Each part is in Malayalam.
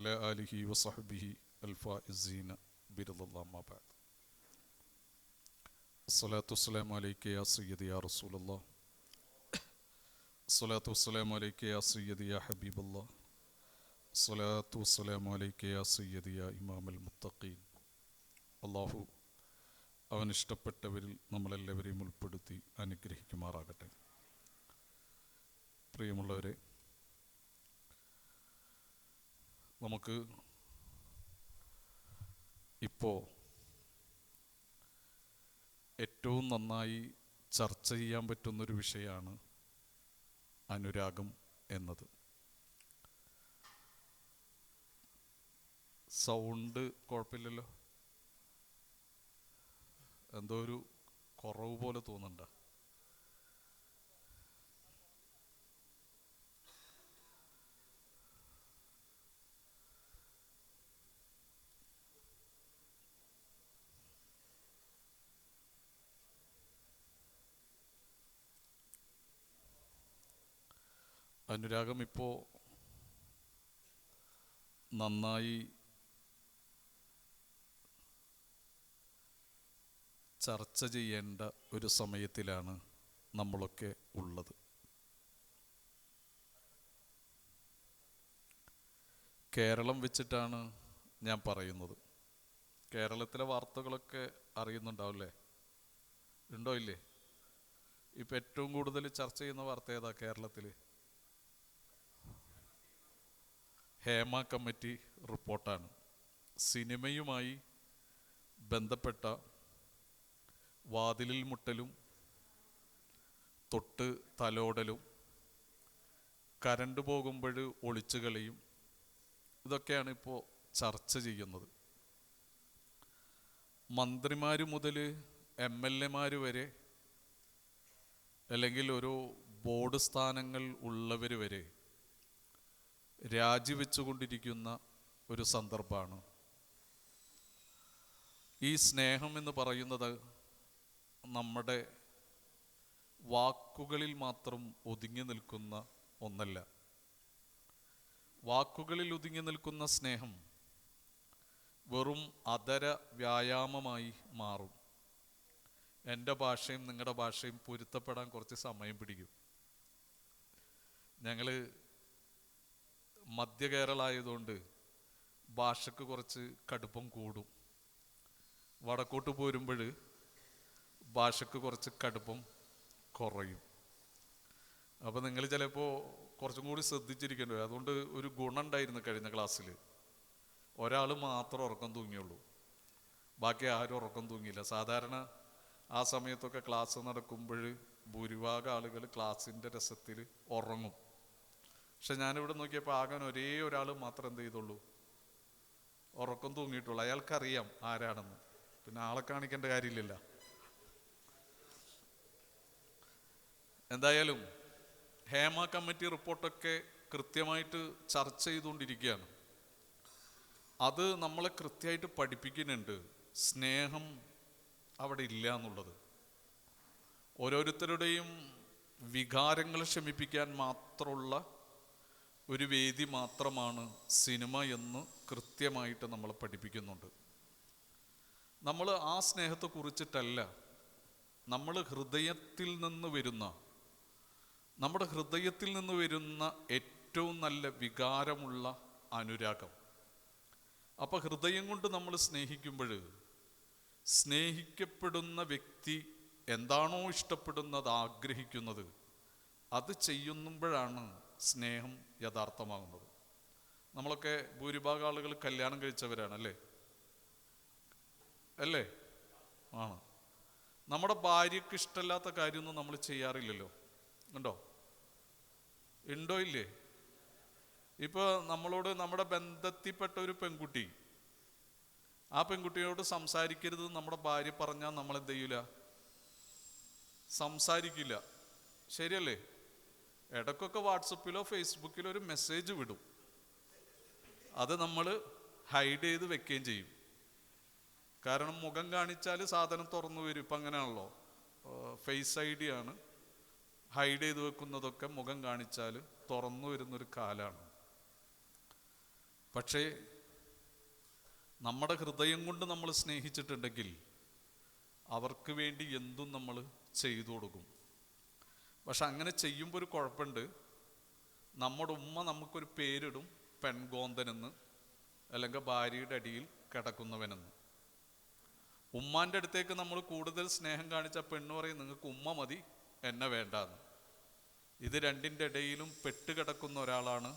وعلى آله وصحبه الفائزين برضا الله ما بعد. الصلاة والسلام عليك يا سيدي يا رسول الله. الصلاة والسلام عليك يا سيدي يا حبيب الله. الصلاة والسلام عليك يا سيدي يا إمام المتقين. അള്ളാഹു അവൻ ഇഷ്ടപ്പെട്ടവരിൽ നമ്മളെല്ലാവരെയും ഉൾപ്പെടുത്തി അനുഗ്രഹിക്കുമാറാകട്ടെ. പ്രിയമുള്ളവരെ, നമുക്ക് ഇപ്പോൾ ഏറ്റവും നന്നായി ചർച്ച ചെയ്യാൻ പറ്റുന്നൊരു വിഷയമാണ് അനുരാഗം എന്നത്. സൗണ്ട് കുഴപ്പമില്ലല്ലോ, എന്തോ ഒരു കുറവ് പോലെ തോന്നുന്നുണ്ട. അനുരാഗം ഇപ്പോൾ നന്നായി ചർച്ച ചെയ്യേണ്ട ഒരു സമയത്തിലാണ് നമ്മളൊക്കെ ഉള്ളത്. കേരളം വെച്ചിട്ടാണ് ഞാൻ പറയുന്നത്. കേരളത്തിലെ വാർത്തകളൊക്കെ അറിയുന്നുണ്ടാവില്ലേ? ഉണ്ടോ ഇല്ലേ? ഇപ്പം ഏറ്റവും കൂടുതൽ ചർച്ച ചെയ്യുന്ന വാർത്ത ഏതാ കേരളത്തിൽ? ഹേമ കമ്മിറ്റി റിപ്പോർട്ടാണ്. സിനിമയുമായി ബന്ധപ്പെട്ട വാതിലിൽ മുട്ടലും തൊട്ട് തലോടലും കരണ്ട് പോകുമ്പോൾ ഒളിച്ചുകളിയും ഇതൊക്കെയാണ് ഇപ്പോൾ ചർച്ച ചെയ്യുന്നത്. മന്ത്രിമാർ മുതൽ MLA വരെ, അല്ലെങ്കിൽ ഒരു ബോർഡ് സ്ഥാനങ്ങൾ ഉള്ളവർ വരെ രാജിവെച്ചുകൊണ്ടിരിക്കുന്ന ഒരു സന്ദർഭമാണ്. ഈ സ്നേഹം എന്ന് പറയുന്നത് നമ്മുടെ വാക്കുകളിൽ മാത്രം ഒതുങ്ങി നിൽക്കുന്ന ഒന്നല്ല. വാക്കുകളിൽ ഒതുങ്ങി നിൽക്കുന്ന സ്നേഹം വെറും അധര വ്യായാമമായി മാറും. എൻ്റെ ഭാഷയും നിങ്ങളുടെ ഭാഷയും പൊരുത്തപ്പെടാൻ കുറച്ച് സമയം പിടിക്കും. ഞങ്ങൾ മധ്യ കേരള ആയതുകൊണ്ട് ഭാഷക്ക് കുറച്ച് കടുപ്പം കൂടും. വടക്കോട്ട് പോരുമ്പോൾ ഭാഷക്ക് കുറച്ച് കടുപ്പം കുറയും. അപ്പോൾ നിങ്ങൾ ചിലപ്പോൾ കുറച്ചും കൂടി ശ്രദ്ധിച്ചിരിക്കേണ്ടി വരും. അതുകൊണ്ട് ഒരു ഗുണം ഉണ്ടായിരുന്നു കഴിഞ്ഞ ക്ലാസ്സിൽ. ഒരാൾ മാത്രം ഉറക്കം തൂങ്ങിയുള്ളൂ, ബാക്കി ആരും ഉറക്കം തൂങ്ങിയില്ല. സാധാരണ ആ സമയത്തൊക്കെ ക്ലാസ് നടക്കുമ്പോൾ ഭൂരിഭാഗം ആളുകൾ ക്ലാസ്സിൻ്റെ രസത്തിൽ ഉറങ്ങും. പക്ഷെ ഞാനിവിടെ നോക്കിയപ്പോൾ ആകാൻ ഒരേ ഒരാൾ മാത്രം എന്ത് ചെയ്തുള്ളൂ, ഉറക്കം തൂങ്ങിയിട്ടുള്ളൂ. അയാൾക്കറിയാം ആരാണെന്ന്, പിന്നെ ആളെ കാണിക്കേണ്ട കാര്യമില്ലല്ല. എന്തായാലും ഹേമ കമ്മിറ്റി റിപ്പോർട്ടൊക്കെ കൃത്യമായിട്ട് ചർച്ച ചെയ്തുകൊണ്ടിരിക്കുകയാണ്. അത് നമ്മളെ കൃത്യമായിട്ട് പഠിപ്പിക്കുന്നുണ്ട് സ്നേഹം അവിടെ ഇല്ല എന്നുള്ളത്. ഓരോരുത്തരുടെയും വികാരങ്ങൾ ശമിപ്പിക്കാൻ മാത്രമുള്ള ഒരു വേദി മാത്രമാണ് സിനിമ എന്ന് കൃത്യമായിട്ട് നമ്മളെ പഠിപ്പിക്കുന്നുണ്ട്. നമ്മൾ ആ സ്നേഹത്തെ കുറിച്ചിട്ടല്ല, നമ്മൾ നമ്മുടെ ഹൃദയത്തിൽ നിന്ന് വരുന്ന ഏറ്റവും നല്ല വികാരമുള്ള അനുരാഗം. അപ്പോൾ ഹൃദയം കൊണ്ട് നമ്മൾ സ്നേഹിക്കുമ്പോൾ സ്നേഹിക്കപ്പെടുന്ന വ്യക്തി എന്താണോ ഇഷ്ടപ്പെടുന്നത്, ആഗ്രഹിക്കുന്നത്, അത് ചെയ്യുമ്പോഴാണ് സ്നേഹം യഥാർത്ഥമാകുന്നത്. നമ്മളൊക്കെ ഭൂരിഭാഗം ആളുകൾ കല്യാണം കഴിച്ചവരാണ്, അല്ലേ? ആണ്. നമ്മുടെ ഭാര്യയ്ക്ക് ഇഷ്ടമില്ലാത്ത കാര്യമൊന്നും നമ്മൾ ചെയ്യാറില്ലല്ലോ, ഉണ്ടോ ഇല്ലേ? ഇപ്പോൾ നമ്മളോട് നമ്മുടെ ബന്ധത്തിൽപ്പെട്ട ഒരു പെൺകുട്ടി, ആ പെൺകുട്ടിയോട് സംസാരിക്കരുത് നമ്മുടെ ഭാര്യ പറഞ്ഞാൽ നമ്മൾ എന്ത് ചെയ്യില്ല? സംസാരിക്കില്ല. ശരിയല്ലേ? ഇടയ്ക്കൊക്കെ വാട്സപ്പിലോ ഫേസ്ബുക്കിലോ ഒരു മെസ്സേജ് വിടും. അത് നമ്മൾ ഹൈഡ് ചെയ്ത് വെക്കുകയും ചെയ്യും. കാരണം മുഖം കാണിച്ചാൽ സാധനം തുറന്നു വരും. ഇപ്പം അങ്ങനെയാണല്ലോ, ഫേസ് ID ആണ്. ഹൈഡ് ചെയ്ത് വെക്കുന്നതൊക്കെ മുഖം കാണിച്ചാൽ തുറന്നു വരുന്നൊരു കാലമാണ്. പക്ഷേ നമ്മുടെ ഹൃദയം കൊണ്ട് നമ്മൾ സ്നേഹിച്ചിട്ടുണ്ടെങ്കിൽ അവർക്ക് വേണ്ടി എന്തും നമ്മൾ ചെയ്തു കൊടുക്കും. പക്ഷെ അങ്ങനെ ചെയ്യുമ്പോൾ ഒരു കുഴപ്പമുണ്ട്. നമ്മുടെ ഉമ്മ നമുക്കൊരു പേരിടും, പെൺകോന്തനെന്ന്, അല്ലെങ്കിൽ ഭാര്യയുടെ അടിയിൽ കിടക്കുന്നവനെന്ന്. ഉമ്മാൻ്റെ അടുത്തേക്ക് നമ്മൾ കൂടുതൽ സ്നേഹം കാണിച്ച പെണ്ണ് പറയും, നിങ്ങൾക്ക് ഉമ്മ മതി, എന്നെ വേണ്ടാന്ന്. ഇത് രണ്ടിൻ്റെ ഇടയിലും പെട്ടുകിടക്കുന്ന ഒരാളാണ്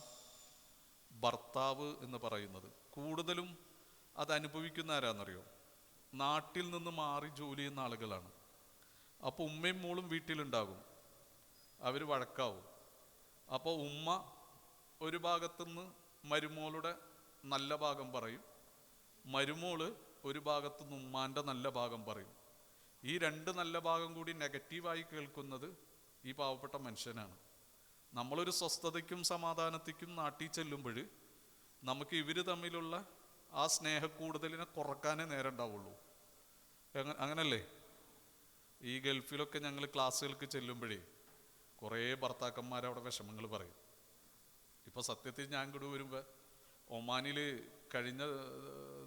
ഭർത്താവ് എന്ന് പറയുന്നത്. കൂടുതലും അത് അനുഭവിക്കുന്ന ആരാന്നറിയോ? നാട്ടിൽ നിന്ന് മാറി ജോലി ചെയ്യുന്ന ആളുകളാണ്. അപ്പോൾ ഉമ്മയും മോളും വീട്ടിലുണ്ടാകും, അവർ വഴക്കാവും. അപ്പോൾ ഉമ്മ ഒരു ഭാഗത്തുനിന്ന് മരുമോളുടെ നല്ല ഭാഗം പറയും, മരുമോള് ഒരു ഭാഗത്തുനിന്ന് ഉമ്മാൻ്റെ നല്ല ഭാഗം പറയും. ഈ രണ്ട് നല്ല ഭാഗം കൂടി നെഗറ്റീവായി കേൾക്കുന്നത് ഈ പാവപ്പെട്ട മനുഷ്യനാണ്. നമ്മളൊരു സ്വസ്ഥതയ്ക്കും സമാധാനത്തിക്കും നാട്ടിൽ ചെല്ലുമ്പോൾ നമുക്ക് ഇവർ തമ്മിലുള്ള ആ സ്നേഹക്കൂടുതലിനെ കുറക്കാനേ നേരം ഉണ്ടാവുള്ളൂ. അങ്ങനല്ലേ? ഈ ഗൾഫിലൊക്കെ ഞങ്ങൾ ക്ലാസ്സുകൾക്ക് ചെല്ലുമ്പോഴേ കുറേ ഭർത്താക്കന്മാരവിടെ വിഷമങ്ങൾ പറയും. ഇപ്പോൾ സത്യത്തിൽ ഞാൻ കൂടെ വരുമ്പോൾ ഒമാനിൽ കഴിഞ്ഞ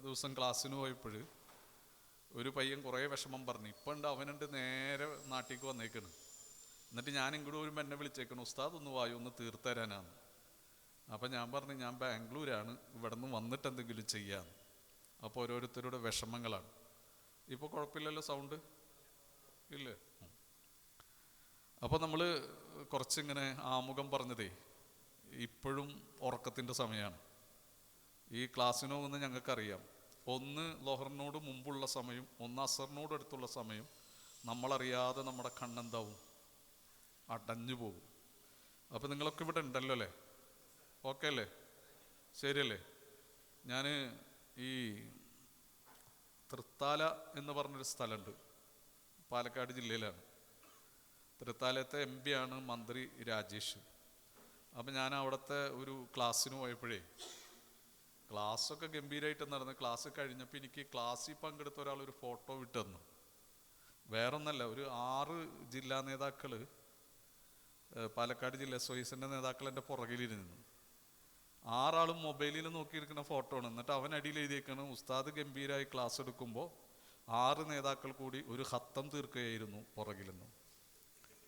ദിവസം ക്ലാസ്സിന് പോയപ്പോൾ ഒരു പയ്യൻ കുറേ വിഷമം പറഞ്ഞു. ഇപ്പം ഉണ്ട് അവനുണ്ട് നേരെ നാട്ടിലേക്ക് വന്നേക്കണ്. എന്നിട്ട് ഞാൻ ഇങ്ങോട്ട് വരുമ്പോൾ എന്നെ വിളിച്ചേക്കണം, ഉസ്താദ് ഒന്ന് വായു ഒന്ന് തീർത്തരാനാണ്. അപ്പം ഞാൻ പറഞ്ഞു, ഞാൻ ബാംഗ്ലൂരാണ്, ഇവിടെ നിന്ന് വന്നിട്ട് എന്തെങ്കിലും ചെയ്യാമെന്ന്. അപ്പോൾ ഓരോരുത്തരുടെ വിഷമങ്ങളാണ്. ഇപ്പോൾ കുഴപ്പമില്ലല്ലോ, സൗണ്ട് ഇല്ലേ? അപ്പോൾ നമ്മൾ കുറച്ചിങ്ങനെ ആമുഖം പറഞ്ഞതേ ഇപ്പോഴും ഉറക്കത്തിൻ്റെ സമയമാണ്. ഈ ക്ലാസ്സിന് പോകുന്ന ഞങ്ങൾക്കറിയാം, ഒന്ന് ലോഹറിനോട് മുമ്പുള്ള സമയം, ഒന്ന് അസറിനോട് അടുത്തുള്ള സമയം നമ്മളറിയാതെ നമ്മുടെ കണ്ണെന്താവും, അടഞ്ഞു പോകും. അപ്പോൾ നിങ്ങളൊക്കെ ഇവിടെ ഉണ്ടല്ലോ അല്ലേ? ഓക്കെ അല്ലേ? ശരിയല്ലേ? ഞാൻ ഈ തൃത്താല എന്ന് പറഞ്ഞൊരു സ്ഥലമുണ്ട്, പാലക്കാട് ജില്ലയിലാണ്. തൃത്താലത്തെ MP ആണ് മന്ത്രി രാജേഷ്. അപ്പം ഞാൻ അവിടുത്തെ ഒരു ക്ലാസ്സിന് പോയപ്പോഴേ ക്ലാസ്സൊക്കെ ഗംഭീരമായിട്ട് നടന്ന്, ക്ലാസ് കഴിഞ്ഞപ്പോൾ എനിക്ക് ക്ലാസ്സിൽ പങ്കെടുത്ത ഒരാൾ ഒരു ഫോട്ടോ വിട്ടു തന്നു. വേറൊന്നല്ല, ഒരു 6 ജില്ലാ നേതാക്കൾ, പാലക്കാട് ജില്ല SOIസിൻ്റെ നേതാക്കൾ എൻ്റെ പുറകിലിരുന്നു. 6 ആളും മൊബൈലിൽ നോക്കിയിരിക്കുന്ന ഫോട്ടോ ആണ്. എന്നിട്ട് അവൻ അടിയിൽ എഴുതിയേക്കണം, ഉസ്താദ് ഗംഭീരമായി ക്ലാസ് എടുക്കുമ്പോൾ 6 നേതാക്കൾ കൂടി ഒരു ഹത്തം തീർക്കുകയായിരുന്നു പുറകിൽ നിന്ന്,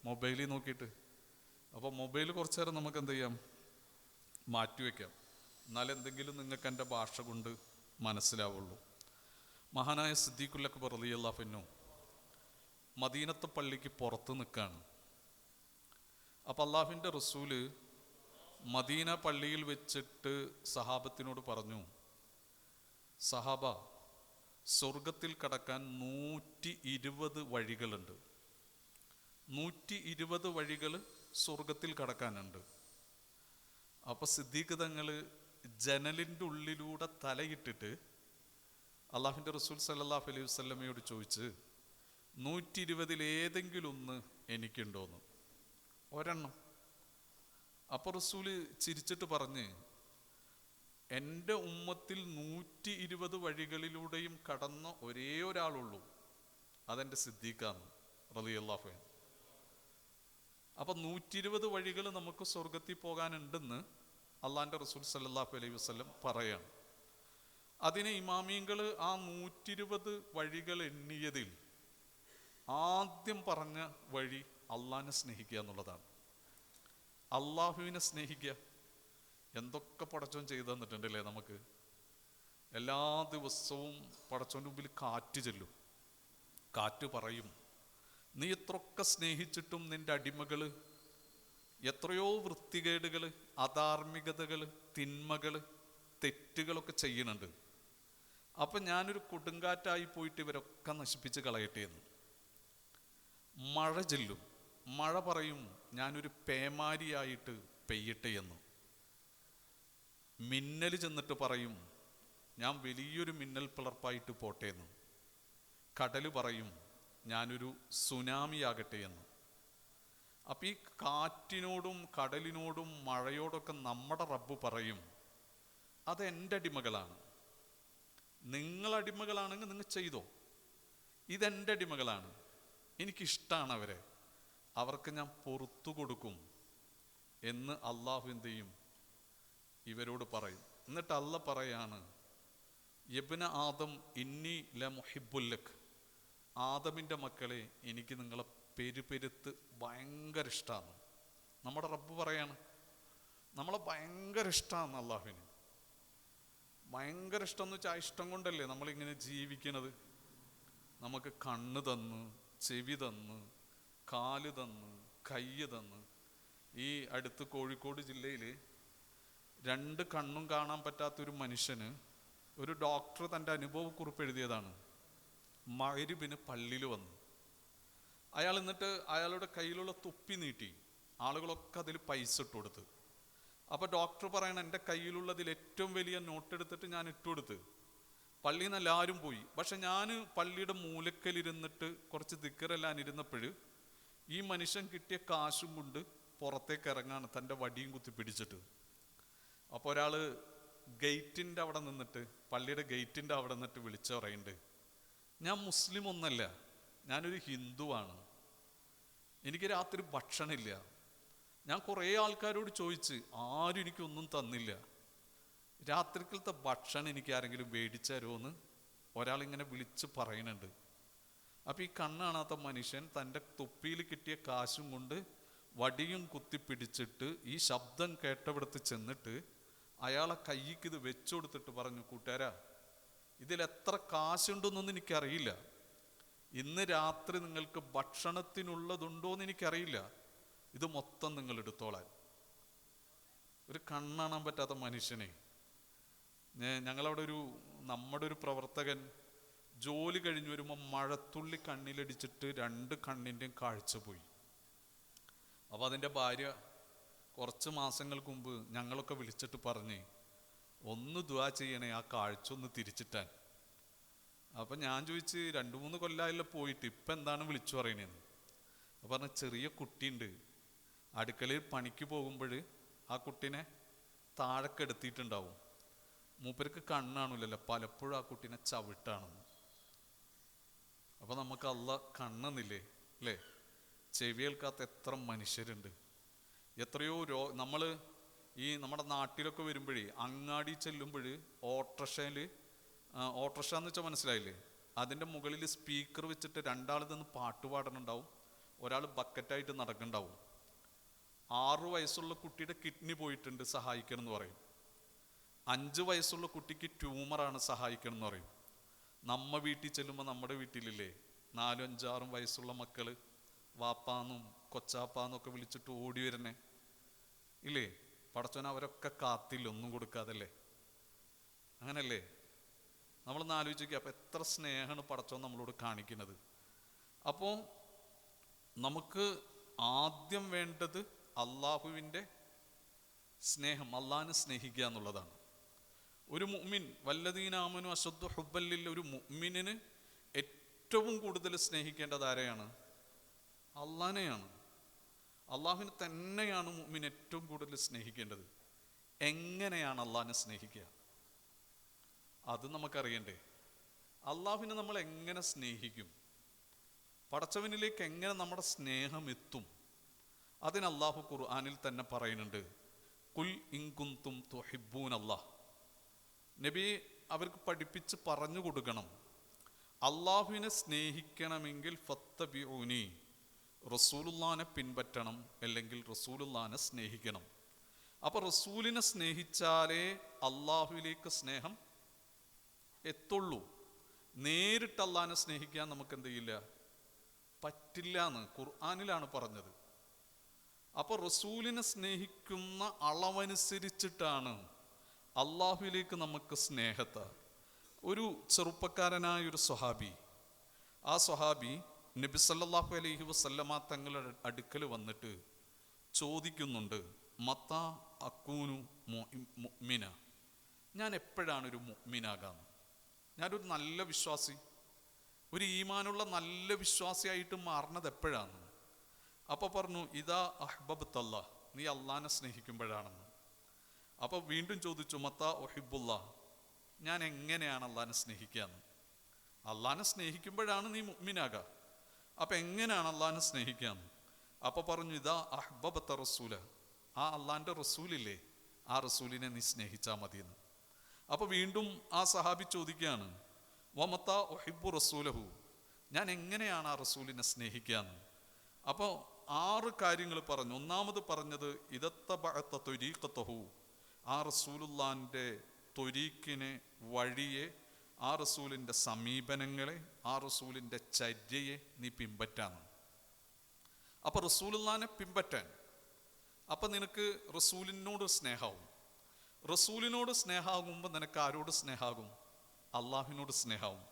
മൊബൈലിൽ നോക്കിയിട്ട്. അപ്പോൾ മൊബൈൽ കുറച്ചു നേരം നമുക്ക് എന്ത് ചെയ്യാം, മാറ്റിവെക്കാം, എന്നാലെന്തെങ്കിലും നിങ്ങൾക്ക് എൻ്റെ ഭാഷ കൊണ്ട് മനസ്സിലാവുള്ളൂ. മഹാനായ സിദ്ദീഖുൽ അക്ബർ റളിയല്ലാഹു അൻഹു മദീനത്തെ പള്ളിക്ക് പുറത്ത് നിൽക്കുകയാണ്. അപ്പം അള്ളാഹുവിൻ്റെ റസൂല് മദീന പള്ളിയിൽ വെച്ചിട്ട് സഹാബത്തിനോട് പറഞ്ഞു, സഹാബ, സ്വർഗത്തിൽ കടക്കാൻ 120 വഴികളുണ്ട്. 120 വഴികൾ സ്വർഗത്തിൽ കടക്കാനുണ്ട്. അപ്പോൾ സിദ്ദീഖ് തങ്ങൾ ജനലിൻ്റെ ഉള്ളിലൂടെ തലയിട്ടിട്ട് അള്ളാഹുവിൻ്റെ റസൂൽ സല്ലല്ലാഹു അലൈഹി വസല്ലമയോട് ചോദിച്ച്, 120 ഏതെങ്കിലും ഒന്ന് എനിക്കുണ്ടോന്ന്, ഒരെണ്ണം. അപ്പോൾ റസൂല് ചിരിച്ചിട്ട് പറഞ്ഞ്, എൻ്റെ ഉമ്മത്തിൽ 120 വഴികളിലൂടെയും കടന്ന ഒരേ ഒരാളുള്ളൂ, അതെൻ്റെ സിദ്ദീഖാണ് റളിയല്ലാഹു അൻഹു. അപ്പം 120 വഴികൾ നമുക്ക് സ്വർഗത്തിൽ പോകാനുണ്ടെന്ന് അള്ളാഹിൻ്റെ റസൂൽ സല്ലല്ലാഹു അലൈഹി വസല്ലം പറയാണ്. അതിന് ഇമാമിയങ്ങൾ ആ 120 വഴികൾ എണ്ണിയതിൽ ആദ്യം പറഞ്ഞ വഴി അള്ളാഹിനെ സ്നേഹിക്കുക എന്നുള്ളതാണ്. അള്ളാഹുവിനെ സ്നേഹിക്കുക. എന്തൊക്കെ പടച്ചോൻ ചെയ്തു തന്നിട്ടുണ്ടല്ലേ നമുക്ക്. എല്ലാ ദിവസവും പടച്ചോൻ്റെ മുമ്പിൽ കാറ്റ് ചെല്ലും, കാറ്റ് പറയും, നീ എത്രയൊക്കെ സ്നേഹിച്ചിട്ടും നിൻ്റെ അടിമകൾ എത്രയോ വൃത്തികേടുകൾ, അധാർമികതകൾ, തിന്മകൾ, തെറ്റുകളൊക്കെ ചെയ്യുന്നുണ്ട്. അപ്പം ഞാനൊരു കൊടുങ്കാറ്റായി പോയിട്ട് ഇവരൊക്കെ നശിപ്പിച്ച് കളയട്ടെ എന്ന്. മഴ ചെല്ലും, മഴ പറയും, ഞാനൊരു പേമാരിയായിട്ട് പെയ്യട്ടെ എന്ന്. മിന്നൽ ചെന്നിട്ട് പറയും, ഞാൻ വലിയൊരു മിന്നൽ പിളർപ്പായിട്ട് പോട്ടെ എന്ന്. കടൽ പറയും, ഞാനൊരു സുനാമിയാകട്ടെ എന്ന്. അപ്പം ഈ കാറ്റിനോടും കടലിനോടും മഴയോടൊക്കെ നമ്മുടെ റബ്ബ് പറയും, അത് എൻ്റെ അടിമകളാണ്, നിങ്ങൾ അടിമകളാണെങ്കിൽ നിങ്ങൾ ചെയ്തോ, ഇതെൻ്റെ അടിമകളാണ്, എനിക്കിഷ്ടമാണ് അവരെ, അവർക്ക് ഞാൻ പുറത്തു കൊടുക്കും എന്ന് അള്ളാഹു എന്ത് ചെയ്യും, ഇവരോട് പറയും. എന്നിട്ട് അല്ല പറയാണ്, യബ്ന ആദം ഇന്നി ലമുഹിബ്ബുല്ലക്, ആദമിൻ്റെ മക്കളെ എനിക്ക് നിങ്ങളെ പെരുപെരുത്ത് ഭയങ്കര ഇഷ്ടമാണ്. നമ്മുടെ റബ്ബ് പറയാണ് നമ്മളെ ഭയങ്കര ഇഷ്ടമാണ്. അള്ളാഹുവിന് ഭയങ്കര ഇഷ്ടം എന്ന് വെച്ചാൽ ആ ഇഷ്ടം കൊണ്ടല്ലേ നമ്മളിങ്ങനെ ജീവിക്കണത്. നമുക്ക് കണ്ണ് തന്ന്, ചെവി തന്ന്, കാല് തന്ന്, കൈ തന്ന്. ഈ അടുത്ത് കോഴിക്കോട് ജില്ലയിൽ 2 കണ്ണും കാണാൻ പറ്റാത്തൊരു മനുഷ്യന് ഒരു ഡോക്ടർ തൻ്റെ അനുഭവക്കുറിപ്പ് എഴുതിയതാണ്. മഗ്‌രിബിന് പള്ളിയിൽ വന്നു അയാൾ. എന്നിട്ട് അയാളുടെ കയ്യിലുള്ള തൊപ്പി നീട്ടി, ആളുകളൊക്കെ അതിൽ പൈസ ഇട്ട് കൊടുത്ത്. അപ്പോൾ ഡോക്ടർ പറയണം, എൻ്റെ കയ്യിലുള്ളതിൽ ഏറ്റവും വലിയ നോട്ട് എടുത്തിട്ട് ഞാൻ ഇട്ടുകൊടുത്ത്. പള്ളിയിൽ നിന്ന് എല്ലാവരും പോയി. പക്ഷെ ഞാൻ പള്ളിയുടെ മൂലക്കലിരുന്നിട്ട് കുറച്ച് ദിക്റെല്ലാം ഇരുന്നപ്പോൾ ഈ മനുഷ്യൻ കിട്ടിയ കാശും കൊണ്ട് പുറത്തേക്ക് ഇറങ്ങാണ്, തൻ്റെ വടിയും കുത്തി പിടിച്ചിട്ട്. അപ്പോൾ ഒരാൾ ഗേറ്റിൻ്റെ അവിടെ നിന്നിട്ട്, പള്ളിയുടെ ഗേറ്റിൻ്റെ അവിടെ നിന്നിട്ട് വിളിച്ചു പറയുന്നുണ്ട്, ഞാൻ മുസ്ലിം ഒന്നല്ല, ഞാനൊരു ഹിന്ദുവാണ്, എനിക്ക് രാത്രി ഭക്ഷണമില്ല, ഞാൻ കുറേ ആൾക്കാരോട് ചോദിച്ച് ആരും എനിക്കൊന്നും തന്നില്ല, രാത്രിക്കലത്തെ ഭക്ഷണം എനിക്ക് ആരെങ്കിലും മേടിച്ചു തരുമോയെന്ന് ഒരാളിങ്ങനെ വിളിച്ച് പറയുന്നുണ്ട്. അപ്പം ഈ കണ്ണ് കാണാത്ത മനുഷ്യൻ തൻ്റെ തൊപ്പിയിൽ കിട്ടിയ കാശും കൊണ്ട് വടിയും കുത്തിപ്പിടിച്ചിട്ട് ഈ ശബ്ദം കേട്ടവിടത്ത് ചെന്നിട്ട് അയാളെ കയ്യിക്ക് ഇത് വെച്ചു കൊടുത്തിട്ട് പറഞ്ഞു, കൂട്ടുകാരാ, ഇതിലെത്ര കാശുണ്ടെന്നൊന്നും എനിക്കറിയില്ല, ഇന്ന് രാത്രി നിങ്ങൾക്ക് ഭക്ഷണത്തിനുള്ളതുണ്ടോയെന്ന് എനിക്കറിയില്ല, ഇത് മൊത്തം നിങ്ങൾ എടുത്തോളാൻ. ഒരു കണ്ണാണാൻ പറ്റാത്ത മനുഷ്യനെ ഞങ്ങളവിടെ നമ്മുടെ ഒരു പ്രവർത്തകൻ ജോലി കഴിഞ്ഞ് വരുമ്പോൾ മഴത്തുള്ളി കണ്ണിലടിച്ചിട്ട് 2 കണ്ണിൻ്റെയും കാഴ്ച പോയി. അപ്പോൾ അതിൻ്റെ ഭാര്യ കുറച്ച് മാസങ്ങൾക്ക് മുമ്പ് ഞങ്ങളൊക്കെ വിളിച്ചിട്ട് പറഞ്ഞ്, ഒന്ന് ദുആ ചെയ്യണേ ആ കാഴ്ച ഒന്ന് തിരിച്ചിട്ടാൻ. അപ്പം ഞാൻ ചോദിച്ച്, 2-3 കൊല്ലമായില്ല പോയിട്ട്, ഇപ്പം എന്താണ് വിളിച്ചു പറയണേന്ന്. അപ്പം പറഞ്ഞ, ചെറിയ കുട്ടിയുണ്ട്, അടുക്കളയിൽ പണിക്ക് പോകുമ്പോൾ ആ കുട്ടീനെ താഴെ കെടുത്തിയിട്ടുണ്ടാവും, മൂപ്പർക്ക് കണ്ണാണില്ലല്ലോ, പലപ്പോഴും ആ കുട്ടീനെ ചവിട്ടാണെന്ന്. അപ്പം നമുക്ക് അല്ല കണ്ണെന്നില്ലേ അല്ലേ? ചെവി കേൾക്കാത്ത എത്ര മനുഷ്യരുണ്ട്, എത്രയോ നമ്മൾ ഈ നമ്മുടെ നാട്ടിലൊക്കെ വരുമ്പോഴേ അങ്ങാടി ചെല്ലുമ്പോൾ ഓട്ടോറിക്ഷ എന്ന് വെച്ചാൽ മനസ്സിലായില്ലേ, അതിൻ്റെ മുകളിൽ സ്പീക്കർ വെച്ചിട്ട് 2 ആൾ നിന്ന് പാട്ട് പാടുന്നുണ്ടാവും, ഒരാൾ ബക്കറ്റായിട്ട് നടക്കുന്നുണ്ടാവും. 6 വയസ്സുള്ള കുട്ടിയുടെ കിഡ്നി പോയിട്ടുണ്ട്, സഹായിക്കണം എന്ന് പറയും. 5 വയസ്സുള്ള കുട്ടിക്ക് ട്യൂമറാണ്, സഹായിക്കണം എന്ന് പറയും. നമ്മ വീട്ടിൽ ചെല്ലുമ്പോൾ നമ്മുടെ വീട്ടിലില്ലേ 4, 5, 6 വയസ്സുള്ള മക്കൾ വാപ്പാന്നും കൊച്ചാപ്പാന്നൊക്കെ വിളിച്ചിട്ട് ഓടി വരണേ ഇല്ലേ? പടച്ചോൻ അവരൊക്കെ കാത്തില്ല, ഒന്നും കൊടുക്കാതല്ലേ? അങ്ങനല്ലേ? നമ്മളൊന്ന് ആലോചിച്ച് നോക്കി. അപ്പം എത്ര സ്നേഹമാണ് പടച്ചോൻ നമ്മളോട് കാണിക്കുന്നത്. അപ്പോൾ നമുക്ക് ആദ്യം വേണ്ടത് അള്ളാഹുവിൻ്റെ സ്നേഹം, അള്ളാഹിനെ സ്നേഹിക്കുക എന്നുള്ളതാണ്. ഒരു മുഅ്മിൻ വല്ലദീന ആമനു അശദ്ദു ഹുബ്ബല്ലിൽ, ഒരു മുഅ്മിനിന് ഏറ്റവും കൂടുതൽ സ്നേഹിക്കേണ്ടത് ആരെയാണ്? അള്ളാഹിനെയാണ്. അള്ളാഹുവിനെ തന്നെയാണ് മുഅ്മിൻ ഏറ്റവും കൂടുതൽ സ്നേഹിക്കേണ്ടത്. എങ്ങനെയാണ് അള്ളാഹിനെ സ്നേഹിക്കുക? അത് നമുക്കറിയണ്ടേ. അള്ളാഹുവിനെ നമ്മൾ എങ്ങനെ സ്നേഹിക്കും? പടച്ചവനിലേക്ക് എങ്ങനെ നമ്മുടെ സ്നേഹം എത്തും? അതിന് അള്ളാഹു ഖുർആനിൽ തന്നെ പറയുന്നുണ്ട്, ഖുൽ ഇൻ കുന്തും തുഹിബ്ബൂനല്ലാഹ്. നബി അവർക്ക് പഠിപ്പിച്ച് പറഞ്ഞു കൊടുക്കണം, അള്ളാഹുവിനെ സ്നേഹിക്കണമെങ്കിൽ ഫത്തബിഊനി, റസൂലുള്ളാഹിനെ പിൻപറ്റണം, അല്ലെങ്കിൽ റസൂലുള്ളാഹിനെ സ്നേഹിക്കണം. അപ്പോൾ റസൂലിനെ സ്നേഹിച്ചാലേ അള്ളാഹുവിലേക്ക് സ്നേഹം എത്തുള്ളൂ. നേരിട്ട് അള്ളാഹിനെ സ്നേഹിക്കാൻ നമുക്ക് എന്ത് ചെയ്യില്ല, പറ്റില്ല എന്ന് ഖുർആനിലാണ് പറഞ്ഞത്. അപ്പോൾ റസൂലിനെ സ്നേഹിക്കുന്ന അളവനുസരിച്ചിട്ടാണ് അള്ളാഹുവിലേക്ക് നമുക്ക് സ്നേഹത്തെ. ഒരു ചെറുപ്പക്കാരനായ ഒരു സ്വഹാബി, ആ സ്വഹാബി നബി സല്ലല്ലാഹു അലൈഹി വസല്ലമ തങ്ങളുടെ അടുക്കൽ വന്നിട്ട് ചോദിക്കുന്നുണ്ട്, മത്താ അക്കൂനു മുഅ്മിന, ഞാൻ എപ്പോഴാണ് ഒരു മുഅ്മിനാകാന്ന്? ഞാനൊരു നല്ല വിശ്വാസി, ഒരു ഈമാനുള്ള നല്ല വിശ്വാസിയായിട്ട് മാറുന്നത് എപ്പോഴാണ്? അപ്പോൾ പറഞ്ഞു, ഇദാ അഹ്ബബ്തല്ലാ, നീ അള്ളാഹിനെ സ്നേഹിക്കുമ്പോഴാണെന്ന്. അപ്പോൾ വീണ്ടും ചോദിച്ചു, മത്താ ഉഹിബ്ബുല്ലാ, ഞാൻ എങ്ങനെയാണ് അള്ളാഹിനെ സ്നേഹിക്കാന്ന്? അള്ളാഹിനെ സ്നേഹിക്കുമ്പോഴാണ് നീ മുഅ്മിനാകുക. അപ്പം എങ്ങനെയാണ് അള്ളാഹിനെ സ്നേഹിക്കാന്ന്? അപ്പോൾ പറഞ്ഞു, ഇദാ അഹ്ബബ്ത റസൂല, ആ അള്ളാഹിൻ്റെ റസൂലില്ലേ, ആ റസൂലിനെ നീ സ്നേഹിച്ചാൽ മതിയെന്ന്. അപ്പൊ വീണ്ടും ആ സഹാബി ചോദിക്കുകയാണ്, വമത്ത ഒഹിബു റസൂലഹു, ഞാൻ എങ്ങനെയാണ് ആ റസൂലിനെ സ്നേഹിക്കാന്ന്. അപ്പോൾ 6 കാര്യങ്ങൾ പറഞ്ഞു. ഒന്നാമത് പറഞ്ഞത് ഇദത്തബഅത ത്വരീഖതഹു, ആ റസൂലുള്ളാന്റെ ത്വരീഖിനെ, വഴിയെ, ആ റസൂലിൻ്റെ സമീപനങ്ങളെ, ആ റസൂലിൻ്റെ ചര്യയെ നീ പിൻപറ്റാന്ന്. അപ്പം റസൂലുള്ളാനെ പിൻപറ്റാൻ, അപ്പം നിനക്ക് റസൂലിനോട് സ്നേഹമാവും. റസൂലിനോട് സ്നേഹമാകുമ്പോൾ നിനക്ക് ആരോട് സ്നേഹമാകും? അള്ളാഹുവിനോട് സ്നേഹമാവും.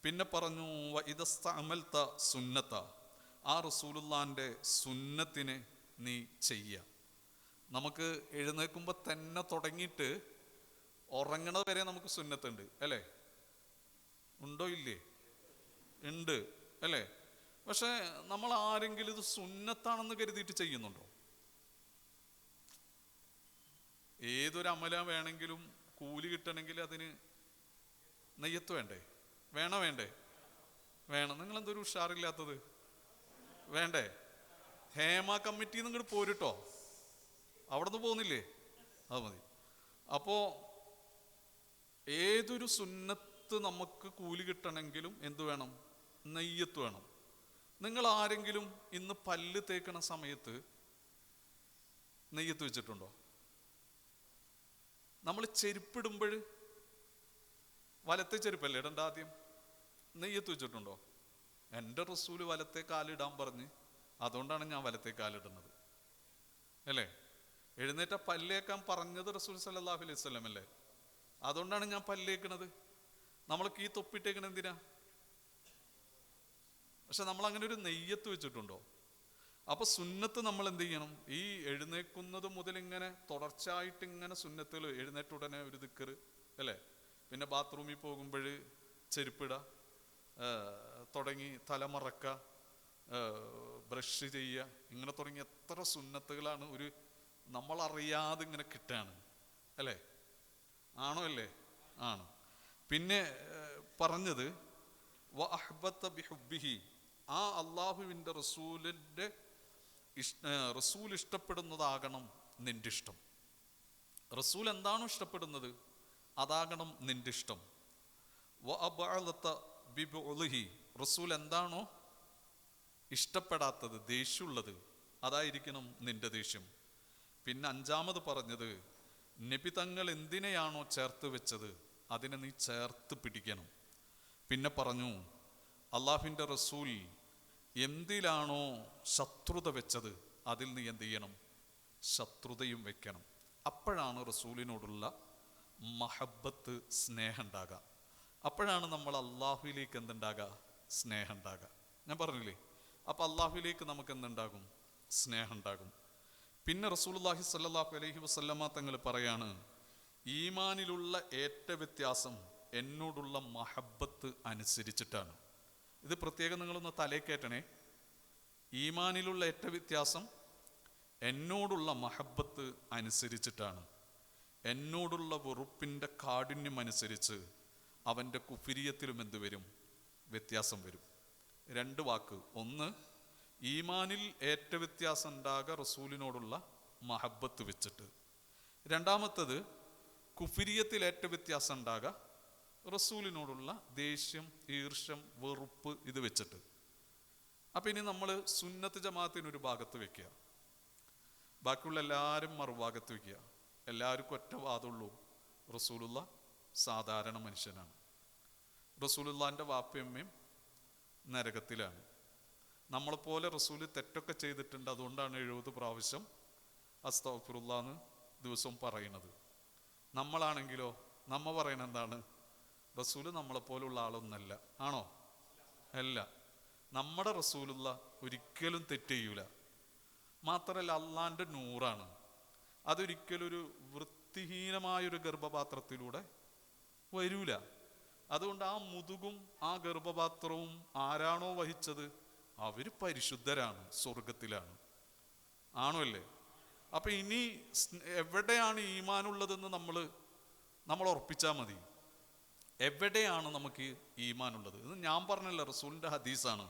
പിന്നെ പറഞ്ഞു ഇദസ്തഅമൽത സുന്നത, ആ റസൂലുള്ളാന്റെ സുന്നത്തിനെ നീ ചെയ്യുക. നമുക്ക് എഴുന്നേൽക്കുമ്പോൾ തന്നെ തുടങ്ങിയിട്ട് ഉറങ്ങണത് വരെ നമുക്ക് സുന്നത്തുണ്ട് അല്ലേ? ഉണ്ടോ ഇല്ലേ? ഉണ്ട് അല്ലേ? പക്ഷെ നമ്മൾ ആരെങ്കിലും ഇത് സുന്നത്താണെന്ന് കരുതിയിട്ട് ചെയ്യുന്നുണ്ടോ? ഏതൊരു അമല വേണമെങ്കിലും കൂലി കിട്ടണമെങ്കിൽ അതിന് നെയ്യത്ത് വേണ്ടേ? വേണ്ടേ? വേണം. നിങ്ങളെന്തൊരു ഉഷാറില്ലാത്തത്? വേണ്ടേ? ഹേമ കമ്മിറ്റിന്ന് ഇങ്ങോട്ട് പോരുട്ടോ, അവിടെ നിന്ന് പോകുന്നില്ലേ? അത് മതി. അപ്പോ ഏതൊരു സുന്നത്ത് നമുക്ക് കൂലി കിട്ടണമെങ്കിലും എന്തു വേണം? നെയ്യത്ത് വേണം. നിങ്ങൾ ആരെങ്കിലും ഇന്ന് പല്ല് തേക്കണ സമയത്ത് നെയ്യത്ത് വെച്ചിട്ടുണ്ടോ? നമ്മൾ ചെരുപ്പിടുമ്പോൾ വലത്തെ ചെരുപ്പല്ലേ ഇടണ്ട ആദ്യം? നെയ്യത്ത് വെച്ചിട്ടുണ്ടോ? എൻ്റെ റസൂല് വലത്തെ കാലിടാൻ പറഞ്ഞ്, അതുകൊണ്ടാണ് ഞാൻ വലത്തെ കാലിടുന്നത് അല്ലേ? എഴുന്നേറ്റ പല്ലേക്കാൻ പറഞ്ഞത് റസൂൽ സല്ലല്ലാഹു അലൈഹി വസല്ലം അല്ലേ? അതുകൊണ്ടാണ് ഞാൻ പല്ലേക്കണത്. നമ്മൾക്ക് ഈ തൊപ്പിട്ടേക്കണ എന്തിനാ? പക്ഷെ നമ്മൾ അങ്ങനെ ഒരു നെയ്യത്ത് വെച്ചിട്ടുണ്ടോ? അപ്പൊ സുന്നത്ത് നമ്മൾ എന്ത് ചെയ്യണം? ഈ എഴുന്നേക്കുന്നത് മുതൽ ഇങ്ങനെ തുടർച്ചയായിട്ട് ഇങ്ങനെ സുന്നത്തുകൾ, എഴുന്നേറ്റ ഉടനെ ഒരു ദിക്റ് അല്ലേ, പിന്നെ ബാത്റൂമിൽ പോകുമ്പോൾ ചെരുപ്പിട, തുടങ്ങി തലമറക്ക, ബ്രഷ് ചെയ്യുക, ഇങ്ങനെ തുടങ്ങി എത്ര സുന്നത്തുകളാണ് ഒരു നമ്മളറിയാതെ ഇങ്ങനെ കിട്ടാണ് അല്ലേ? ആണോ അല്ലേ? ആണ്. പിന്നെ പറഞ്ഞത് വഅഹ്ബത ബിഹുബ്ബിഹി, ആ അള്ളാഹുവിൻ്റെ റസൂലിൻ്റെ റസൂൽ ഇഷ്ടപ്പെടുന്നതാകണം നിന്റെ ഇഷ്ടം. റസൂൽ എന്താണോ ഇഷ്ടപ്പെടുന്നത് അതാകണം നിന്റെ ഇഷ്ടം. വഅബഅദത ബിബുഅലിഹി, റസൂൽ എന്താണോ ഇഷ്ടപ്പെടാത്തത്, ദേഷ്യമുള്ളത്, അതായിരിക്കണം നിന്റെ ദേഷ്യം. പിന്നെ 5ാമത് പറഞ്ഞത് നബി തങ്ങൾ എന്തിനെയാണോ ചേർത്ത് വെച്ചത് അതിനെ നീ ചേർത്ത് പിടിക്കണം. പിന്നെ പറഞ്ഞു അള്ളാഹുവിൻ്റെ റസൂൽ എന്തിലാണോ ശത്രുത വെച്ചത് അതിൽ നീ എന്ത് ചെയ്യണം? ശത്രുതയും വെക്കണം. അപ്പോഴാണ് റസൂലിനോടുള്ള മഹബത്ത്, സ്നേഹം ഉണ്ടാകുക. അപ്പോഴാണ് നമ്മൾ അള്ളാഹുവിലേക്ക് എന്തുണ്ടാകുക? സ്നേഹം ഉണ്ടാകുക. ഞാൻ പറഞ്ഞില്ലേ? അപ്പം അള്ളാഹുവിലേക്ക് നമുക്ക് എന്തുണ്ടാകും? സ്നേഹം ഉണ്ടാകും. പിന്നെ റസൂലുള്ളാഹി സ്വല്ലല്ലാഹു അലൈഹി വസല്ലമ തങ്ങൾ പറയാണ്, ഈമാനിലുള്ള ഏറ്റ വ്യത്യാസം എന്നോടുള്ള മഹബത്ത് അനുസരിച്ചിട്ടാണ്. ഇത് പ്രത്യേകം നിങ്ങളൊന്ന് തലേക്കേറ്റണേ. ഈമാനിലുള്ള ഏറ്റ വ്യത്യാസം എന്നോടുള്ള മഹബത്ത് അനുസരിച്ചിട്ടാണ്. എന്നോടുള്ള വെറുപ്പിൻ്റെ കാഠിന്യം അനുസരിച്ച് അവൻ്റെ കുഫിരിയത്തിലും എന്ത് വരും? വ്യത്യാസം വരും. 2 വാക്ക്. ഒന്ന്, ഈമാനിൽ ഏറ്റ വ്യത്യാസം ഉണ്ടാകുക റസൂലിനോടുള്ള മഹബത്ത് വെച്ചിട്ട്. 2ാമത്തത് കുഫിരിയത്തിൽ ഏറ്റ വ്യത്യാസം ഉണ്ടാകുക റസൂലിനോടുള്ള ദേഷ്യം, ഈർഷ്യം, വെറുപ്പ് ഇത് വെച്ചിട്ട്. അപ്പം ഇനി നമ്മൾ സുന്നത്ത് ജമാഅത്തിനൊരു ഭാഗത്ത് വെക്കുക, ബാക്കിയുള്ള എല്ലാവരും മറുഭാഗത്ത് വെക്കുക. എല്ലാവർക്കും ഒറ്റ വാദമുള്ളൂ, റസൂലുള്ള സാധാരണ മനുഷ്യനാണ്. റസൂലുള്ളാൻ്റെ വാപ്പയമ്മയും നരകത്തിലാണ്. നമ്മളെപ്പോലെ റസൂല് തെറ്റൊക്കെ ചെയ്തിട്ടുണ്ട്, അതുകൊണ്ടാണ് 70 പ്രാവശ്യം അസ്തഗ്ഫിറുല്ലാഹ് ദിവസവും പറയുന്നത്. നമ്മളാണെങ്കിലോ നമ്മ പറയണത് എന്താണ്? റസൂല് നമ്മളെപ്പോലുള്ള ആളൊന്നല്ല. ആണോ? അല്ല. നമ്മുടെ റസൂലുള്ള ഒരിക്കലും തെറ്റ് ചെയ്യൂല. മാത്രമല്ല അള്ളാൻ്റെ നൂറാണ്. അതൊരിക്കലും ഒരു വൃത്തിഹീനമായൊരു ഗർഭപാത്രത്തിലൂടെ വരൂല. അതുകൊണ്ട് ആ മുതുകും ആ ഗർഭപാത്രവും ആരാണോ വഹിച്ചത് അവർ പരിശുദ്ധരാണ്, സ്വർഗത്തിലാണ്. ആണോ അല്ലേ? അപ്പം ഇനി എവിടെയാണ് ഈമാനുള്ളതെന്ന് നമ്മൾ ഉറപ്പിച്ചാൽ മതി. എവിടെയാണ് നമുക്ക് ഈമാനുള്ളത്? ഇത് ഞാൻ പറഞ്ഞല്ല, റസൂലിൻ്റെ ഹദീസാണ്.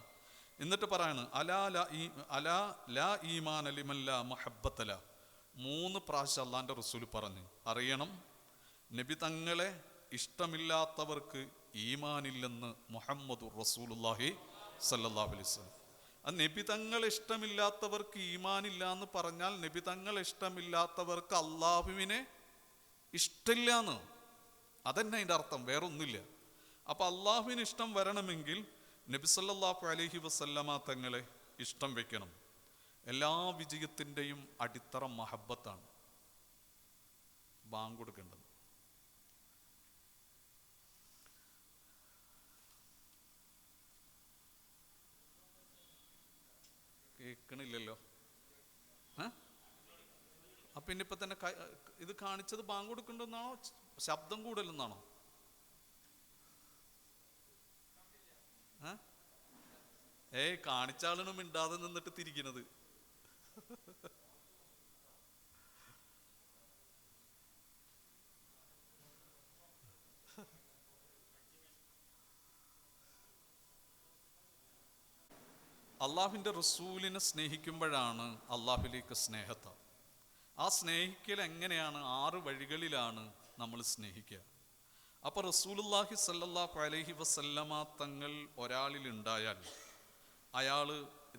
എന്നിട്ട് പറയാണ് അലാ ലാ ഈമാന ലിമൻ ലാ മഹബ്ബത ല. 3 പ്രാവശ്യം അള്ളാൻ്റെ റസൂൽ പറഞ്ഞു. അറിയണം, നബി തങ്ങളെ ഇഷ്ടമില്ലാത്തവർക്ക് ഈമാനില്ലെന്ന് മുഹമ്മദുർ റസൂലുള്ളാഹി സല്ലല്ലാഹു അലൈഹി വസല്ലം. ആ നബി തങ്ങളെ ഇഷ്ടമില്ലാത്തവർക്ക് ഈമാനില്ല എന്ന് പറഞ്ഞാൽ നബി തങ്ങളെ ഇഷ്ടമില്ലാത്തവർക്ക് അള്ളാഹുവിനെ ഇഷ്ടമില്ല എന്ന്. അതന്നെ അതിൻ്റെ അർത്ഥം, വേറൊന്നുമില്ല. അപ്പം അള്ളാഹുവിന് ഇഷ്ടം വരണമെങ്കിൽ നബി സല്ലല്ലാഹു അലൈഹി വസല്ലമ തങ്ങളെ ഇഷ്ടം വെക്കണം. എല്ലാ വിജയത്തിൻ്റെയും അടിത്തറ മഹബത്താണ്. ബാങ്ക് കൊടുക്കേണ്ടത്. കേൾക്കണില്ലല്ലോ. അപ്പം ഇനിയിപ്പോൾ തന്നെ ഇത് കാണിച്ചത് ബാങ്ക് കൊടുക്കേണ്ടെന്നാണോ ശബ്ദം കൂടുതലെന്നാണോ? കാണിച്ച ആളിന് മിണ്ടാതെ നിന്നിട്ട് തിരിക്കണത്. അള്ളാഹുവിൻ്റെ റസൂലിനെ സ്നേഹിക്കുമ്പോഴാണ് അള്ളാഹുലേക്ക് സ്നേഹത്ത. ആ സ്നേഹിക്കൽ എങ്ങനെയാണ്? 6 വഴികളിലാണ് നമ്മൾ സ്നേഹിക്കുക. അപ്പോൾ റസൂലുള്ളാഹി സല്ലല്ലാഹു അലൈഹി വസല്ലമ തങ്ങൾ ഒരാളിൽ ഉണ്ടായാൽ അയാൾ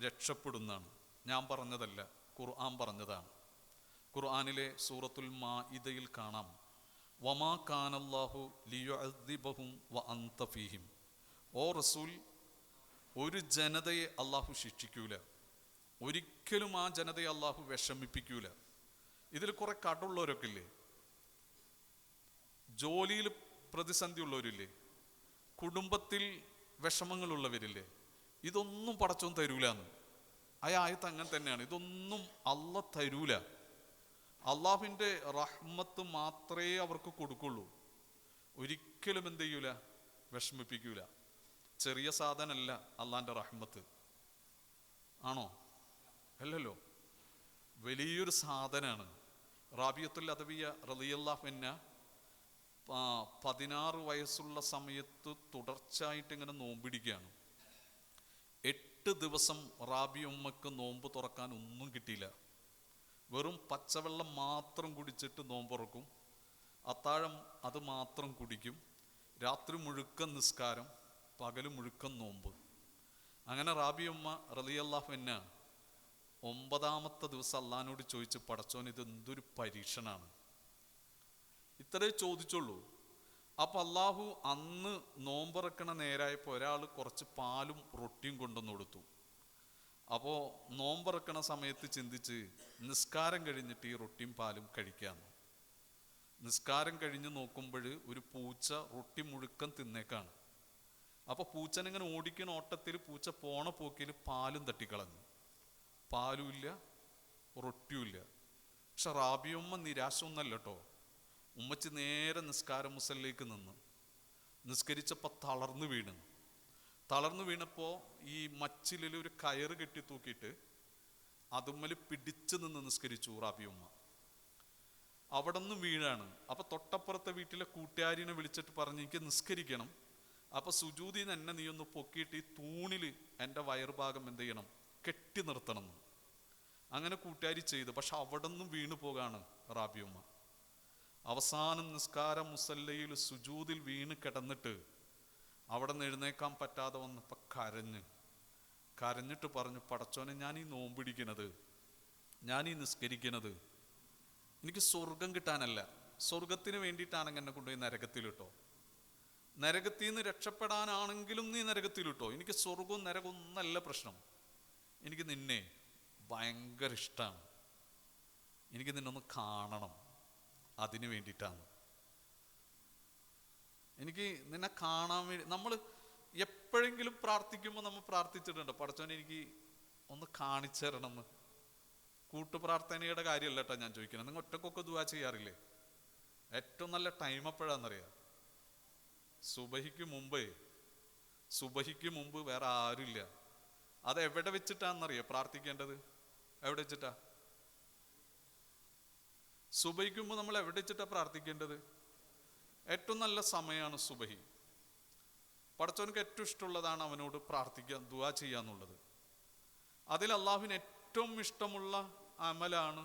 രക്ഷപ്പെടുന്നതാണ്. ഞാൻ പറഞ്ഞതല്ല, ഖുർആൻ പറഞ്ഞതാണ്. ഖുർആനിലെ സൂറത്തുൽ മാഇദയിൽ കാണാം, വമാ കാനല്ലാഹു ലിയുഅദ്ദിബഹും വ അൻത ഫീഹിം. ഓ റസൂൽ, ഒരു ജനതയെ അള്ളാഹു ശിക്ഷിക്കൂല, ഒരിക്കലും ആ ജനതയെ അള്ളാഹു വിഷമിപ്പിക്കൂല. ഇതിൽ കുറെ കടമുള്ളവരൊക്കെ ഇല്ലേ, ജോലിയിൽ പ്രതിസന്ധി ഉള്ളവരില്ലേ, കുടുംബത്തിൽ വിഷമങ്ങളുള്ളവരില്ലേ, ഇതൊന്നും പടച്ചോൻ തരൂലെന്ന്. ആയത്ത് അങ്ങനെ തന്നെയാണ്. ഇതൊന്നും അള്ള തരൂല. അള്ളാഹുവിൻ്റെ റഹ്മത്ത് മാത്രമേ അവർക്ക് കൊടുക്കുള്ളൂ. ഒരിക്കലും എന്ത് ചെയ്യൂല? വിഷമിപ്പിക്കൂല. ചെറിയ സാധനമല്ല അള്ളാൻ്റെ റഹ്മത്ത്. ആണോ? അല്ലല്ലോ, വലിയൊരു സാധനമാണ്. റാബിയത്തുൽ അദവിയ റളിയല്ലാഹു അൻഹ 16 വയസ്സുള്ള സമയത്ത് തുടർച്ചയായിട്ട് ഇങ്ങനെ നോമ്പിടിക്കുകയാണ്. 8 ദിവസം റാബി ഉമ്മക്ക് നോമ്പ് തുറക്കാൻ ഒന്നും കിട്ടിയില്ല. വെറും പച്ചവെള്ളം മാത്രം കുടിച്ചിട്ട് നോമ്പുറക്കും. അത്താഴം അത് മാത്രം കുടിക്കും. രാത്രി മുഴുക്കൻ നിസ്കാരം, പകല് മുഴുക്കൻ നോമ്പ്. അങ്ങനെ റാബി ഉമ്മ റളിയല്ലാഹു അൻഹ 9ാമത്തെ ദിവസം അള്ളാഹിനോട് ചോദിച്ച്, പടച്ചോൻ ഇത് എന്തൊരു പരീക്ഷണാണ്. ഇത്രേ ചോദിച്ചുള്ളൂ. അപ്പം അള്ളാഹു അന്ന് നോമ്പറക്കണ നേരായപ്പോൾ ഒരാൾ കുറച്ച് പാലും റൊട്ടിയും കൊണ്ടുവന്ന് കൊടുത്തു. അപ്പോൾ നോമ്പറക്കണ സമയത്ത് ചിന്തിച്ച്, നിസ്കാരം കഴിഞ്ഞിട്ട് ഈ റൊട്ടിയും പാലും കഴിക്കാമെന്ന്. നിസ്കാരം കഴിഞ്ഞ് നോക്കുമ്പോൾ ഒരു പൂച്ച റൊട്ടി മുഴുക്കൻ തിന്നേക്കാണ്. അപ്പോൾ പൂച്ചനിങ്ങനെ ഓടിക്കണ ഓട്ടത്തിൽ പൂച്ച പോണ പോക്കിൽ പാലും തട്ടിക്കളഞ്ഞു. പാലുമില്ല, റൊട്ടിയുമില്ല. പക്ഷെ റാബിയമ്മ നിരാശ ഒന്നല്ല കേട്ടോ. ഉമ്മച്ചി നേരെ നിസ്കാര മുസല്ലേക്ക് നിന്ന് നിസ്കരിച്ചപ്പോൾ തളർന്നു വീണപ്പോൾ ഈ മച്ചിലിൽ ഒരു കയറ് കെട്ടി തൂക്കിയിട്ട് അതുമ്മൽ പിടിച്ചു നിന്ന് നിസ്കരിച്ചു റാബിയമ്മ. അവിടെ നിന്ന് വീഴാണ്. അപ്പൊ തൊട്ടപ്പുറത്തെ വീട്ടിലെ കൂട്ടുകാരിനെ വിളിച്ചിട്ട് പറഞ്ഞു, എനിക്ക് നിസ്കരിക്കണം, അപ്പൊ സുജൂദിന്ന് എന്നെ നീ ഒന്ന് പൊക്കിയിട്ട് ഈ തൂണിൽ എൻ്റെ വയറുഭാഗം എന്ത് ചെയ്യണം, കെട്ടി നിർത്തണം. അങ്ങനെ കൂട്ടുകാരി ചെയ്തു. പക്ഷെ അവിടെ നിന്ന് വീണു പോകാണ് റാബിയമ്മ. അവസാനം നിസ്കാര മുസല്ലയിൽ സുജൂദിൽ വീണ് കിടന്നിട്ട് അവിടെ നിന്ന് എഴുന്നേക്കാൻ പറ്റാതെ വന്നപ്പോൾ കരഞ്ഞിട്ട് പറഞ്ഞു, പടച്ചോനെ, ഞാൻ ഈ നോമ്പിടിക്കണത്, ഞാൻ ഈ നിസ്കരിക്കണത് എനിക്ക് സ്വർഗം കിട്ടാനല്ല, സ്വർഗത്തിന് വേണ്ടിയിട്ടാണെങ്കിൽ എന്നെ കൊണ്ടുപോയി നരകത്തിലിട്ടോ. നരകത്തിൽ നിന്ന് രക്ഷപ്പെടാനാണെങ്കിലും നീ നരകത്തിലിട്ടോ. എനിക്ക് സ്വർഗവും നരകവും ഒന്നല്ല പ്രശ്നം. എനിക്ക് നിന്നെ ഭയങ്കര ഇഷ്ടമാണ്. എനിക്ക് നിന്നൊന്ന് കാണണം, അതിന് വേണ്ടിയിട്ടാണ്. എനിക്ക് നിന്നെ കാണാൻ വേണ്ടി. നമ്മൾ എപ്പോഴെങ്കിലും പ്രാർത്ഥിക്കുമ്പോൾ നമ്മൾ പ്രാർത്ഥിച്ചിട്ടുണ്ട്, പടച്ചോനെ എനിക്ക് ഒന്ന് കാണിച്ചു തരണം എന്ന്. കൂട്ടുപ്രാർത്ഥനയുടെ കാര്യമല്ല കേട്ടോ ഞാൻ ചോദിക്കുന്നത്. നിങ്ങൾ ഒറ്റക്കൊക്കെ ദുആ ചെയ്യാറില്ലേ? ഏറ്റവും നല്ല ടൈം എപ്പോഴാണെന്നറിയാം? സുബഹിക്ക് മുമ്പ് വേറെ ആരുമില്ല. അത് എവിടെ വെച്ചിട്ടാണെന്നറിയാം പ്രാർത്ഥിക്കേണ്ടത്? എവിടെ വെച്ചിട്ടാ? സുബഹിക്ക് മുമ്പ് നമ്മൾ എവിടെ വെച്ചിട്ടാ പ്രാർത്ഥിക്കേണ്ടത്? ഏറ്റവും നല്ല സമയമാണ് സുബഹി. പടച്ചവനക്ക് ഏറ്റവും ഇഷ്ടമുള്ളതാണ് അവനോട് പ്രാർത്ഥിക്കുക, ദുആ ചെയ്യാന്നുള്ളത്. അതിൽ അള്ളാഹുവിന് ഏറ്റവും ഇഷ്ടമുള്ള അമലാണ്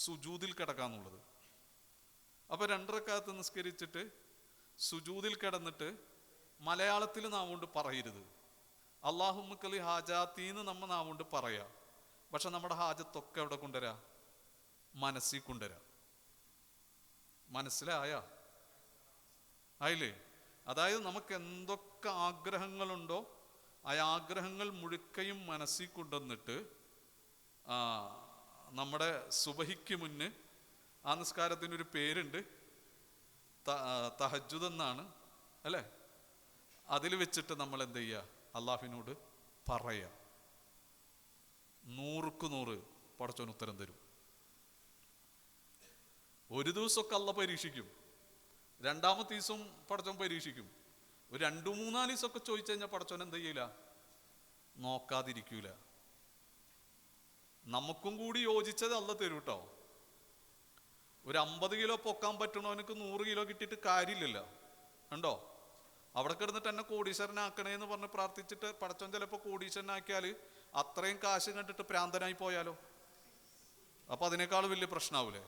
സുജൂദിൽ കിടക്കാന്നുള്ളത്. അപ്പൊ 2 റക്അത്ത് നിസ്കരിച്ചിട്ട് സുജൂദിൽ കിടന്നിട്ട് മലയാളത്തിൽ നാവുകൊണ്ട് പറയരുത്. അല്ലാഹുമ്മക്കലി ഹാജാത്തീന്ന് നമ്മ നാവുകൊണ്ട് പറയാ. പക്ഷെ നമ്മുടെ ഹാജത്തൊക്കെ എവിടെ കൊണ്ടുവരാ? മനസ്സിൽ കൊണ്ടുവരാ. മനസ്സിലായ ആയില്ലേ? അതായത് നമുക്ക് എന്തൊക്കെ ആഗ്രഹങ്ങളുണ്ടോ ആ ആഗ്രഹങ്ങൾ മുഴുക്കയും മനസ്സിൽ കൊണ്ടുവന്നിട്ട് നമ്മുടെ സുബഹിക്ക് മുന്ന്, ആ നിസ്കാരത്തിനൊരു പേരുണ്ട്, തഹജ്ജുദ് എന്നാണ് അല്ലേ, അതിൽ വെച്ചിട്ട് നമ്മൾ എന്ത് ചെയ്യുക? അള്ളാഹുവിനോട് പറയാ. 100ക്ക് 100 പടച്ചോൻ ഉത്തരം തരും. ഒരു ദിവസമൊക്കെ അള്ള പരീക്ഷിക്കും, 2ാമത്തെ ദിവസം പടച്ചോൻ പരീക്ഷിക്കും. ഒരു 2-3 ദിവസമൊക്കെ ചോദിച്ചു കഴിഞ്ഞാൽ പടച്ചോൻ എന്ത് ചെയ്യൂല? നോക്കാതിരിക്കൂല. നമുക്കും കൂടി യോജിച്ചത് അള്ള തരും കേട്ടോ. ഒരു 50 കിലോ പൊക്കാൻ പറ്റണവനക്ക് 100 കിലോ കിട്ടിയിട്ട് കാര്യമില്ലല്ലോ. ഉണ്ടോ? അവിടെ കിടന്നിട്ട് എന്നെ കോടീശ്വരനാക്കണേന്ന് പറഞ്ഞ് പ്രാർത്ഥിച്ചിട്ട് പടച്ചോൻ ചിലപ്പോൾ കോടീശ്വരനാക്കിയാൽ അത്രയും കാശ് കണ്ടിട്ട് പ്രാന്തനായി പോയാലോ? അപ്പൊ അതിനേക്കാൾ വലിയ പ്രശ്നമാവൂലേ?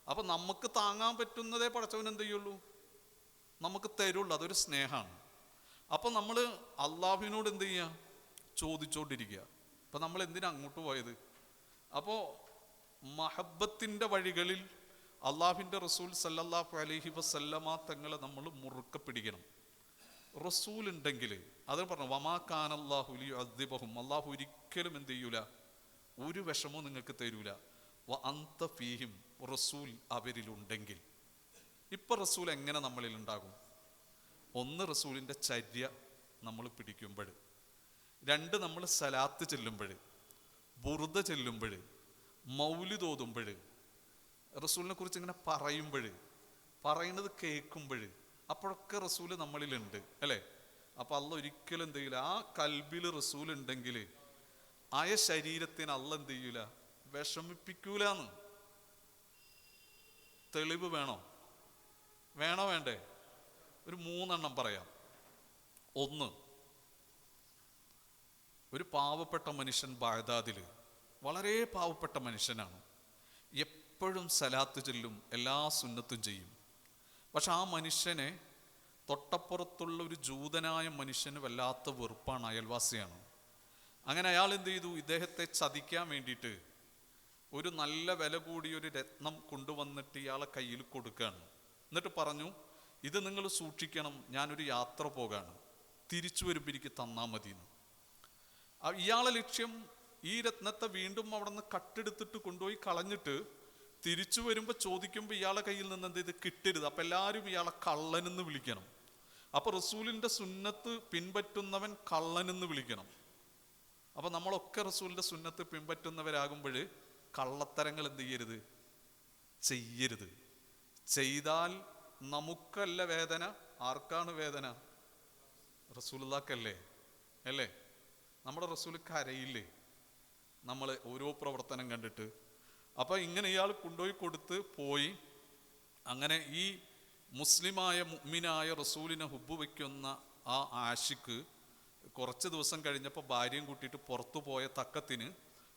അപ്പൊ നമുക്ക് താങ്ങാൻ പറ്റുന്നതേ പടച്ചവൻ എന്ത് ചെയ്യുള്ളൂ? നമുക്ക് തരുള്ളൂ. അതൊരു സ്നേഹമാണ്. അപ്പൊ നമ്മൾ അള്ളാഹുവിനോട് എന്ത് ചെയ്യുക? ചോദിച്ചോണ്ടിരിക്കുക. അപ്പൊ നമ്മൾ എന്തിനാ അങ്ങോട്ട് പോയത്? അപ്പോൾ മഹബത്തിന്റെ വഴികളിൽ അള്ളാഹുവിൻ്റെ റസൂൽ സല്ലല്ലാഹു അലൈഹി വസല്ലമ തങ്ങളെ നമ്മൾ മുറുക്കെ പിടിക്കണം. റസൂൽ ഉണ്ടെങ്കിൽ അത് പറഞ്ഞു, വമാ കാനല്ലാഹു ലിയുഅദ്ദിബഹും, അള്ളാഹു ഒരിക്കലും എന്ത് ചെയ്യൂല? ഒരു വിഷമവും നിങ്ങൾക്ക് തരൂല. വ അന്ത ഫീഹിം, റസൂൽ അവരിലുണ്ടെങ്കിൽ. ഇപ്പൊ റസൂൽ എങ്ങനെ നമ്മളിൽ ഉണ്ടാകും? 1, റസൂലിന്റെ ചര്യ നമ്മൾ പിടിക്കുമ്പോൾ. 2, നമ്മൾ സലാത്ത് ചെല്ലുമ്പോൾ, ബുർദ ചെല്ലുമ്പോൾ, മൗലിദ് ഓതുമ്പോൾ, റസൂലിനെ കുറിച്ച് ഇങ്ങനെ പറയുന്നത് കേൾക്കുമ്പോൾ, അപ്പോഴൊക്കെ റസൂല് നമ്മളിലുണ്ട് അല്ലേ? അപ്പൊ അള്ള ഒരിക്കലും എന്ത് ചെയ്യൂല? ആ കൽബിൽ റസൂൽ ഉണ്ടെങ്കിൽ ആയ ശരീരത്തിന് അള്ള എന്ത് ചെയ്യൂല? വിഷമിപ്പിക്കൂലെന്ന്. തെളിവ് വേണോ വേണ്ടേ? ഒരു 3 പറയാം. 1, ഒരു പാവപ്പെട്ട മനുഷ്യൻ ബാഗ്ദാദിൽ, വളരെ പാവപ്പെട്ട മനുഷ്യനാണ്, എപ്പോഴും സലാത്ത് ചൊല്ലും, എല്ലാ സുന്നത്തും ചെയ്യും. പക്ഷെ ആ മനുഷ്യനെ തൊട്ടപ്പുറത്തുള്ള ഒരു ജൂതനായ മനുഷ്യന് വല്ലാത്ത വെറുപ്പാണ്, അയൽവാസിയാണ്. അങ്ങനെ അയാൾ എന്ത് ചെയ്തു? ഇദ്ദേഹത്തെ ചതിക്കാൻ വേണ്ടിയിട്ട് ഒരു നല്ല വില കൂടിയൊരു രത്നം കൊണ്ടുവന്നിട്ട് ഇയാളെ കയ്യിൽ കൊടുക്കുകയാണ്. എന്നിട്ട് പറഞ്ഞു, ഇത് നിങ്ങൾ സൂക്ഷിക്കണം, ഞാനൊരു യാത്ര പോകാണ്, തിരിച്ചു വരുമ്പോൾ എനിക്ക് തന്നാൽ മതിയെന്ന്. ഇയാളെ ലക്ഷ്യം ഈ രത്നത്തെ വീണ്ടും അവിടെ നിന്ന് കട്ടെടുത്തിട്ട് കൊണ്ടുപോയി കളഞ്ഞിട്ട് തിരിച്ചു വരുമ്പോൾ ചോദിക്കുമ്പോൾ ഇയാളെ കയ്യിൽ നിന്ന് എന്ത് ഇത് കിട്ടരുത്. അപ്പം എല്ലാവരും ഇയാളെ കള്ളനെന്ന് വിളിക്കണം. അപ്പം റസൂലിൻ്റെ സുന്നത്ത് പിൻപറ്റുന്നവൻ കള്ളനെന്ന് വിളിക്കണം. അപ്പം നമ്മളൊക്കെ റസൂലിൻ്റെ സുന്നത്ത് പിൻപറ്റുന്നവരാകുമ്പോൾ കള്ളത്തരങ്ങൾ എന്ത് ചെയ്യരുത്. ചെയ്താൽ നമുക്കല്ല വേദന, ആർക്കാണ് വേദന? റസൂലുള്ളാഹ്ക്കല്ലേ അല്ലേ? നമ്മുടെ റസൂൽ കരയില്ലേ നമ്മൾ ഓരോ പ്രവർത്തനം കണ്ടിട്ട്? അപ്പം ഇങ്ങനെ ഇയാൾ കൊണ്ടുപോയി കൊടുത്ത് പോയി. അങ്ങനെ ഈ മുസ്ലിമായ മുഅ്മിനായ റസൂലിനെ ഹുബ്ബ് വയ്ക്കുന്ന ആ ആഷിക്ക് കുറച്ച് ദിവസം കഴിഞ്ഞപ്പോൾ ഭാര്യയും കൂട്ടിയിട്ട് പുറത്തു പോയ തക്കത്തിന്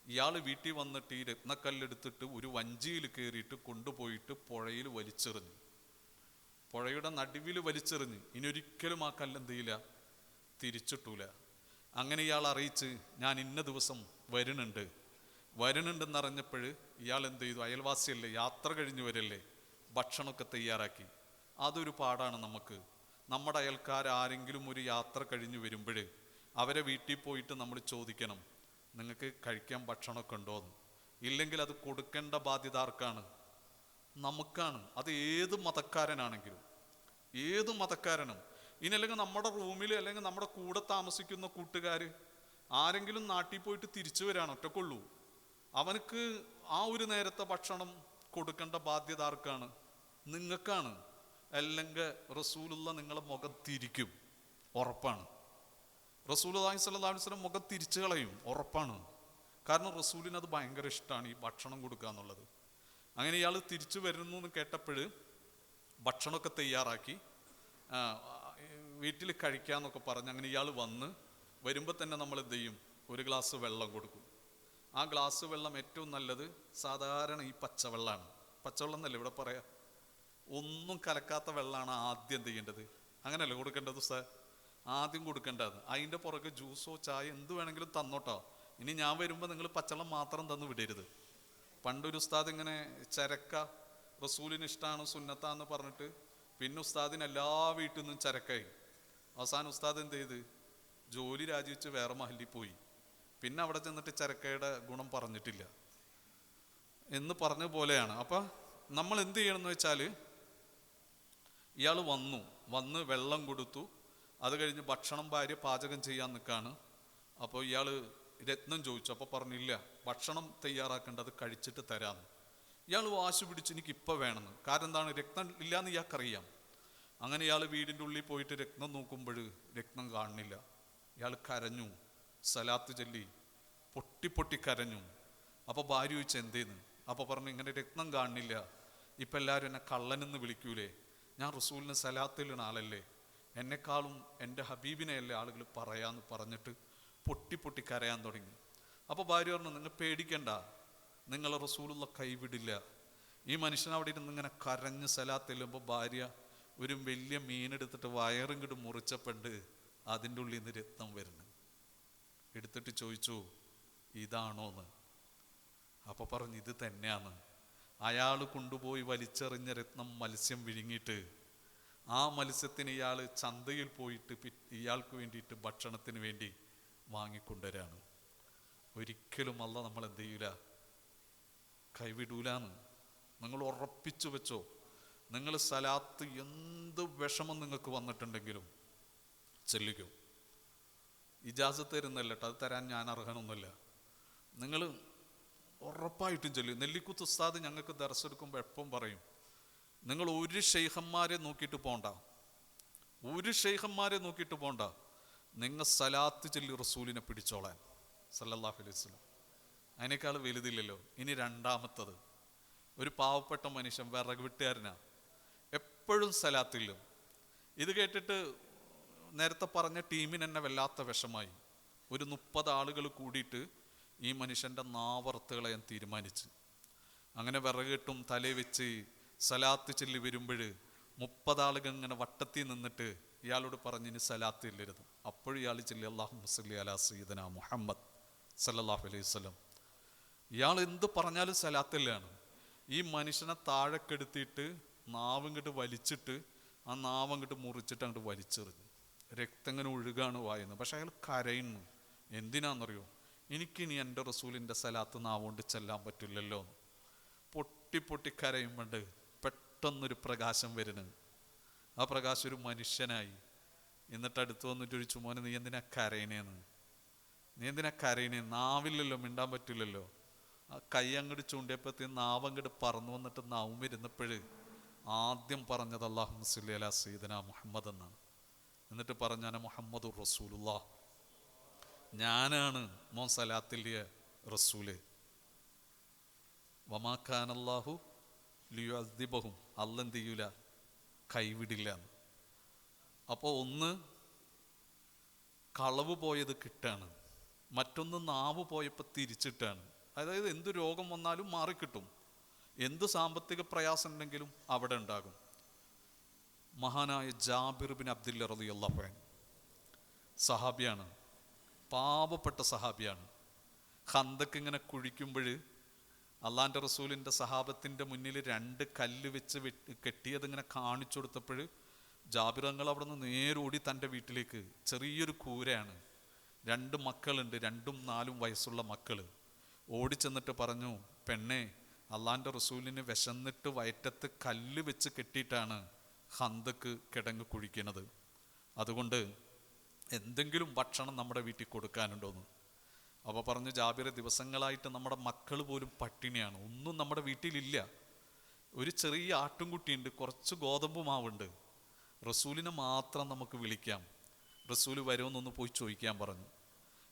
ഇയാൾ വീട്ടിൽ വന്നിട്ട് ഈ രത്നക്കല്ലെടുത്തിട്ട് ഒരു വഞ്ചിയിൽ കയറിയിട്ട് കൊണ്ടുപോയിട്ട് പുഴയിൽ വലിച്ചെറിഞ്ഞു. പുഴയുടെ നടുവിൽ വലിച്ചെറിഞ്ഞ് ഇനിയൊരിക്കലും ആ കല്ലെന്ത് ചെയ്യില്ല? തിരിച്ചിട്ടൂല. അങ്ങനെ ഇയാൾ അറിയിച്ച്, ഞാൻ ഇന്ന ദിവസം വരുന്നുണ്ടെന്നറിഞ്ഞപ്പോൾ ഇയാൾ എന്ത് ചെയ്തു? അയൽവാസിയല്ലേ, യാത്ര കഴിഞ്ഞു വരല്ലേ, ഭക്ഷണമൊക്കെ തയ്യാറാക്കി. അതൊരു പാടാണ് നമുക്ക്. നമ്മുടെ അയൽക്കാരെങ്കിലും ഒരു യാത്ര കഴിഞ്ഞു വരുമ്പോൾ അവരെ വീട്ടിൽ പോയിട്ട് നമ്മൾ ചോദിക്കണം, നിങ്ങൾക്ക് കഴിക്കാൻ ഭക്ഷണമൊക്കെ ഉണ്ടോയെന്ന്. ഇല്ലെങ്കിൽ അത് കൊടുക്കേണ്ട ബാധ്യത ആർക്കാണ്? നമുക്കാണ്. അത് ഏത് മതക്കാരനാണെങ്കിലും, ഏത് മതക്കാരനും. ഇനി അല്ലെങ്കിൽ നമ്മുടെ റൂമിൽ അല്ലെങ്കിൽ നമ്മുടെ കൂടെ താമസിക്കുന്ന കൂട്ടുകാർ ആരെങ്കിലും നാട്ടിൽ പോയിട്ട് തിരിച്ചു വരാൻ ഒറ്റക്കൊള്ളൂ, അവനക്ക് ആ ഒരു നേരത്തെ ഭക്ഷണം കൊടുക്കേണ്ട ബാധ്യത ആർക്കാണ്? നിങ്ങൾക്കാണ്. അല്ലെങ്കിൽ റസൂലുള്ള നിങ്ങളെ മുഖം തിരിക്കും, ഉറപ്പാണ്. റസൂലുള്ളാഹി സ്വല്ലല്ലാഹു അലൈഹി വസല്ലം മുഖം തിരിച്ചു കളയും, ഉറപ്പാണ്. കാരണം റസൂലിന് അത് ഭയങ്കര ഇഷ്ടമാണ്, ഈ ഭക്ഷണം കൊടുക്കുക എന്നുള്ളത്. അങ്ങനെ ഇയാൾ തിരിച്ചു വരുന്നു എന്ന് കേട്ടപ്പോൾ ഭക്ഷണമൊക്കെ തയ്യാറാക്കി വീട്ടിൽ കഴിക്കാമെന്നൊക്കെ പറഞ്ഞ് അങ്ങനെ ഇയാൾ വരുമ്പോൾ തന്നെ നമ്മൾ എന്ത് ചെയ്യും? ഒരു ഗ്ലാസ് വെള്ളം കൊടുക്കും. ആ ഗ്ലാസ് വെള്ളം ഏറ്റവും നല്ലത് സാധാരണ ഈ പച്ചവെള്ളമാണ്. പച്ചവെള്ളം എന്നല്ലേ ഇവിടെ പറയാം. ഒന്നും കലക്കാത്ത വെള്ളമാണ് ആദ്യം എന്ത് ചെയ്യേണ്ടത്? അങ്ങനെയല്ലേ കൊടുക്കേണ്ടത് ഉസ്താദ്? ആദ്യം കൊടുക്കേണ്ടത്. അതിൻ്റെ പുറകെ ജ്യൂസോ ചായ എന്ത് വേണമെങ്കിലും തന്നോട്ടോ. ഇനി ഞാൻ വരുമ്പോൾ നിങ്ങൾ പച്ചവെള്ളം മാത്രം തന്ന് വിടരുത്. പണ്ടൊരു ഉസ്താദ് ഇങ്ങനെ ചരക്ക റസൂലിന് ഇഷ്ടമാണ് സുന്നത്താന്ന് പറഞ്ഞിട്ട് പിന്നെ ഉസ്താദിന് എല്ലാ വീട്ടിൽ നിന്നും ചരക്കായി. അവസാനം ഉസ്താദ് എന്ത് ചെയ്ത് ജോലി രാജിവെച്ച് വേറെ മഹലിൽ പോയി. പിന്നെ അവിടെ ചെന്നിട്ട് ചരക്കയുടെ ഗുണം പറഞ്ഞിട്ടില്ല എന്ന് പറഞ്ഞ പോലെയാണ്. അപ്പം നമ്മൾ എന്ത് ചെയ്യണമെന്ന് വെച്ചാൽ, ഇയാൾ വന്ന് വെള്ളം കൊടുത്തു. അത് കഴിഞ്ഞ് ഭക്ഷണം ഭാര്യ പാചകം ചെയ്യാൻ നിൽക്കുകയാണ്. അപ്പോൾ ഇയാൾ രത്നം ചോദിച്ചു. അപ്പോൾ പറഞ്ഞില്ല, ഭക്ഷണം തയ്യാറാക്കേണ്ടത് കഴിച്ചിട്ട് തരാമെന്ന്. ഇയാൾ വാശി പിടിച്ച് എനിക്കിപ്പോൾ വേണമെന്ന്. കാരണം എന്താണ്? രക്തം ഇല്ലയെന്ന് ഇയാൾക്കറിയാം. അങ്ങനെ ഇയാൾ വീടിൻ്റെ ഉള്ളിൽ പോയിട്ട് രക്തം നോക്കുമ്പോൾ രക്തം കാണുന്നില്ല. ഇയാൾ കരഞ്ഞു, സലാത്ത് ചൊല്ലി പൊട്ടി കരഞ്ഞു. അപ്പോൾ ഭാര്യ ചോദിച്ചു എന്തേന്ന്. അപ്പോൾ പറഞ്ഞു ഇങ്ങനെ രക്തം കാണുന്നില്ല, ഇപ്പം എല്ലാവരും എന്നെ കള്ളനെന്ന് വിളിക്കൂലേ, ഞാൻ റസൂലിന് സലാത്തിലുള്ള ആളല്ലേ, എന്നെക്കാളും എൻ്റെ ഹബീബിനെയല്ലേ ആളുകൾ പറയാമെന്ന് പറഞ്ഞിട്ട് പൊട്ടി കരയാൻ തുടങ്ങി. അപ്പോൾ ഭാര്യ പറഞ്ഞു നിങ്ങൾ പേടിക്കണ്ട, നിങ്ങൾ റസൂലുള്ള കൈവിടില്ല. ഈ മനുഷ്യൻ അവിടെ ഇരുന്ന് ഇങ്ങനെ കരഞ്ഞ് സലാത്ത് ചെല്ലുമ്പോൾ ഭാര്യ ഒരു വലിയ മീനെടുത്തിട്ട് വയറിങ്ങോട്ട് മുറിച്ചപ്പണ്ട് അതിൻ്റെ ഉള്ളിൽ നിന്ന് രക്തം വരുന്നു. എടുത്തിട്ട് ചോദിച്ചു ഇതാണോന്ന്. അപ്പോൾ പറഞ്ഞു ഇത് തന്നെയാണ്. അയാൾ കൊണ്ടുപോയി വലിച്ചെറിഞ്ഞ രത്നം മത്സ്യം വിഴുങ്ങിയിട്ട് ആ മത്സ്യത്തിന് ഇയാൾ ചന്തയിൽ പോയിട്ട് ഇയാൾക്ക് വേണ്ടിയിട്ട് ഭക്ഷണത്തിന് വേണ്ടി വാങ്ങിക്കൊണ്ടുവരാണ്. ഒരിക്കലും അല്ല നമ്മൾ എന്ത് ചെയ്യൂല, കൈവിടൂലാന്ന് നിങ്ങൾ ഉറപ്പിച്ചു വെച്ചോ. നിങ്ങൾ സലാത്ത് എന്ത് വിഷമം നിങ്ങൾക്ക് വന്നിട്ടുണ്ടെങ്കിലും ചെല്ലിക്കോ. ഇജാസത്ത് തരുന്നല്ല കേട്ടോ, അത് തരാൻ ഞാൻ അർഹനൊന്നുമില്ല. നിങ്ങൾ ഉറപ്പായിട്ടും ചൊല്ലും. നെല്ലിക്കുത്ത് ഉസ്താദ് ഞങ്ങൾക്ക് ദർശെടുക്കുമ്പോൾ എപ്പം പറയും, നിങ്ങൾ ഒരു ഷെയ്ഖന്മാരെ നോക്കിയിട്ട് പോണ്ട, നിങ്ങൾ സലാത്ത് ചൊല്ലി റസൂലിനെ പിടിച്ചോളാൻ സല്ലല്ലാഹു അലൈഹി വസല്ലം. അതിനേക്കാൾ വലുതില്ലല്ലോ. ഇനി രണ്ടാമത്തത്, ഒരു പാവപ്പെട്ട മനുഷ്യൻ വിറക് വെട്ടുകാരനാ, എപ്പോഴും സലാത്തില്ലും. ഇത് കേട്ടിട്ട് നേരത്തെ പറഞ്ഞ ടീമിന് എന്നെ വല്ലാത്ത വിഷമായി. ഒരു 30 ആളുകൾ കൂടിയിട്ട് ഈ മനുഷ്യൻ്റെ നാവറുത്ത് കളയാൻ തീരുമാനിച്ച്. അങ്ങനെ വിറകിട്ടും തലേ വെച്ച് സലാത്ത് ചൊല്ലി വരുമ്പോൾ 30 ആളുകൾ ഇങ്ങനെ വട്ടത്തിൽ നിന്നിട്ട് ഇയാളോട് പറഞ്ഞിന് സലാത്ത് ഇല്ലരുത്. അപ്പോഴും ഇയാൾ ചൊല്ലി അല്ലാഹുമ്മ സ്വല്ലി അലാ സയ്യിദനാ മുഹമ്മദ് സല്ലല്ലാഹു അലൈഹി വസല്ലം. ഇയാൾ എന്ത് പറഞ്ഞാലും സലാത്തില്ലാണ്. ഈ മനുഷ്യനെ താഴെക്കെടുത്തിട്ട് നാവങ്ങോട്ട് വലിച്ചിട്ട് ആ നാവങ്ങോട്ട് മുറിച്ചിട്ട് അങ്ങോട്ട് വലിച്ചെറിഞ്ഞു. രക്തം ഇങ്ങനെ ഒഴുകാണ് വായുന്നു. പക്ഷെ അയാൾ കരയുന്നു. എന്തിനാണെന്നറിയോ? എനിക്കിനി എൻ്റെ റസൂലിൻ്റെ സലാത്ത് നാവുകൊണ്ട് ചെല്ലാൻ പറ്റില്ലല്ലോ. പൊട്ടി കരയുമ്പോണ്ട് പെട്ടെന്നൊരു പ്രകാശം വരുന്നു. ആ പ്രകാശം ഒരു മനുഷ്യനായി. എന്നിട്ട് അടുത്ത് വന്നിട്ട് ചോദിച്ചു, മോനെ നീ എന്തിനാ കരയണേന്ന്? നാവില്ലല്ലോ, മിണ്ടാൻ പറ്റില്ലല്ലോ. ആ കൈ അങ്ങോട്ട് ചൂണ്ടിയപ്പോഴത്തേന് നാവങ്ങോട്ട് പറന്നു വന്നിട്ട് നാവും ഇരുന്നപ്പോൾ ആദ്യം പറഞ്ഞത് അല്ലാഹുമ്മ സ്വല്ലി അലാ സയ്യിദനാ മുഹമ്മദ് എന്നാണ്. എന്നിട്ട് പറഞ്ഞാൽ മുഹമ്മദുർ റസൂലുള്ളാഹ്, ഞാനാണ് മോൻ സലാത്തില്ലിയ റസൂല്. വമാ കാനല്ലാഹു ലിയുഅദ്ദിബഹും, അല്ല എന്ത് ചെയ്യൂല, കൈവിടില്ല. അപ്പോൾ ഒന്ന് കളവ് പോയത് കിട്ടാണ്, മറ്റൊന്ന് നാവ് പോയപ്പോൾ തിരിച്ചിട്ടാണ്. അതായത് എന്ത് രോഗം വന്നാലും മാറിക്കിട്ടും, എന്ത് സാമ്പത്തിക പ്രയാസം ഉണ്ടെങ്കിലും അവിടെ ഉണ്ടാകും. മഹാനായ ജാബിർ ബിൻ അബ്ദുല്ല റളിയല്ലാഹു അൻഹു സഹാബിയാണ്, പാവപ്പെട്ട സഹാബിയാണ്. ഖന്തക്ക് ഇങ്ങനെ കുഴിക്കുമ്പോൾ അള്ളാൻ്റെ റസൂലിൻ്റെ സഹാബത്തിൻ്റെ മുന്നിൽ 2 കല്ല് വെച്ച് കെട്ടിയത് ഇങ്ങനെ കാണിച്ചു കൊടുത്തപ്പോൾ ജാബിർ തങ്ങൾ അവിടെ നിന്ന് നേരോടി തൻ്റെ വീട്ടിലേക്ക്. ചെറിയൊരു കൂരയാണ്, 2 മക്കളുണ്ട്, 2ഉം 4ഉം വയസ്സുള്ള മക്കൾ. ഓടിച്ചെന്നിട്ട് പറഞ്ഞു, പെണ്ണെ, അള്ളാൻ്റെ റസൂലിന് വിശന്നിട്ട് വയറ്റത്ത് കല്ല് വെച്ച് കെട്ടിയിട്ടാണ് ഖന്തക്ക് കിടങ്ങ് കുഴിക്കുന്നത്. അതുകൊണ്ട് എന്തെങ്കിലും ഭക്ഷണം നമ്മുടെ വീട്ടിൽ കൊടുക്കാനുണ്ടോയെന്ന്. അപ്പോൾ പറഞ്ഞു ജാബിർ, ദിവസങ്ങളായിട്ട് നമ്മുടെ മക്കൾ പോലും പട്ടിണിയാണ്, ഒന്നും നമ്മുടെ വീട്ടിലില്ല. ഒരു ചെറിയ ആട്ടുംകുട്ടിയുണ്ട്, കുറച്ച് ഗോതമ്പ് മാവുണ്ട്. റസൂലിനെ മാത്രം നമുക്ക് വിളിക്കാം, റസൂൽ വരുമെന്നൊന്ന് പോയി ചോദിക്കാൻ പറഞ്ഞു.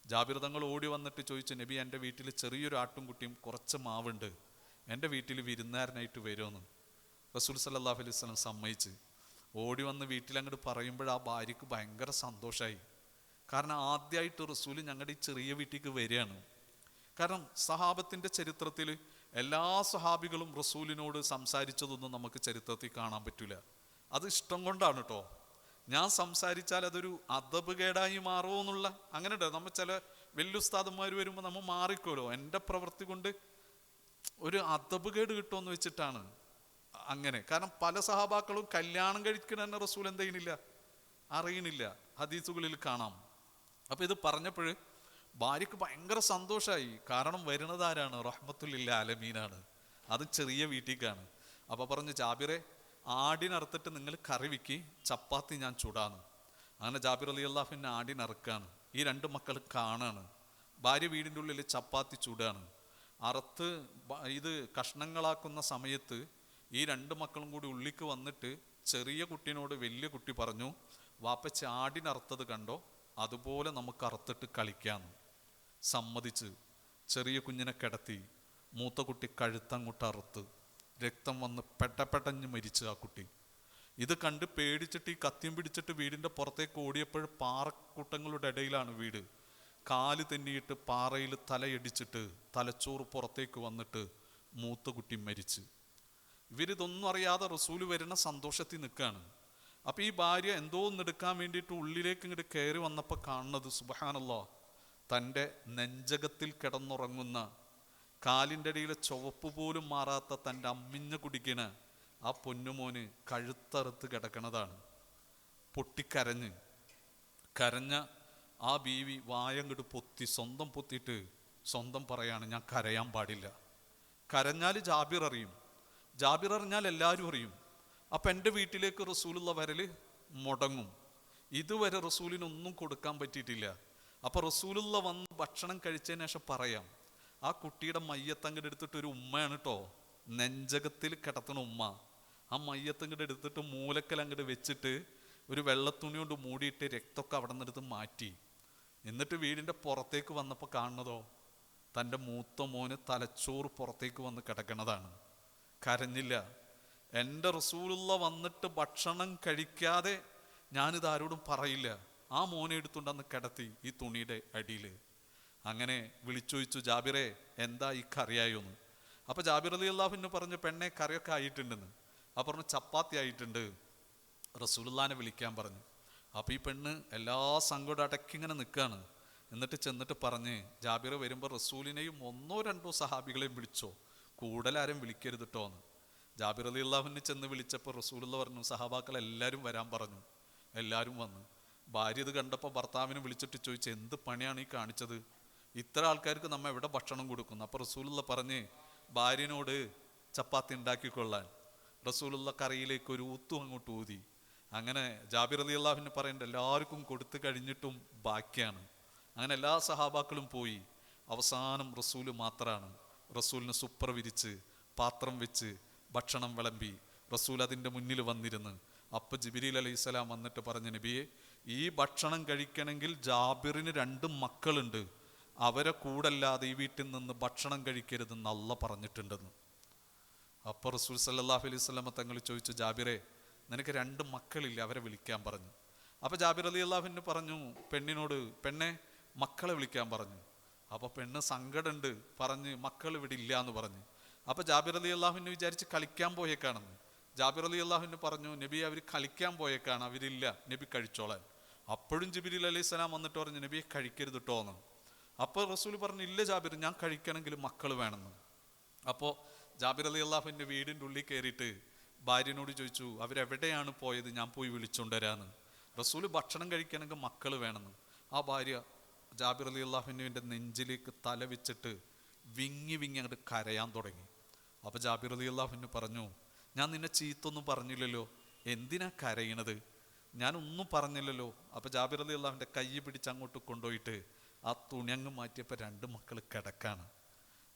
ജാബിർ തങ്ങൾ ഓടി വന്നിട്ട് ചോദിച്ചു, നബി, എൻ്റെ വീട്ടിൽ ചെറിയൊരു ആട്ടുംകുട്ടിയും കുറച്ച് മാവുണ്ട്, എൻ്റെ വീട്ടിൽ വിരുന്നുകാരനായിട്ട് വരുമെന്ന്. റസൂൽ സല്ലല്ലാഹു അലൈഹി വസല്ലം സമ്മതിച്ച് ഓടി വന്ന് വീട്ടിലങ്ങോട്ട് പറയുമ്പോൾ ആ ഭാര്യക്ക് ഭയങ്കര സന്തോഷമായി. കാരണം ആദ്യമായിട്ട് റസൂൽ ഞങ്ങളുടെ ഈ ചെറിയ വീട്ടിലേക്ക് വരികയാണ്. കാരണം സഹാബത്തിൻ്റെ ചരിത്രത്തിൽ എല്ലാ സ്വഹാബികളും റസൂലിനോട് സംസാരിച്ചതൊന്നും നമുക്ക് ചരിത്രത്തിൽ കാണാൻ പറ്റില്ല. അത് ഇഷ്ടം കൊണ്ടാണ് കേട്ടോ. ഞാൻ സംസാരിച്ചാൽ അതൊരു അദബ് കേടായി മാറുമോ എന്നുള്ള അങ്ങനെ ഉണ്ട്. നമ്മൾ ചില വലിയ ഉസ്താദന്മാർ വരുമ്പോൾ നമ്മൾ മാറിക്കോലോ, എൻ്റെ പ്രവൃത്തി കൊണ്ട് ഒരു അദബ് കേട് കിട്ടുമെന്ന് വെച്ചിട്ടാണ് അങ്ങനെ. കാരണം പല സഹാബാക്കളും കല്യാണം കഴിക്കണ തന്നെ റസൂൽ എന്ത് ചെയ്യണില്ല, അറിയണില്ല, ഹദീസുകളിൽ കാണാം. അപ്പൊ ഇത് പറഞ്ഞപ്പോൾ ഭാര്യക്ക് ഭയങ്കര സന്തോഷമായി. കാരണം വരുന്നത് ആരാണ്? റഹ്മത്തുൽ ആലമീനാണ്. അത് ചെറിയ വീട്ടിലേക്കാണ്. അപ്പൊ പറഞ്ഞു, ജാബിറെ ആടിനറുത്തിട്ട് നിങ്ങൾ കറി വെക്കി, ചപ്പാത്തി ഞാൻ ചൂടാന്ന്. അങ്ങനെ ജാബിർ റളിയല്ലാഹു അൻഹു ആടിനറുക്കാണ്. ഈ രണ്ട് മക്കൾ കാണാണ്. ഭാര്യ വീടിൻ്റെ ഉള്ളിൽ ചപ്പാത്തി ചൂടാണ്. അറുത്ത് ഇത് കഷ്ണങ്ങളാക്കുന്ന സമയത്ത് ഈ രണ്ട് മക്കളും കൂടി ഉള്ളിക്ക് വന്നിട്ട് ചെറിയ കുട്ടീനോട് വലിയ കുട്ടി പറഞ്ഞു, വാപ്പച്ചി ആടിനറുത്തത് കണ്ടോ, അതുപോലെ നമുക്ക് അറുത്തിട്ട് കളിക്കാന്ന്. സമ്മതിച്ച് ചെറിയ കുഞ്ഞിനെ കിടത്തി. മൂത്ത കുട്ടി കഴുത്തങ്ങോട്ട് അറുത്ത് രക്തം വന്ന് പെട്ടഞ്ഞ് മരിച്ചു ആ കുട്ടി. ഇത് കണ്ട് പേടിച്ചിട്ട് ഈ കത്തിയും പിടിച്ചിട്ട് വീടിൻ്റെ പുറത്തേക്ക് ഓടിയപ്പോൾ പാറക്കൂട്ടങ്ങളുടെ ഇടയിലാണ് വീട്. കാല് തെന്നിയിട്ട് പാറയിൽ തലയടിച്ചിട്ട് തലച്ചോറ് പുറത്തേക്ക് വന്നിട്ട് മൂത്ത കുട്ടി മരിച്ച്. ഇവരിതൊന്നും അറിയാതെ റസൂല് വരുന്ന സന്തോഷത്തിൽ നിൽക്കുകയാണ്. അപ്പം ഈ ഭാര്യ എന്തോ ഒന്നെടുക്കാൻ വേണ്ടിയിട്ട് ഉള്ളിലേക്ക് ഇങ്ങോട്ട് കയറി വന്നപ്പോൾ കാണുന്നത്, സുബ്ഹാനല്ലാഹ്, തൻ്റെ നെഞ്ചകത്തിൽ കിടന്നുറങ്ങുന്ന കാലിൻ്റെ അടിയിലെ ചുവപ്പ് പോലും മാറാത്ത തൻ്റെ അമ്മിഞ്ഞ കുടിക്കണ ആ പൊന്നുമോന് കഴുത്തറുത്ത് കിടക്കണതാണ്. പൊട്ടിക്കരഞ്ഞ് കരഞ്ഞ ആ ബീവി വായങ്ങട് പൊത്തി, സ്വന്തം പൊത്തിയിട്ട് സ്വന്തം പറയാണ്, ഞാൻ കരയാൻ പാടില്ല. കരഞ്ഞാൽ ജാബിർ അറിയും, ജാബിർ അറിഞ്ഞാൽ എല്ലാവരും അറിയും. അപ്പം എൻ്റെ വീട്ടിലേക്ക് റസൂലുള്ള വരല് മുടങ്ങും. ഇതുവരെ റസൂലിനൊന്നും കൊടുക്കാൻ പറ്റിയിട്ടില്ല. അപ്പം റസൂലുള്ള വന്ന് ഭക്ഷണം കഴിച്ചതിന് ശേഷം പറയാം, ആ കുട്ടിയുടെ മയ്യത്തങ്ങട് എടുത്തിട്ട് ഒരു ഉമ്മയാണ് കേട്ടോ, നെഞ്ചകത്തിൽ കിടത്തണ ഉമ്മ. ആ മയ്യത്തങ്ങട് എടുത്തിട്ട് മൂലക്കൽ അങ്ങോട്ട് വെച്ചിട്ട് ഒരു വെള്ളത്തുണി കൊണ്ട് മൂടിയിട്ട് രക്തമൊക്കെ അവിടെ നിന്നെടുത്ത് മാറ്റി. എന്നിട്ട് വീടിൻ്റെ പുറത്തേക്ക് വന്നപ്പോൾ കാണുന്നതോ, തൻ്റെ മൂത്ത മോന് തലച്ചോറ് പുറത്തേക്ക് വന്ന് കിടക്കണതാണ്. കരഞ്ഞില്ല. എൻ്റെ റസൂലുള്ള വന്നിട്ട് ഭക്ഷണം കഴിക്കാതെ ഞാനിത് ആരോടും പറയില്ല. ആ മോനെ എടുത്തുകൊണ്ടന്ന് കിടത്തി ഈ തുണിയുടെ അടിയിൽ. അങ്ങനെ വിളിച്ചോദിച്ചു, ജാബിറെ എന്താ ഈ കറിയായോന്ന്. അപ്പം ജാബിർ റളിയല്ലാഹു അൻഹു പറഞ്ഞു, പെണ്ണെ കറിയൊക്കെ ആയിട്ടുണ്ടെന്ന്. അപ്പം പറഞ്ഞു, ചപ്പാത്തി ആയിട്ടുണ്ട്, റസൂലുള്ളാനെ വിളിക്കാൻ പറഞ്ഞു. അപ്പം ഈ പെണ്ണ് എല്ലാ സങ്കടം അടക്കിങ്ങനെ നിൽക്കുകയാണ്. എന്നിട്ട് ചെന്നിട്ട് പറഞ്ഞ്, ജാബിർ വരുമ്പോൾ റസൂലിനെയും ഒന്നോ രണ്ടോ സഹാബികളെയും വിളിച്ചോ, കൂടുതലാരും വിളിക്കരുത് കേട്ടോ എന്ന്. ജാബിർ റളിയല്ലാഹു അൻഹു ചെന്ന് വിളിച്ചപ്പോൾ റസൂലുള്ള പറഞ്ഞു, സഹാബാക്കൾ എല്ലാവരും വരാൻ പറഞ്ഞു. എല്ലാവരും വന്നു. ഭാര്യ ഇത് കണ്ടപ്പോൾ ഭർത്താവിനെ വിളിച്ചിട്ട് ചോദിച്ചു, എന്ത് പണിയാണ് ഈ കാണിച്ചത്? ഇത്ര ആൾക്കാർക്ക് നമ്മ എവിടെ ഭക്ഷണം കൊടുക്കുന്നു? അപ്പോൾ റസൂലുള്ള പറഞ്ഞ് ഭാര്യനോട് ചപ്പാത്തി ഉണ്ടാക്കിക്കൊള്ളാൻ. റസൂലുള്ള കറിയിലേക്ക് ഒരു ഊത്തും അങ്ങോട്ട് ഊതി. അങ്ങനെ ജാബിർ റളിയല്ലാഹു അൻഹു പറയുന്നുണ്ട്, എല്ലാവർക്കും കൊടുത്തു കഴിഞ്ഞിട്ടും ബാക്കിയാണ്. അങ്ങനെ എല്ലാ സഹാബാക്കളും പോയി. അവസാനം റസൂല് മാത്രമാണ്. റസൂലിന് സുപ്പർ വിരിച്ച് പാത്രം വെച്ച് ഭക്ഷണം വിളമ്പി. റസൂൽ അതിൻ്റെ മുന്നിൽ വന്നിരുന്ന്. അപ്പം ജിബ്രീൽ അലൈഹിസ്സലാം വന്നിട്ട് പറഞ്ഞു, നബിയെ, ഈ ഭക്ഷണം കഴിക്കണമെങ്കിൽ ജാബിറിന് 2 മക്കളുണ്ട്, അവരെ കൂടല്ലാതെ ഈ വീട്ടിൽ നിന്ന് ഭക്ഷണം കഴിക്കരുതെന്ന് അല്ലാഹ് പറഞ്ഞിട്ടുണ്ടെന്ന്. അപ്പോൾ റസൂൽ സല്ലല്ലാഹു അലൈഹി വസല്ലം തങ്ങൾ ചോദിച്ചു, ജാബിറെ, നിനക്ക് 2 മക്കളില്ല, അവരെ വിളിക്കാൻ പറഞ്ഞു. അപ്പോൾ ജാബിർ റളിയല്ലാഹു അൻഹു പറഞ്ഞു പെണ്ണിനോട്, പെണ്ണെ മക്കളെ വിളിക്കാൻ പറഞ്ഞു. അപ്പോൾ പെണ്ണ് സങ്കടമുണ്ട് പറഞ്ഞ് മക്കൾ ഇവിടെ ഇല്ല എന്ന് പറഞ്ഞു. അപ്പോൾ ജാബിർ റളിയല്ലാഹു അൻഹു വിചാരിച്ച് കളിക്കാൻ പോയേക്കാണെന്ന്. ജാബിർ റളിയല്ലാഹു അൻഹു പറഞ്ഞു, നബി അവർ കളിക്കാൻ പോയേക്കാണ്, അവരില്ല, നബി കഴിച്ചോളാൻ. അപ്പോഴും ജിബ്രീൽ അലൈഹിസ്സലാം വന്നിട്ട് പറഞ്ഞു, നബിയെ കഴിക്കരുത് കേട്ടോ എന്ന്. അപ്പോൾ റസൂൽ പറഞ്ഞു, ഇല്ല ജാബിർ, ഞാൻ കഴിക്കണമെങ്കിൽ മക്കൾ വേണമെന്ന്. അപ്പോൾ ജാബിർ റളിയല്ലാഹു അൻഹു വീടിൻ്റെ ഉള്ളിൽ കയറിയിട്ട് ഭാര്യനോട് ചോദിച്ചു, അവരെവിടെയാണ് പോയത്, ഞാൻ പോയി വിളിച്ചുകൊണ്ടുവരാന്ന്. റസൂൽ ഭക്ഷണം കഴിക്കണമെങ്കിൽ മക്കൾ വേണമെന്ന്. ആ ഭാര്യ ജാബിർ റളിയല്ലാഹു അൻഹുവിൻ്റെ നെഞ്ചിലേക്ക് തല വെച്ചിട്ട് വിങ്ങി വിങ്ങി അങ്ങോട്ട് കരയാൻ തുടങ്ങി. അപ്പോൾ ജാബിർ റളിയല്ലാഹു അൻഹു പറഞ്ഞു, ഞാൻ നിന്നെ ചീത്തൊന്നും പറഞ്ഞില്ലല്ലോ, എന്തിനാ കരയണത്? ഞാനൊന്നും പറഞ്ഞില്ലല്ലോ. അപ്പോൾ ജാബിർ റളിയല്ലാഹുവിൻ്റെ കൈ പിടിച്ച് അങ്ങോട്ട് കൊണ്ടുപോയിട്ട് ആ തുണി അങ്ങ് മാറ്റിയപ്പോൾ 2 മക്കൾ കിടക്കാണ്.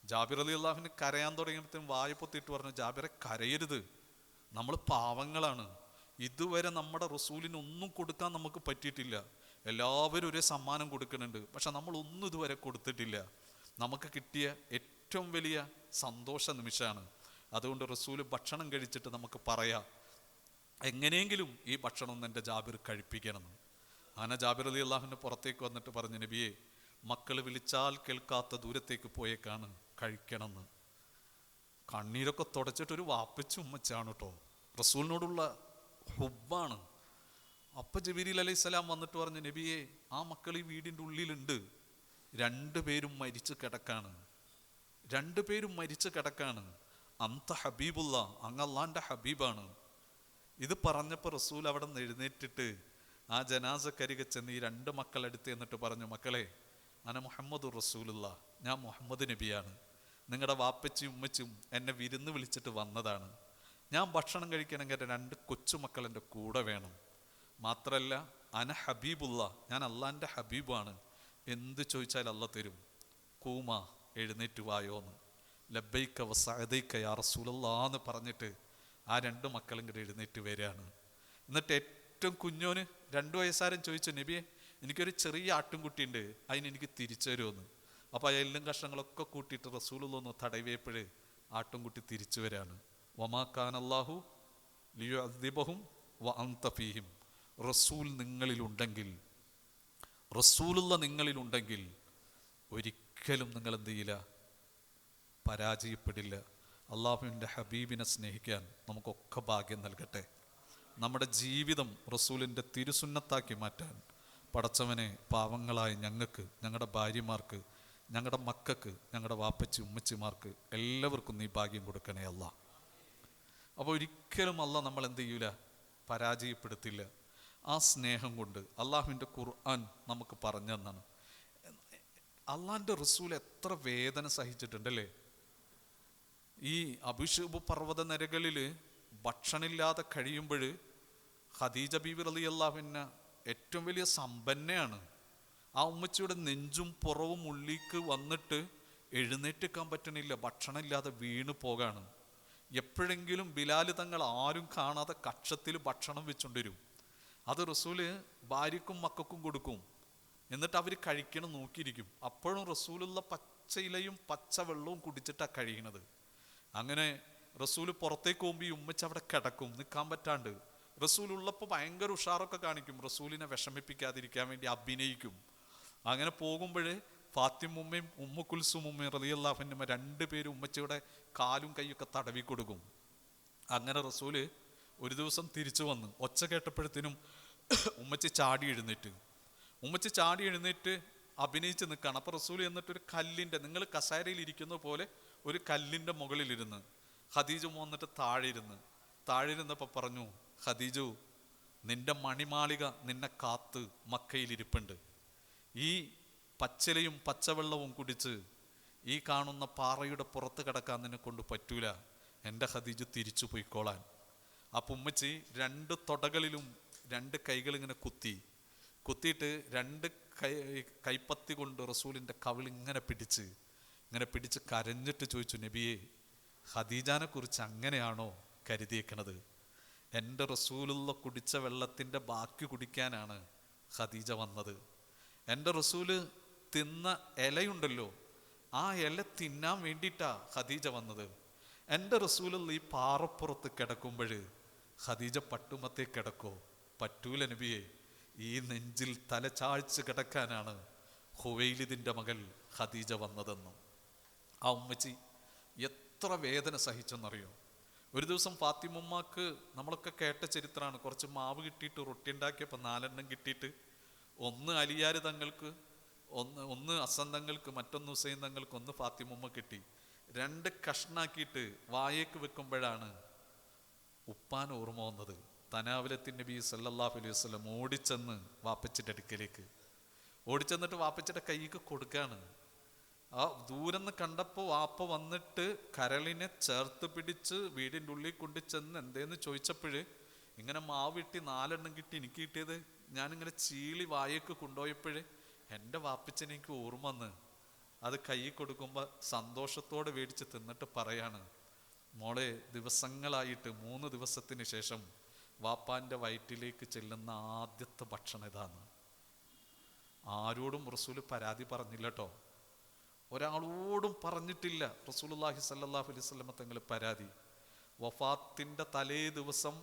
ജാബിർ റളിയല്ലാഹുവിന് കരയാൻ തുടങ്ങിയപ്പോഴത്തേക്കും വായ പൊത്തിയിട്ട് പറഞ്ഞു, ജാബിറെ കരയരുത്, നമ്മൾ പാവങ്ങളാണ്, ഇതുവരെ നമ്മുടെ റസൂലിന് ഒന്നും കൊടുക്കാൻ നമുക്ക് പറ്റിയിട്ടില്ല. എല്ലാവരും ഒരേ സമ്മാനം കൊടുക്കുന്നുണ്ട്, പക്ഷെ നമ്മളൊന്നും ഇതുവരെ കൊടുത്തിട്ടില്ല. നമുക്ക് കിട്ടിയ ഏറ്റവും വലിയ സന്തോഷ നിമിഷമാണ്. അതുകൊണ്ട് റസൂല് ഭക്ഷണം കഴിച്ചിട്ട് നമുക്ക് പറയാം, എങ്ങനെയെങ്കിലും ഈ ഭക്ഷണം ഒന്ന് എൻ്റെ ജാബിർ കഴിപ്പിക്കണമെന്ന്. അങ്ങനെ ജാബിർ റളിയല്ലാഹു അൻഹു പുറത്തേക്ക് വന്നിട്ട് പറഞ്ഞു, നബിയെ, മക്കൾ വിളിച്ചാൽ കേൾക്കാത്ത ദൂരത്തേക്ക് പോയേക്കാണ്, കഴിക്കണമെന്ന്. കണ്ണീരൊക്കെ തുടച്ചിട്ടൊരു വാപ്പച്ചു ഉമ്മച്ചാണ് കേട്ടോ, റസൂലിനോടുള്ള ഹുബ്ബാണ്. അപ്പം ജിബ്രീൽ അലൈഹിസ്സലാം വന്നിട്ട് പറഞ്ഞു, നബിയെ, ആ മക്കൾ ഈ വീടിൻ്റെ ഉള്ളിലുണ്ട്, രണ്ടുപേരും മരിച്ചു കിടക്കാണ്, രണ്ടുപേരും മരിച്ചു കിടക്കാണ്. അന്ത ഹബീബുള്ള, അങ്ങ് അള്ളാൻ്റെ ഹബീബാണ്. ഇത് പറഞ്ഞപ്പോൾ റസൂൽ അവിടെ നിന്ന് എഴുന്നേറ്റിട്ട് ആ ജനാസക്കരികെ ചെന്ന് ഈ രണ്ട് മക്കളെടുത്ത് എന്നിട്ട് പറഞ്ഞു, മക്കളെ, അന മുഹമ്മദ് റസൂലുള്ള, ഞാൻ മുഹമ്മദ് നബിയാണ്. നിങ്ങളുടെ വാപ്പച്ചിയും ഉമ്മച്ചും എന്നെ വിരുന്ന് വിളിച്ചിട്ട് വന്നതാണ്. ഞാൻ ഭക്ഷണം കഴിക്കണമെങ്കിൽ എൻ്റെ രണ്ട് കൊച്ചുമക്കൾ എൻ്റെ കൂടെ വേണം. മാത്രല്ല അന ഹബീബുള്ള, ഞാൻ അള്ളാൻ്റെ ഹബീബാണ്. എന്ത് ചോദിച്ചാൽ അള്ള തരും. കൂമ, എഴുന്നേറ്റ് വായോന്ന്. ലബ്ബൈക വസഅദൈക യാ റസൂലല്ലാ എന്ന് പറഞ്ഞിട്ട് ആ രണ്ട് മക്കളും കൂടെ എഴുന്നേറ്റ് വരികയാണ്. എന്നിട്ട് ഏറ്റവും കുഞ്ഞോന് 2 വയസ്സാരൻ ചോദിച്ചു, നബിയെ, എനിക്കൊരു ചെറിയ ആട്ടുംകുട്ടിയുണ്ട്, അതിനെനിക്ക് തിരിച്ചു തരുമെന്ന്. അപ്പോൾ ആ എല്ലും കഷ്ണങ്ങളൊക്കെ കൂട്ടിയിട്ട് റസൂലുള്ളാഹി തടവിയപ്പോഴേ ആട്ടുംകുട്ടി തിരിച്ചു വരികയാണ്. വമാ കാന അല്ലാഹു ലിയുഅദ്ദിബഹും വഅൻത ഫീഹിം. റസൂൽ നിങ്ങളിലുണ്ടെങ്കിൽ, റസൂലുള്ള നിങ്ങളിലുണ്ടെങ്കിൽ ഒരിക്കലും നിങ്ങൾ എന്ത് ചെയ്യില്ല, പരാജയപ്പെടില്ല. അള്ളാഹുവിൻ്റെ ഹബീബിനെ സ്നേഹിക്കാൻ നമുക്കൊക്കെ ഭാഗ്യം നൽകട്ടെ. നമ്മുടെ ജീവിതം റസൂലിൻ്റെ തിരുസുന്നത്താക്കി മാറ്റാൻ പടച്ചവനെ പാവങ്ങളായ ഞങ്ങൾക്ക്, ഞങ്ങളുടെ ഭാര്യമാർക്ക്, ഞങ്ങളുടെ മക്കൾക്ക്, ഞങ്ങളുടെ വാപ്പച്ചി ഉമ്മച്ചിമാർക്ക് എല്ലാവർക്കും നീ ഭാഗ്യം കൊടുക്കണേ അല്ലാ. അപ്പോൾ ഒരിക്കലും അല്ല നമ്മൾ എന്ത് ചെയ്യൂല, പരാജയപ്പെടുത്തില്ല. ആ സ്നേഹം കൊണ്ട് അള്ളാഹുവിൻ്റെ ഖുർആൻ നമുക്ക് പറഞ്ഞു തന്നാണ്. അള്ളാഹിൻ്റെ റസൂൽ എത്ര വേദന സഹിച്ചിട്ടുണ്ടല്ലേ. ഈ അബൂശൂബ് പർവ്വത നിരകളിൽ ഭക്ഷണമില്ലാതെ കഴിയുമ്പോൾ ഖദീജ ബീവി റളിയല്ലാഹു അൻഹ ഏറ്റവും വലിയ സമ്പന്നയാണ്. ആ ഉമ്മച്ചിയുടെ നെഞ്ചും പുറവും ഉള്ളിക്ക് വന്നിട്ട് എഴുന്നേറ്റിക്കാൻ പറ്റണില്ല, ഭക്ഷണമില്ലാതെ വീണ് പോകാണ്. എപ്പോഴെങ്കിലും ബിലാൽ തങ്ങൾ ആരും കാണാതെ കക്ഷത്തിൽ ഭക്ഷണം വെച്ചുകൊണ്ടിരും. അത് റസൂല് ഭാര്യക്കും മക്കൾക്കും കൊടുക്കും. എന്നിട്ട് അവർ കഴിക്കണം നോക്കിയിരിക്കും. അപ്പോഴും റസൂലുള്ള പച്ചയിലയും പച്ചവെള്ളവും കുടിച്ചിട്ടാണ് കഴിയണത്. അങ്ങനെ റസൂല് പുറത്തേക്ക് പോകുമ്പോൾ ഈ ഉമ്മച്ച അവിടെ കിടക്കും, നിൽക്കാൻ പറ്റാണ്ട്. റസൂൽ ഉള്ളപ്പോൾ ഭയങ്കര ഉഷാറൊക്കെ കാണിക്കും, റസൂലിനെ വിഷമിപ്പിക്കാതിരിക്കാൻ വേണ്ടി അഭിനയിക്കും. അങ്ങനെ പോകുമ്പോൾ ഫാത്തിമുമ്മയും ഉമ്മു കുൽസും ഉമ്മയും റളിയല്ലാഹു അൻഹുമ 2 പേരും ഉമ്മച്ചയുടെ കാലും കൈയൊക്കെ തടവി കൊടുക്കും. അങ്ങനെ റസൂല് ഒരു ദിവസം തിരിച്ചു വന്ന് ഒച്ച കേട്ടപ്പോഴത്തേനും ഉമ്മച്ചി ചാടി എഴുന്നേറ്റ് അഭിനയിച്ച് നിൽക്കുകയാണ്. അപ്പോൾ റസൂൽ എന്നിട്ടൊരു കല്ലിൻ്റെ, നിങ്ങൾ കസേരയിൽ ഇരിക്കുന്ന പോലെ ഒരു കല്ലിൻ്റെ മുകളിലിരുന്ന് ഖദീജ വന്നിട്ട് താഴെ ഇരുന്നപ്പോൾ പറഞ്ഞു, ഖദീജു, നിന്റെ മണിമാളിക നിന്നെ കാത്ത് മക്കയിലിരിപ്പുണ്ട്. ഈ പച്ചിലയും പച്ചവെള്ളവും കുടിച്ച് ഈ കാണുന്ന പാറയുടെ പുറത്ത് കിടക്കാൻ നിന്നെ കൊണ്ട് പറ്റൂല. എൻ്റെ ഖദീജ തിരിച്ചു പോയിക്കോളാൻ. അപ്പം ഉമ്മച്ചി 2 തൊടകളിലും 2 കൈകളിങ്ങനെ കുത്തിയിട്ട് 2 കൈപ്പത്തി കൊണ്ട് റസൂലിൻ്റെ കവിളിങ്ങനെ പിടിച്ച് കരഞ്ഞിട്ട് ചോദിച്ചു, നബിയെ, ഖദീജാനെ കുറിച്ച് അങ്ങനെയാണോ കരുതിയേക്കണത്? എൻ്റെ റസൂലുള്ള കുടിച്ച വെള്ളത്തിൻ്റെ ബാക്കി കുടിക്കാനാണ് ഖദീജ വന്നത്. എൻ്റെ റസൂല് തിന്ന ഇലയുണ്ടല്ലോ, ആ ഇല തിന്നാൻ വേണ്ടിയിട്ടാ ഖദീജ വന്നത്. എൻ്റെ റസൂലുള്ള ഈ പാറപ്പുറത്ത് കിടക്കുമ്പോൾ ഖദീജ പട്ടുമത്തേ കിടക്കോ? പറ്റൂല നബിയെ, ഈ നെഞ്ചിൽ തലചാഴ്ച കിടക്കാനാണ് ഖുവൈലിദിൻ്റെ മകൾ ഖദീജ വന്നതെന്നും. ആ ഉമ്മച്ചി എത്ര വേദന സഹിച്ചെന്നറിയോ. ഒരു ദിവസം ഫാത്തിമുമ്മക്ക് നമ്മളൊക്കെ കേട്ട ചരിത്രമാണ്. കുറച്ച് മാവ് കിട്ടിയിട്ട് റൊട്ടി ഉണ്ടാക്കിയപ്പോൾ 4 കിട്ടിയിട്ട് ഒന്ന് അലിയാർ തങ്ങൾക്ക്, ഒന്ന് ഹസൻ തങ്ങൾക്ക്, മറ്റൊന്ന് ഹുസൈൻ തങ്ങൾക്ക്, ഒന്ന് ഫാത്തിമുമ്മ കിട്ടി. 2 കഷ്ണാക്കിയിട്ട് വായേക്ക് വെക്കുമ്പോഴാണ് ഉപ്പാൻ ഓർമ്മ വന്നത്. തനാവിലത്തിൻ നബി സല്ലല്ലാഹു അലൈഹി വസല്ലം ഓടിച്ചെന്ന് വാപ്പച്ചിൻ്റെ അടുക്കലേക്ക് ഓടിച്ചെന്നിട്ട് വാപ്പച്ചിയുടെ കൈക്ക് കൊടുക്കുകയാണ്. ആ ദൂരെന്ന് കണ്ടപ്പോൾ വാപ്പ വന്നിട്ട് കരളിനെ ചേർത്ത് പിടിച്ച് വീടിൻ്റെ ഉള്ളിൽ കൊണ്ട് ചെന്ന് എന്തേന്ന് ചോദിച്ചപ്പോൾ ഇങ്ങനെ മാവിട്ടി 4 കിട്ടി, എനിക്ക് കിട്ടിയത് ഞാനിങ്ങനെ ചീളി വായേക്ക് കൊണ്ടുപോയപ്പോൾ എൻ്റെ വാപ്പച്ചനെ എനിക്ക് ഓർമ്മ വന്ന് അത് കൈ കൊടുക്കുമ്പോൾ സന്തോഷത്തോടെ മേടിച്ച് തിന്നിട്ട് പറയാണ്, മോളെ, ദിവസങ്ങളായിട്ട് 3 ദിവസത്തിന് ശേഷം വാപ്പാൻ്റെ വയറ്റിലേക്ക് ചെല്ലുന്ന ആദ്യത്തെ ഭക്ഷണം ഇതാണ്. ആരോടും റസൂല് പരാതി പറഞ്ഞില്ല കേട്ടോ, ഒരാളോടും പറഞ്ഞിട്ടില്ല റസൂലുള്ളാഹി സ്വല്ലല്ലാഹു അലൈഹി വസല്ലം തങ്ങൾ പരാതി. വഫാത്തിൻ്റെ തലേ ദിവസം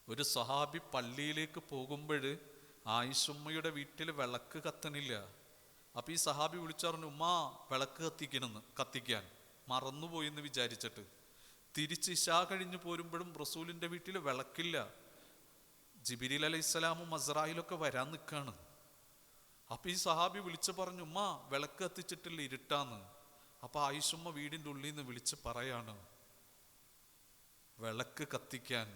ഒരു സ്വഹാബി പള്ളിയിലേക്ക് പോകുമ്പോൾ ആയിഷുമ്മയുടെ വീട്ടിൽ വിളക്ക് കത്തണില്ല. അപ്പോൾ ഈ സഹാബി വിളിച്ചു പറഞ്ഞു, ഉമ്മാ വിളക്ക് കത്തിക്കാൻ. മറന്നുപോയി എന്ന് വിചാരിച്ചിട്ട്. തിരിച്ച് ഇശാ കഴിഞ്ഞ് പോരുമ്പോഴും റസൂലിൻ്റെ വീട്ടിൽ വിളക്കില്ല. ജിബിരിൽ അലൈഹിസ്സലാമും അസ്രായിലൊക്കെ വരാൻ നിൽക്കാണ്. അപ്പൊ ഈ സഹാബി വിളിച്ചു പറഞ്ഞു, ഉമ്മ വിളക്ക് കത്തിച്ചിട്ടില്ല, ഇരുട്ടാന്ന്. അപ്പൊ ആയിഷുമ്മ വീടിൻ്റെ ഉള്ളിൽ നിന്ന് വിളിച്ച് പറയാണ്, വിളക്ക് കത്തിക്കാൻ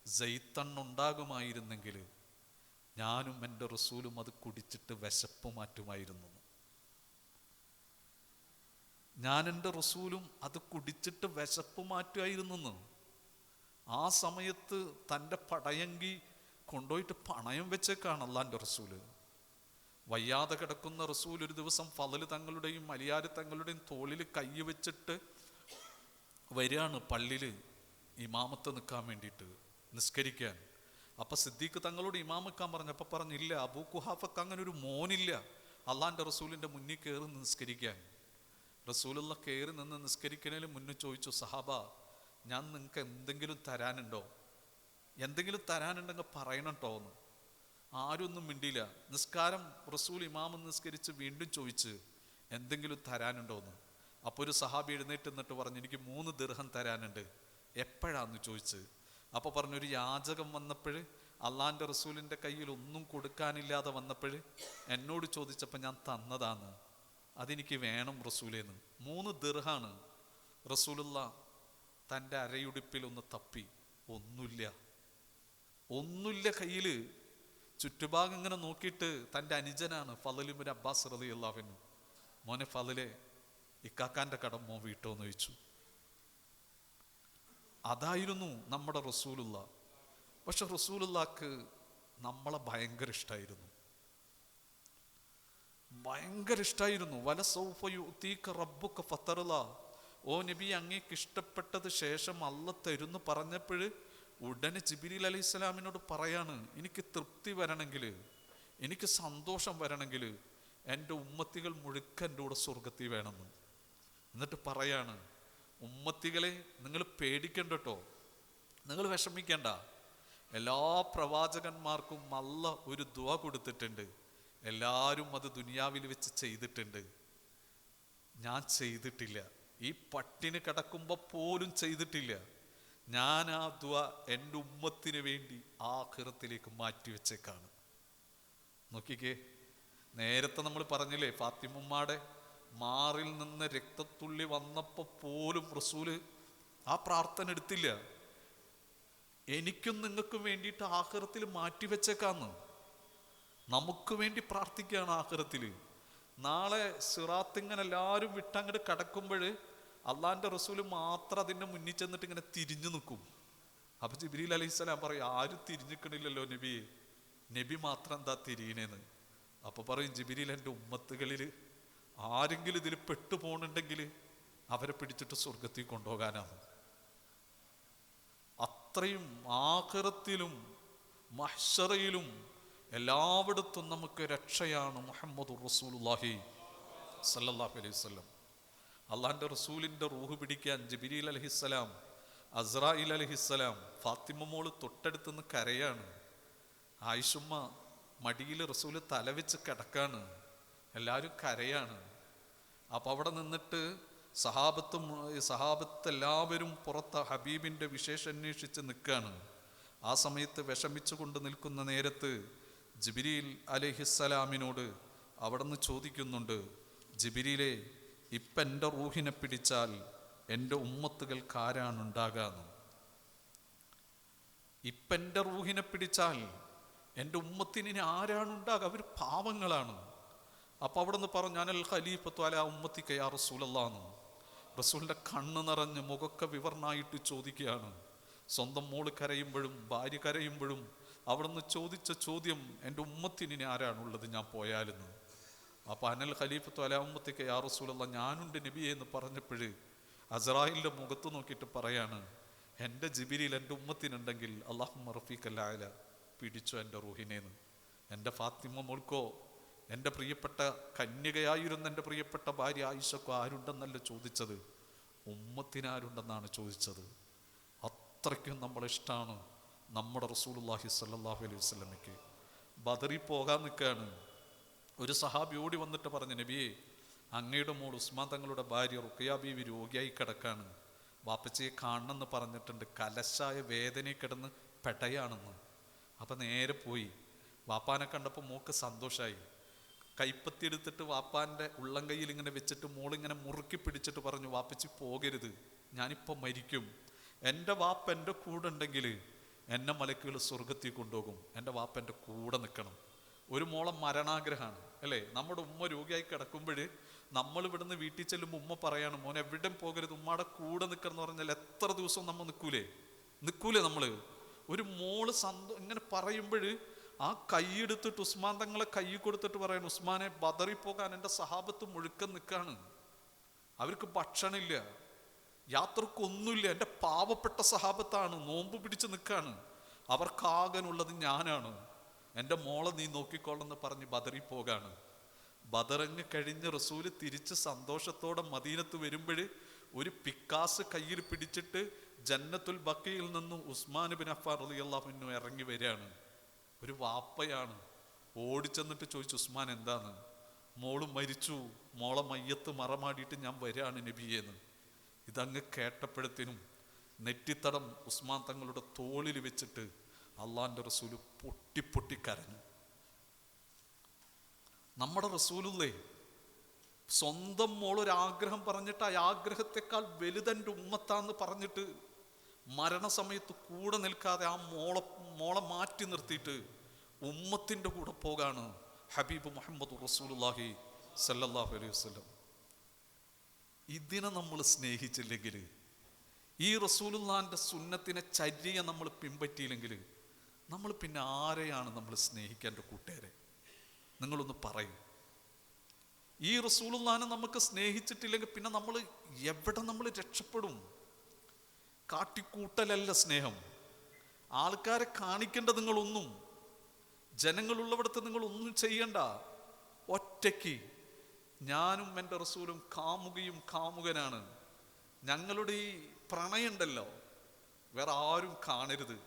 ജെയ്ത്തണ്ണുണ്ടാകുമായിരുന്നെങ്കിൽ ഞാനും എൻ്റെ റസൂലും അത് കുടിച്ചിട്ട് വിശപ്പ് മാറ്റുമായിരുന്നു. ഞാൻ എൻ്റെ റസൂലും അത് കുടിച്ചിട്ട് വിശപ്പ് മാറ്റുമായിരുന്നു. ആ സമയത്ത് തൻ്റെ പടയങ്കി കൊണ്ടുപോയിട്ട് പണയം വെച്ചേക്കാണ് അള്ളാൻ്റെ റസൂല്. വയ്യാതെ കിടക്കുന്ന റസൂൽ ഒരു ദിവസം ഫളൽ തങ്ങളുടെയും അലിയാർ തങ്ങളുടെയും തോളിൽ കൈ വെച്ചിട്ട് വരികയാണ് പള്ളിയിൽ ഇമാമത്ത് നിൽക്കാൻ വേണ്ടിയിട്ട്, നിസ്കരിക്കാൻ. അപ്പം സിദ്ദീഖ് തങ്ങളോട് ഇമാം നിൽക്കാൻ പറഞ്ഞപ്പോൾ പറഞ്ഞില്ല, അബൂ ഖുഹാഫക്ക് അങ്ങനെ ഒരു മോനില്ല അള്ളാൻ്റെ റസൂലിൻ്റെ മുന്നിൽ കയറി നിസ്കരിക്കാൻ. റസൂലുള്ള കയറി നിന്ന് നിസ്കരിക്കുന്നതിന് മുന്നേ ചോദിച്ചു, സഹാബ ഞാൻ നിങ്ങൾക്ക് എന്തെങ്കിലും തരാനുണ്ടോ? എന്തെങ്കിലും തരാനുണ്ടെങ്കിൽ പറയണം കേട്ടോ എന്ന്. ആരും ഒന്നും മിണ്ടിയില്ല. നിസ്കാരം റസൂൽ ഇമാമ് നിസ്കരിച്ച് വീണ്ടും ചോദിച്ച് എന്തെങ്കിലും തരാനുണ്ടോ എന്ന്. അപ്പോൾ ഒരു സഹാബി എഴുന്നേറ്റ് നിന്നിട്ട് പറഞ്ഞു, എനിക്ക് 3 ദിർഹം തരാനുണ്ട്. എപ്പോഴാന്ന് ചോദിച്ച്. അപ്പോൾ പറഞ്ഞൊരു യാചകം വന്നപ്പോൾ അള്ളാൻ്റെ റസൂലിൻ്റെ കയ്യിൽ ഒന്നും കൊടുക്കാനില്ലാതെ വന്നപ്പോൾ എന്നോട് ചോദിച്ചപ്പോൾ ഞാൻ തന്നതാന്ന്, അതെനിക്ക് വേണം റസൂലേന്ന്. 3 ദിർഹാണ്. റസൂലുള്ള തൻ്റെ അരയുടുപ്പിലൊന്ന് തപ്പി, ഒന്നുമില്ല കയ്യിൽ. ചുറ്റുഭാഗം ഇങ്ങനെ നോക്കിയിട്ട് തൻ്റെ അനുജനാണ് ഫളൽ ഇബ്നു അബ്ബാസ് റളിയല്ലാഹു അൻഹു, മോനെ ഫളലെ ഇക്കാക്കാൻ്റെ കടം മോൻ വീട്ടോന്ന് ചോദിച്ചു. അതായിരുന്നു നമ്മുടെ റസൂലുള്ള. പക്ഷെ റസൂലുള്ളാക്ക് നമ്മളെ ഭയങ്കര ഇഷ്ടമായിരുന്നു. വലസൗഫ യുഅതീക റബ്ബുക ഫതർള, ഓ നബി അങ്ങേക്ക് ഇഷ്ടപ്പെട്ടത് ശേഷം അല്ല തരുന്നു പറഞ്ഞപ്പോൾ ഉടനെ ജിബ്രീൽ അലൈഹിസ്സലാമിനോട് പറയാണ്, എനിക്ക് തൃപ്തി വരണമെങ്കിൽ, എനിക്ക് സന്തോഷം വരണമെങ്കിൽ എൻ്റെ ഉമ്മത്തികൾ മുഴുക്കൻ എൻ്റെ കൂടെ സ്വർഗത്തിൽ വേണമെന്ന്. എന്നിട്ട് പറയാണ്, ഉമ്മത്തികളെ നിങ്ങൾ പേടിക്കണ്ട കേട്ടോ, നിങ്ങൾ വിഷമിക്കണ്ട. എല്ലാ പ്രവാചകന്മാർക്കും അല്ല ഒരു ദുആ കൊടുത്തിട്ടുണ്ട്, എല്ലാവരും അത് ദുനിയാവിൽ വെച്ച് ചെയ്തിട്ടുണ്ട്. ഞാൻ ചെയ്തിട്ടില്ല, ഈ പട്ടിണി കിടക്കുമ്പോൾ പോലും ചെയ്തിട്ടില്ല. ഞാൻ ആ ദുആ എൻ്റെ ഉമ്മത്തിന് വേണ്ടി ആഖിറത്തിലേക്ക് മാറ്റിവെച്ചേക്കാണ്. നോക്കിക്കേ, നേരത്തെ നമ്മൾ പറഞ്ഞില്ലേ, ഫാത്തിമുമ്മയുടെ മാറിൽ നിന്ന് രക്തത്തുള്ളി വന്നപ്പോൾ പോലും റസൂല് ആ പ്രാർത്ഥന എടുത്തില്ല. എനിക്കും നിങ്ങൾക്കും വേണ്ടിയിട്ട് ആഖിറത്തിൽ മാറ്റിവെച്ചേക്കാന്ന്. നമുക്ക് വേണ്ടി പ്രാർത്ഥിക്കുകയാണ് ആഖിറത്തിൽ. നാളെ സിറാത്ത് ഇങ്ങനെ എല്ലാവരും വിട്ടങ്ങോട്ട് കിടക്കുമ്പോൾ അള്ളാൻ്റെ റസൂല് മാത്രം അതിൻ്റെ മുന്നിൽ ചെന്നിട്ട് ഇങ്ങനെ തിരിഞ്ഞു നിൽക്കും. അപ്പൊ ജിബ്രീൽ അലൈഹിസ്സലാം പറയും, ആരും തിരിഞ്ഞിക്കണില്ലല്ലോ നബി, നബി മാത്രം എന്താ തിരിയണേന്ന്. അപ്പൊ പറയും ജിബ്രീൽ, എൻ്റെ ഉമ്മത്തുകളിൽ ആരെങ്കിലും ഇതിൽ പെട്ടുപോകുന്നുണ്ടെങ്കിൽ അവരെ പിടിച്ചിട്ട് സ്വർഗത്തിൽ കൊണ്ടുപോകാനാണ്. അത്രയും ആഖിറത്തിലും മഹ്ശറയിലും എല്ലായിടത്തും നമുക്ക് രക്ഷയാണ് മുഹമ്മദുർ റസൂലുള്ളാഹി സല്ലല്ലാഹു അലൈഹി വസല്ലം. അള്ളാഹിൻ്റെ റസൂലിൻ്റെ റൂഹ് പിടിക്കാൻ ജിബ്രീൽ അലൈഹിസ്സലാം, അസ്രായിൽ അലൈഹിസ്സലാം, ഫാത്തിമ മോള് തൊട്ടടുത്തുനിന്ന് കരയാണ്. ആയിഷുമ്മ മടിയിൽ റസൂല് തലവെച്ച് കിടക്കാണ്, എല്ലാവരും കരയാണ്. അപ്പം അവിടെ നിന്നിട്ട് സഹാബത്ത് എല്ലാവരും പുറത്ത് ഹബീബിൻ്റെ വിശേഷം അന്വേഷിച്ച് നിൽക്കുകയാണ്. ആ സമയത്ത് വിഷമിച്ചു കൊണ്ട് നിൽക്കുന്ന നേരത്ത് ജിബ്രീൽ അലൈഹിസ്സലാമിനോട് അവിടെ നിന്ന് ചോദിക്കുന്നുണ്ട്, ജിബ്രീലെ, ഇപ്പം എൻ്റെ റൂഹിനെ പിടിച്ചാൽ എൻ്റെ ഉമ്മത്തുകൾക്ക് ആരാണ് ഉണ്ടാകാന്ന്? ഇപ്പം എൻ്റെ റൂഹിനെ പിടിച്ചാൽ എൻ്റെ ഉമ്മത്തിന് ആരാണ് ഉണ്ടാകുക? അവർ പാവങ്ങളാണ്. അപ്പം അവിടെ നിന്ന് പറഞ്ഞു, ഞാനൽ ഖലീഫത്തു അലാ ഉമ്മത്തിക യാ റസൂലല്ലാഹ്. റസൂലിൻ്റെ കണ്ണ് നിറഞ്ഞ് മുഖക്കെ വിവർണായിട്ട് ചോദിക്കുകയാണ്. സ്വന്തം മോള് കരയുമ്പോഴും ഭാര്യ കരയുമ്പോഴും അവിടെ നിന്ന് ചോദിച്ച ചോദ്യം, എൻ്റെ ഉമ്മത്തിന് ആരാണുള്ളത് ഞാൻ പോയാലെന്ന്. അപ്പം അനൽ ഖലീഫത്തു അലാ ഉമ്മത്തിക യാ റസൂലല്ലാഹ്, ഞാനുണ്ട് നബിയെ എന്ന് പറഞ്ഞപ്പോൾ അസ്രായിലിൻ്റെ മുഖത്ത് നോക്കിയിട്ട് പറയാണ്, എൻ്റെ ജിബ്രീൽ എൻ്റെ ഉമ്മത്തിനുണ്ടെങ്കിൽ അല്ലാഹുമ്മ റഫീഖൽ അഅല, പിടിച്ചോ എൻ്റെ റൂഹിനേന്ന്. എൻ്റെ ഫാത്തിമ മോൾക്കോ എൻ്റെ പ്രിയപ്പെട്ട കന്യകയായിരുന്ന എൻ്റെ പ്രിയപ്പെട്ട ഭാര്യ ആയിഷക്കോ ആരുണ്ടെന്നല്ല ചോദിച്ചത്, ഉമ്മത്തിനാരുണ്ടെന്നാണ് ചോദിച്ചത്. അത്രയ്ക്കും നമ്മളിഷ്ടമാണ് നമ്മുടെ റസൂലുള്ളാഹി സ്വല്ലല്ലാഹു അലൈഹി വസല്ലമയ്ക്ക്. ബദറിൽ പോകാൻ നിൽക്കുകയാണ്. ഒരു സഹാബി ഓടി വന്നിട്ട് പറഞ്ഞു, നബിയെ, അങ്ങയുടെ മോൾ ഉസ്മാൻ തങ്ങളുടെ ഭാര്യ റുഖിയ ബീവി രോഗിയായി കിടക്കാണ്, വാപ്പച്ചിയെ കാണണമെന്ന് പറഞ്ഞിട്ടുണ്ട്, കലശായ വേദനയിൽ കിടന്ന് പെടയാണെന്ന്. അപ്പം നേരെ പോയി വാപ്പാനെ കണ്ടപ്പോൾ മോക്ക് സന്തോഷമായി. കൈപ്പത്തി എടുത്തിട്ട് വാപ്പാൻ്റെ ഉള്ളം കയ്യിൽ ഇങ്ങനെ വെച്ചിട്ട് മോളിങ്ങനെ മുറുക്കി പിടിച്ചിട്ട് പറഞ്ഞു, വാപ്പച്ചി പോകരുത്, ഞാനിപ്പോൾ മരിക്കും. എൻ്റെ വാപ്പ എൻ്റെ കൂടെ ഉണ്ടെങ്കിൽ എന്നെ മലക്കുകൾ സ്വർഗത്തിൽ കൊണ്ടുപോകും, എൻ്റെ വാപ്പ എൻ്റെ കൂടെ നിൽക്കണം. ഒരു മോളെ മരണാഗ്രഹമാണ് അല്ലേ? നമ്മുടെ ഉമ്മ രോഗിയായി കിടക്കുമ്പോൾ നമ്മൾ ഇവിടുന്ന് വീട്ടിൽ ചെല്ലുമ്പോൾ ഉമ്മ പറയാണ്, മോൻ എവിടെയും പോകരുത്, ഉമ്മയുടെ കൂടെ നിൽക്കണം എന്ന് പറഞ്ഞാൽ എത്ര ദിവസം നമ്മൾ നിൽക്കൂലേ നമ്മൾ? ഒരു മോള് ഇങ്ങനെ പറയുമ്പോൾ ആ കൈയെടുത്തിട്ട് ഉസ്മാൻ തങ്ങളെ കൈ കൊടുത്തിട്ട് പറയണം, ഉസ്മാനെ ബദറിപ്പോകാൻ എൻ്റെ സഹാബത്ത് മുഴുക്കൻ നിൽക്കാണ്, അവർക്ക് ഭക്ഷണമില്ല, യാത്രക്കൊന്നുമില്ല, എൻ്റെ പാവപ്പെട്ട സഹാബത്താണ്, നോമ്പ് പിടിച്ച് നിൽക്കാണ്, അവർക്കാകാനുള്ളത് ഞാനാണ്, എൻ്റെ മോളെ നീ നോക്കിക്കോളെന്ന് പറഞ്ഞ് ബദറിപ്പോകാണ്. ബദറങ്ങ് കഴിഞ്ഞ് റസൂല് തിരിച്ച് സന്തോഷത്തോടെ മദീനത്ത് വരുമ്പോൾ ഒരു പിക്കാസ് കയ്യിൽ പിടിച്ചിട്ട് ജന്നത്തുൽ ബഖീയിൽ നിന്നും ഉസ്മാൻ ബിൻ അഫ്ഫാൻ റളിയല്ലാഹു അൻഹു ഇറങ്ങി വരികയാണ്. ഒരു വാപ്പയാണ്. ഓടിച്ചെന്നിട്ട് ചോദിച്ചു, ഉസ്മാൻ എന്താണ്? മോള് മരിച്ചു, മോളെ മയ്യത്ത് മറമാടിയിട്ട് ഞാൻ വരികയാണ് നബിയേന്ന്. ഇതങ്ങ് കേട്ടപ്പോഴത്തേനും നെറ്റിത്തടം ഉസ്മാൻ തങ്ങളുടെ തോളിൽ വെച്ചിട്ട് അള്ളാന്റെ റസൂല് പൊട്ടി കരഞ്ഞു. നമ്മുടെ റസൂലുള്ളേ സ്വന്തം മോളൊരാഗ്രഹം പറഞ്ഞിട്ട് ആ ആഗ്രഹത്തെക്കാൾ വലുതെൻ്റെ ഉമ്മത്താന്ന് പറഞ്ഞിട്ട് മരണസമയത്ത് കൂടെ നിൽക്കാതെ ആ മോളെ മാറ്റി നിർത്തിയിട്ട് ഉമ്മത്തിൻ്റെ കൂടെ പോകാണ് ഹബീബ് മുഹമ്മദ് റസൂലുള്ളാഹി സല്ലല്ലാഹു അലൈഹി വസല്ലം. ഇതിനെ നമ്മൾ സ്നേഹിച്ചില്ലെങ്കിൽ, ഈ റസൂലുള്ളാഹിന്റെ സുന്നത്തിനെ ചര്യയെ നമ്മൾ പിൻപറ്റിയില്ലെങ്കിൽ നമ്മൾ പിന്നെ ആരെയാണ് നമ്മൾ സ്നേഹിക്കേണ്ട? കൂട്ടുകാരെ, നിങ്ങളൊന്ന് പറയൂ. ഈ റസൂലുള്ളാഹിനെ നമുക്ക് സ്നേഹിച്ചിട്ടില്ലെങ്കിൽ പിന്നെ നമ്മൾ എവിടെ നമ്മൾ രക്ഷപ്പെടും? കാട്ടിക്കൂട്ടലല്ല സ്നേഹം. ആൾക്കാരെ കാണിക്കേണ്ട നിങ്ങളൊന്നും, ജനങ്ങളുള്ളവിടത്ത് നിങ്ങളൊന്നും ചെയ്യണ്ട. ഒറ്റയ്ക്ക് ഞാനും എൻ്റെ റസൂലും കാമുകയും കാമുകനാണ്. ഞങ്ങളുടെ ഈ പ്രണയമുണ്ടല്ലോ വേറെ ആരും കാണരുത്.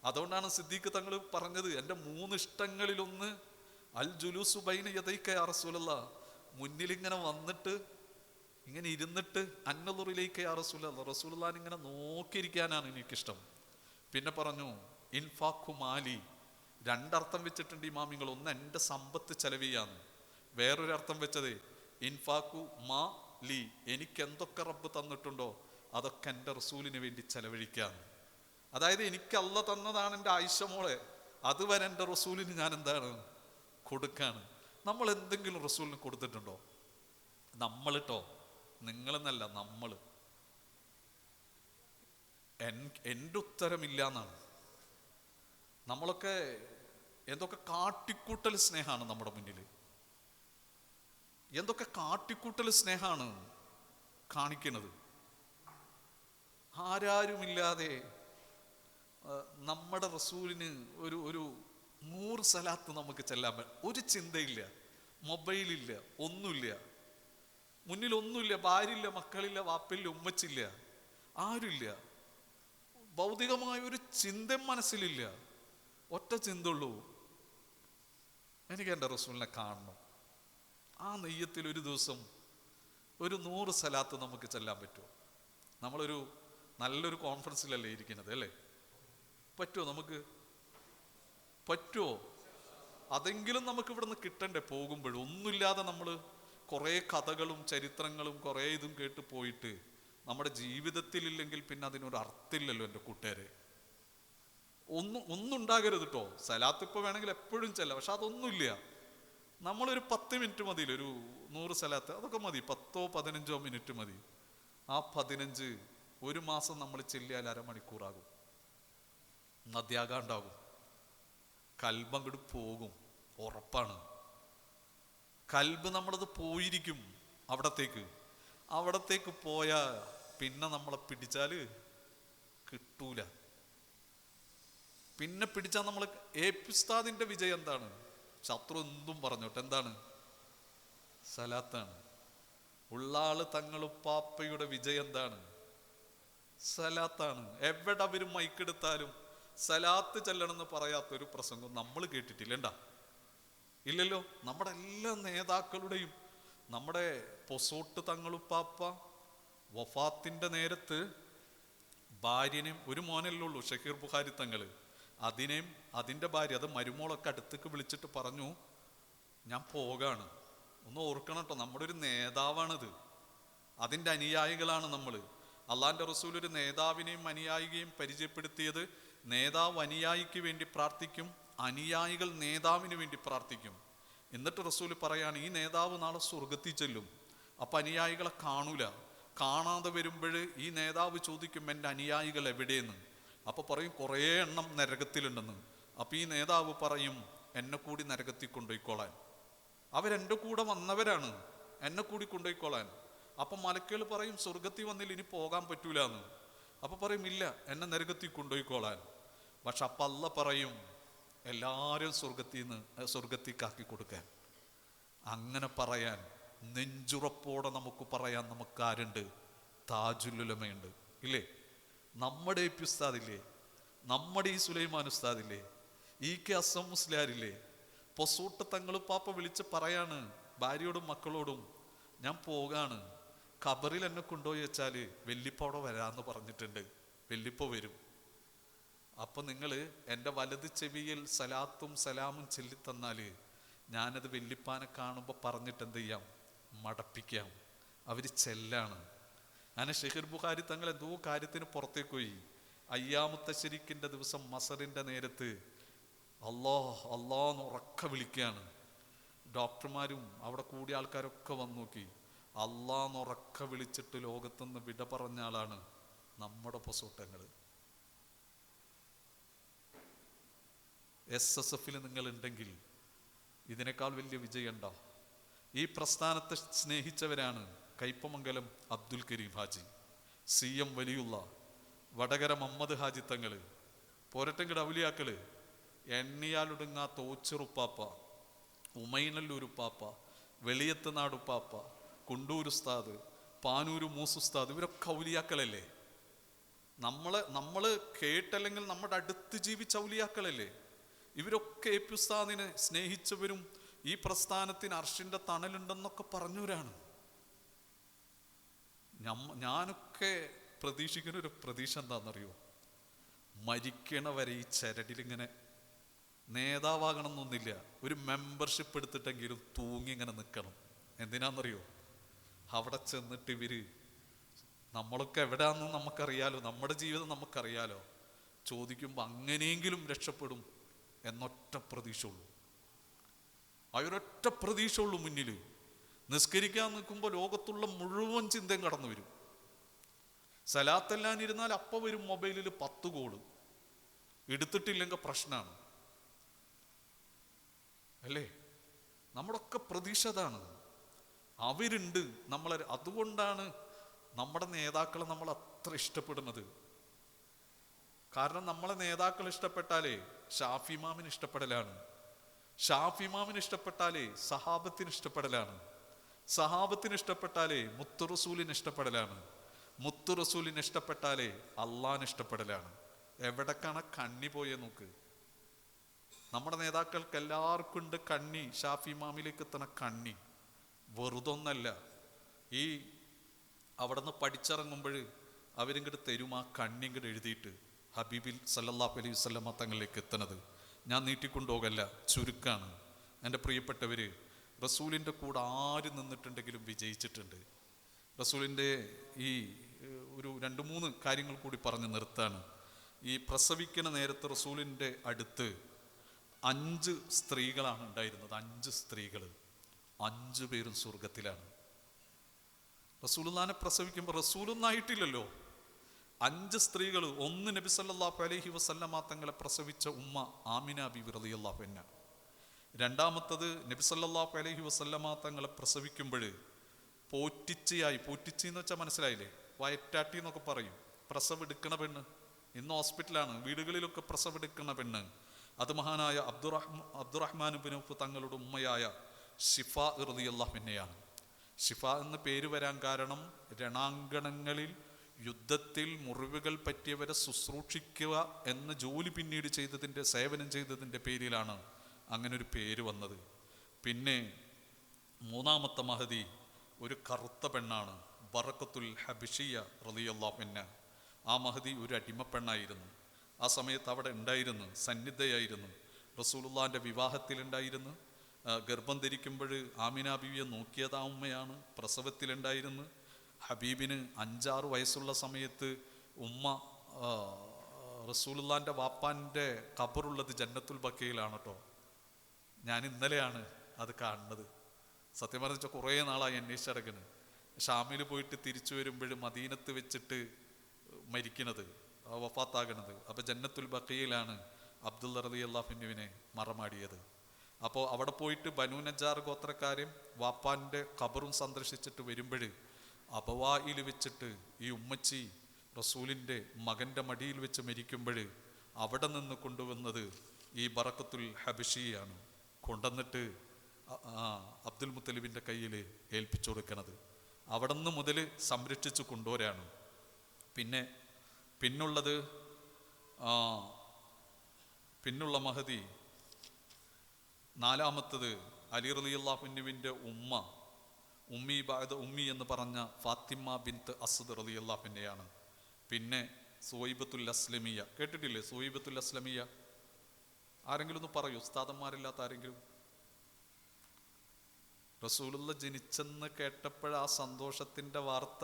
അതുകൊണ്ടാണ് സിദ്ദീഖ് തങ്ങൾ പറഞ്ഞത്, എൻ്റെ 3 ഇഷ്ടങ്ങളിലൊന്ന് അൽ ജുലൂസു ബൈന യദൈക യാ റസൂലല്ലാഹ്, മുന്നിലിങ്ങനെ വന്നിട്ട് ഇങ്ങനെ ഇരുന്നിട്ട് അന്നദുറിലേക്ക് യാ റസൂലല്ലാഹ്, റസൂലുള്ളാഹിനെ ഇങ്ങനെ നോക്കിയിരിക്കാനാണ് എനിക്കിഷ്ടം. പിന്നെ പറഞ്ഞു ഇൻഫാഖു മാലി, 2 അർത്ഥം വെച്ചിട്ടുണ്ട് ഇമാമിങ്ങൾ. ഒന്ന് എൻ്റെ സമ്പത്ത് ചെലവ് ചെയ്യാന്ന്, വേറൊരു അർത്ഥം വെച്ചത് ഇൻഫാഖു മാ ലി, എനിക്ക് എന്തൊക്കെ റബ്ബ് തന്നിട്ടുണ്ടോ അതൊക്കെ എൻ്റെ റസൂലിന് വേണ്ടി ചെലവഴിക്കാന്ന്. അതായത് എനിക്ക് അള്ള തന്നതാണ് എൻ്റെ ആയിഷ മോളെ, അതുവരെ എൻ്റെ റസൂലിന് ഞാൻ എന്താണ് കൊടുക്കാണ്. നമ്മൾ എന്തെങ്കിലും റസൂലിന് കൊടുത്തിട്ടുണ്ടോ? നമ്മളിട്ടോ, നിങ്ങളെന്നല്ല, നമ്മൾ. എൻ്റെ ഉത്തരമില്ല എന്നാണ്. നമ്മളൊക്കെ എന്തൊക്കെ കാട്ടിക്കൂട്ടൽ സ്നേഹമാണ് നമ്മുടെ മുന്നിൽ, എന്തൊക്കെ കാട്ടിക്കൂട്ടൽ സ്നേഹമാണ് കാണിക്കുന്നത്. ആരാരുമില്ലാതെ നമ്മുടെ റസൂലിന് ഒരു 100 സലാത്ത് നമുക്ക് ചെല്ലാൻ പറ്റും. ഒരു ചിന്തയില്ല, മൊബൈലില്ല, ഒന്നുമില്ല, മുന്നിലൊന്നുമില്ല, ഭാര്യയില്ല, മക്കളില്ല, വാപ്പില്ല, ഉമ്മച്ചില്ല, ആരുമില്ല. ഭൗതികമായ ഒരു ചിന്ത മനസ്സിലില്ല. ഒറ്റ ചിന്തയുള്ളൂ, എനിക്ക് എൻ്റെ റസൂലിനെ കാണണം. ആ നെയ്യത്തിൽ ഒരു ദിവസം ഒരു 100 സലാത്ത് നമുക്ക് ചെല്ലാൻ പറ്റുമോ? നമ്മളൊരു നല്ലൊരു കോൺഫറൻസിലല്ലേ ഇരിക്കുന്നത് അല്ലേ? പറ്റുമോ? നമുക്ക് പറ്റുമോ? അതെങ്കിലും നമുക്ക് ഇവിടെ നിന്ന് കിട്ടണ്ടേ? പോകുമ്പോഴും ഒന്നുമില്ലാതെ നമ്മൾ കുറേ കഥകളും ചരിത്രങ്ങളും കുറേ ഇതും കേട്ട് പോയിട്ട് നമ്മുടെ ജീവിതത്തിലില്ലെങ്കിൽ പിന്നെ അതിനൊരു അർത്ഥമില്ലല്ലോ എൻ്റെ കൂട്ടുകാരെ. ഒന്നും ഉണ്ടാകരുത് കേട്ടോ. സലാത്ത് ഇപ്പോൾ വേണമെങ്കിൽ എപ്പോഴും ചെല്ലാം, പക്ഷെ അതൊന്നുമില്ല. നമ്മളൊരു 10 മിനിറ്റ് മതി, ഒരു 100 സലാത്ത് അതൊക്കെ മതി, 10-15 മിനിറ്റ് മതി. ആ 15 ഒരു മാസം നമ്മൾ ചെല്ലിയാൽ അരമണിക്കൂറാകും, നദ്യാകാണ്ടാകും, കൽബങ്ങോട്ട് പോകും, ഉറപ്പാണ്. കൽബ് നമ്മളത് പോയിരിക്കും അവിടത്തേക്ക് പോയാൽ പിന്നെ നമ്മളെ പിടിച്ചാൽ കിട്ടൂല. പിന്നെ പിടിച്ചാൽ നമ്മൾ ഉസ്താദിന്റെ വിജയം എന്താണ്? ശത്രു എന്തും പറഞ്ഞോട്ടെ, എന്താണ്? സലാത്താണ്. ഉള്ളാള് തങ്ങളുപ്പാപ്പയുടെ വിജയം എന്താണ്? സലാത്താണ്. എവിടെ അവരും മൈക്കെടുത്താലും സലാത്ത് ചെല്ലണമെന്ന് പറയാത്തൊരു പ്രസംഗം നമ്മൾ കേട്ടിട്ടില്ലണ്ടാ? ഇല്ലല്ലോ. നമ്മുടെ എല്ലാ നേതാക്കളുടെയും നമ്മുടെ പൊസോട്ട് തങ്ങളുപ്പാപ്പ വഫാത്തിൻ്റെ നേരത്ത് ഭാര്യനെയും, ഒരു മോനല്ലേ ഉള്ളൂ ഷഹീർ ബുഖാരി തങ്ങള്, അതിനെയും അതിൻ്റെ ഭാര്യ, അത് മരുമോളൊക്കെ അടുത്തേക്ക് വിളിച്ചിട്ട് പറഞ്ഞു, ഞാൻ പോകാണ്. ഒന്ന് ഓർക്കണം കേട്ടോ, നമ്മുടെ ഒരു നേതാവാണിത്, അതിൻ്റെ അനുയായികളാണ് നമ്മൾ. അള്ളാഹിൻ്റെ റസൂൽ ഒരു നേതാവിനെയും അനുയായികയും പരിചയപ്പെടുത്തിയത്, നേതാവ് അനുയായിക്ക് വേണ്ടി പ്രാർത്ഥിക്കും, അനുയായികൾ നേതാവിന് വേണ്ടി പ്രാർത്ഥിക്കും. എന്നിട്ട് റസൂൽ പറയാണ്, ഈ നേതാവ് നാളെ സ്വർഗത്തിൽ ചെല്ലും, അപ്പം അനുയായികളെ കാണൂല. കാണാതെ വരുമ്പോൾ ഈ നേതാവ് ചോദിക്കും, എൻ്റെ അനുയായികൾ എവിടെയെന്ന്. അപ്പോൾ പറയും, കുറേ എണ്ണം നരകത്തിലുണ്ടെന്ന്. അപ്പം ഈ നേതാവ് പറയും, എന്നെ കൂടി നരകത്തിൽ കൊണ്ടുപോയിക്കോളാൻ, അവരെൻ്റെ കൂടെ വന്നവരാണ്, എന്നെ കൂടി കൊണ്ടുപോയിക്കോളാൻ. അപ്പം മലക്കുകൾ പറയും, സ്വർഗത്തിൽ വന്നില്ല, ഇനി പോകാൻ പറ്റൂല എന്ന്. അപ്പം പറയും, ഇല്ല, എന്നെ നരകത്തിൽ കൊണ്ടുപോയിക്കോളാൻ. പക്ഷെ അപ്പം അല്ല പറയും, എല്ലാവരും സ്വർഗത്തിക്കാക്കി കൊടുക്കാൻ. അങ്ങനെ പറയാൻ നെഞ്ചുറപ്പോടെ നമുക്ക് പറയാൻ നമുക്കാരുണ്ട്? താജുൽ ഉലമയുണ്ട്, ഇല്ലേ? നമ്മുടെ എ പി ഉസ്താദില്ലേ, നമ്മുടെ ഈ സുലൈമാൻ ഉസ്താദില്ലേ, ഈ കെ അസം മുസ്ലിയാരില്ലേ? പൊസൂട്ട് തങ്ങൾ പാപ്പ വിളിച്ച് പറയാണ് ഭാര്യയോടും മക്കളോടും, ഞാൻ പോകാണ്, ഖബറിൽ എന്നെ കൊണ്ടുപോയി വെച്ചാൽ വെല്ലിപ്പ അവിടെ വരാമെന്ന് പറഞ്ഞിട്ടുണ്ട്, വെല്ലിപ്പ വരും. അപ്പം നിങ്ങൾ എൻ്റെ വലത് ചെവിയിൽ സലാത്തും സലാമും ചൊല്ലിത്തന്നാൽ ഞാനത് വെല്ലിപ്പാനെ കാണുമ്പോൾ പറഞ്ഞിട്ട് എന്ത് ചെയ്യാം? മടപ്പിക്കാം. അവർ ചെല്ലാണ്. അങ്ങനെ ഷഹീർ ബുഖാരി തങ്ങൾ എന്തോ കാര്യത്തിന് പുറത്തേക്ക് പോയി. അയ്യാമുത്ത ശരീക്കിൻ്റെ ദിവസം മസറിൻ്റെ നേരത്ത് അള്ളാന്ന് ഉറക്ക വിളിക്കുകയാണ്. ഡോക്ടർമാരും അവിടെ കൂടിയ ആൾക്കാരൊക്കെ വന്നു നോക്കി. അള്ളാന്ന് ഉറക്ക വിളിച്ചിട്ട് ലോകത്തുനിന്ന് വിട പറഞ്ഞ ആളാണ് നമ്മുടെ പൊസോട്ടങ്ങൾ. SSF നിങ്ങൾ ഉണ്ടെങ്കിൽ ഇതിനേക്കാൾ വലിയ വിജയമുണ്ടോ? ഈ പ്രസ്ഥാനത്തെ സ്നേഹിച്ചവരാണ് കയ്പമംഗലം അബ്ദുൽ കരീം ഹാജി, CM വലിയുള്ള, വടകര മുഹമ്മദ് ഹാജി തങ്ങള്, പോരട്ടങ്കട് ഔലിയാക്കള്, എണ്ണിയാലൊടുങ്ങാത്ത ഓച്ചിറുപ്പാപ്പ, ഉമൈനല്ലൂരുപ്പാപ്പ, വെളിയത്ത് നാടുപ്പാപ്പ, കുണ്ടൂർ ഉസ്താദ്, പാനൂര് മൂസുസ്താദ്, ഇവരൊക്കെ ഔലിയാക്കളല്ലേ? നമ്മള് കേട്ടല്ലെങ്കിൽ നമ്മുടെ അടുത്ത് ജീവിച്ച ഔലിയാക്കളല്ലേ? ഇവരൊക്കെ എ പി ഉസ്താദിനെ സ്നേഹിച്ചവരും ഈ പ്രസ്ഥാനത്തിന് അർഷിന്റെ തണലുണ്ടെന്നൊക്കെ പറഞ്ഞവരാണ്. ഞാനൊക്കെ പ്രതീക്ഷിക്കുന്ന ഒരു പ്രതീക്ഷ എന്താണെന്നറിയോ? മരിക്കണ വരെ ഈ ചരടിലിങ്ങനെ നേതാവാകണം എന്നൊന്നില്ല, ഒരു മെമ്പർഷിപ്പ് എടുത്തിട്ടെങ്കിലും തൂങ്ങി ഇങ്ങനെ നിൽക്കണം. എന്തിനാണെന്നറിയോ? അവിടെ ചെന്നിട്ട് ഇവര്, നമ്മളൊക്കെ എവിടെയാണെന്ന് നമുക്കറിയാലോ, നമ്മുടെ ജീവിതം നമുക്കറിയാലോ, ചോദിക്കുമ്പോൾ അങ്ങനെയെങ്കിലും രക്ഷപ്പെടും എന്നൊറ്റ പ്രതീക്ഷ ഉള്ളൂ. ആ ഒരൊറ്റ പ്രതീക്ഷ ഉള്ളൂ മുന്നിൽ. നിസ്കരിക്കാൻ നിൽക്കുമ്പോൾ ലോകത്തുള്ള മുഴുവൻ ചിന്തയും കടന്നു വരും. സലാത്തെല്ലാം ഇരുന്നാൽ അപ്പം വരും മൊബൈലിൽ 10 കോള്, എടുത്തിട്ടില്ലെങ്കിൽ പ്രശ്നമാണ് അല്ലേ? നമ്മുടെയൊക്കെ പ്രതീക്ഷ അതാണ്. അവരുണ്ട് നമ്മളെ. അതുകൊണ്ടാണ് നമ്മുടെ നേതാക്കളെ നമ്മൾ അത്ര ഇഷ്ടപ്പെടുന്നത്. കാരണം നമ്മളെ നേതാക്കൾ ഇഷ്ടപ്പെട്ടാലേ ഷാഫി ഇമാമിന് ഇഷ്ടപ്പെടലാണ്, ഷാഫി ഇമാമിന് ഇഷ്ടപ്പെട്ടാലേ സഹാബത്തിന് ഇഷ്ടപ്പെടലാണ്, സഹാബത്തിന് ഇഷ്ടപ്പെട്ടാലേ മുത്തു റസൂലിന് ഇഷ്ടപ്പെടലാണ്, മുത്തു റസൂലിന് ഇഷ്ടപ്പെട്ടാലേ അള്ളാഹിന് ഇഷ്ടപ്പെടലാണ്. എവിടേക്കാണ് കണ്ണി പോയേ നോക്ക്. നമ്മുടെ നേതാക്കൾക്ക് എല്ലാവർക്കും ഉണ്ട് കണ്ണി, ഷാഫി ഇമാമിലേക്ക് എത്തണ കണ്ണി. വെറുതൊന്നല്ല, ഈ അവിടെ നിന്ന് പഠിച്ചിറങ്ങുമ്പോൾ അവരിങ്ങോട്ട് തരും ആ കണ്ണി ഇങ്ങോട്ട് എഴുതിയിട്ട് ഹബീബിൽ സല്ലല്ലാഹു അലൈഹി വസല്ലമ തങ്ങളിലേക്ക് എത്തണത്. ഞാൻ നീട്ടിക്കൊണ്ടുപോകല്ല, ചുരുക്കാണ്. എൻ്റെ പ്രിയപ്പെട്ടവർ, റസൂലിൻ്റെ കൂടെ ആര് നിന്നിട്ടുണ്ടെങ്കിലും വിജയിച്ചിട്ടുണ്ട്. റസൂലിൻ്റെ ഈ ഒരു 2-3 കാര്യങ്ങൾ കൂടി പറഞ്ഞ് നിർത്താണ്. ഈ പ്രസവിക്കുന്ന നേരത്ത് റസൂലിൻ്റെ അടുത്ത് 5 സ്ത്രീകളാണ് ഉണ്ടായിരുന്നത്. 5 സ്ത്രീകൾ, 5 പേരും സ്വർഗത്തിലാണ്. റസൂലുള്ളാഹിനെ പ്രസവിക്കുമ്പോൾ റസൂലൊന്നും ആയിട്ടില്ലല്ലോ. 5 സ്ത്രീകൾ. 1 നബി സല്ലല്ലാഹു അലൈഹി വസല്ലമ തങ്ങളെ പ്രസവിച്ച ഉമ്മ ആമിന ബീവി റളിയല്ലാഹു അൻഹ. രണ്ടാമത്തത് നബി സല്ലല്ലാഹു അലൈഹി വസല്ലമ തങ്ങളെ പ്രസവിക്കുമ്പോൾ പോറ്റിച്ചയായി, പോറ്റിച്ചി എന്ന് വെച്ചാൽ മനസ്സിലായില്ലേ, വയറ്റാട്ടി എന്നൊക്കെ പറയും, പ്രസവെടുക്കണ പെണ്ണ്. ഇന്ന് ഹോസ്പിറ്റലാണ്, വീടുകളിലൊക്കെ പ്രസവെടുക്കണ പെണ്ണ്. അത് മഹാനായ അബ്ദുറഹ്മാൻ ഇബ്നു ഔഫ് തങ്ങളുടെ ഉമ്മയായ ഷിഫ റളിയല്ലാഹു അൻഹയാണ്. ഷിഫ എന്ന് പേര് വരാൻ കാരണം രണാങ്കണങ്ങളിൽ യുദ്ധത്തിൽ മുറിവുകൾ പറ്റിയവരെ ശുശ്രൂഷിക്കുക എന്ന ജോലി പിന്നീട് സേവനം ചെയ്തതിൻ്റെ പേരിലാണ് അങ്ങനെ ഒരു പേര് വന്നത്. പിന്നെ മൂന്നാമത്തെ മഹദി ഒരു കറുത്ത പെണ്ണാണ്, ബറക്കത്തുൽ ഹബിഷിയ റളിയല്ലാഹു അൻഹ. ആ മഹദി ഒരു അടിമപ്പെണ്ണായിരുന്നു. ആ സമയത്ത് അവിടെ ഉണ്ടായിരുന്നു, സന്നിധയായിരുന്നു. റസൂലുള്ളാഹിൻ്റെ വിവാഹത്തിലുണ്ടായിരുന്നു. ഗർഭം ധരിക്കുമ്പോൾ ആമിന ബീവിയെ നോക്കിയത് ആ ഉമ്മയാണ്. പ്രസവത്തിലുണ്ടായിരുന്നു. ഹബീബിന് 5-6 വയസ്സുള്ള സമയത്ത് ഉമ്മ റസൂലുള്ളാഹിൻ്റെ വാപ്പാൻ്റെ ഖബറുള്ളത് ജന്നത്തുൽ ബഖയിലാണ് കേട്ടോ. ഞാൻ ഇന്നലെയാണ് അത് കാണുന്നത്. സത്യം പറഞ്ഞാൽ കുറേ നാളായി അന്വേഷിച്ചടക്കണ്. ഷാമിൽ പോയിട്ട് തിരിച്ചു വരുമ്പോൾ മദീനത്ത് വെച്ചിട്ട് മരിക്കണത്, വഫാത്താകണത്. അപ്പോൾ ജന്നത്തുൽ ബഖയിലാണ് അബ്ദുള്ള റളിയല്ലാഹു അൻഹുവിനെ മറമാടിയത്. അപ്പോൾ അവിടെ പോയിട്ട് ബനൂ നജ്ജാർ ഗോത്രക്കാരും വാപ്പാൻ്റെ ഖബറും സന്ദർശിച്ചിട്ട് വരുമ്പോൾ അബവായിൽ വെച്ചിട്ട് ഈ ഉമ്മച്ചി റസൂലിൻ്റെ മകൻ്റെ മടിയിൽ വെച്ച് മരിക്കുമ്പോൾ അവിടെ നിന്ന് കൊണ്ടുവന്നത് ഈ ബറക്കത്തുൽ ഹബിഷിയാണ്. കൊണ്ടുവന്നിട്ട് അബ്ദുൽ മുത്തലിബിൻ്റെ കയ്യിൽ ഏൽപ്പിച്ചു കൊടുക്കണത്. അവിടെ നിന്ന് മുതൽ സംരക്ഷിച്ചു കൊണ്ടുവരാണ്. പിന്നുള്ള മഹദി നാലാമത്തത് അലി റളിയല്ലാഹു അൻഹുവിൻ്റെ ഉമ്മി ബഅദ ഉമ്മി എന്ന് പറഞ്ഞ ഫാത്തിമ ബിൻത്ത് അസ്ദ് റളിയല്ലാഹു അൻഹയാണ്. പിന്നെ സുവൈബത്തുൽ അസ്ലമിയ കേട്ടിട്ടില്ലേ? സുവൈബത്തുൽ അസ്ലമിയ ആരെങ്കിലും ഒന്ന് പറയൂ, ഉസ്താദന്മാരില്ലാത്ത ആരെങ്കിലും? റസൂലുള്ള ജനിച്ചെന്ന് കേട്ടപ്പോൾ ആ സന്തോഷത്തിൻ്റെ വാർത്ത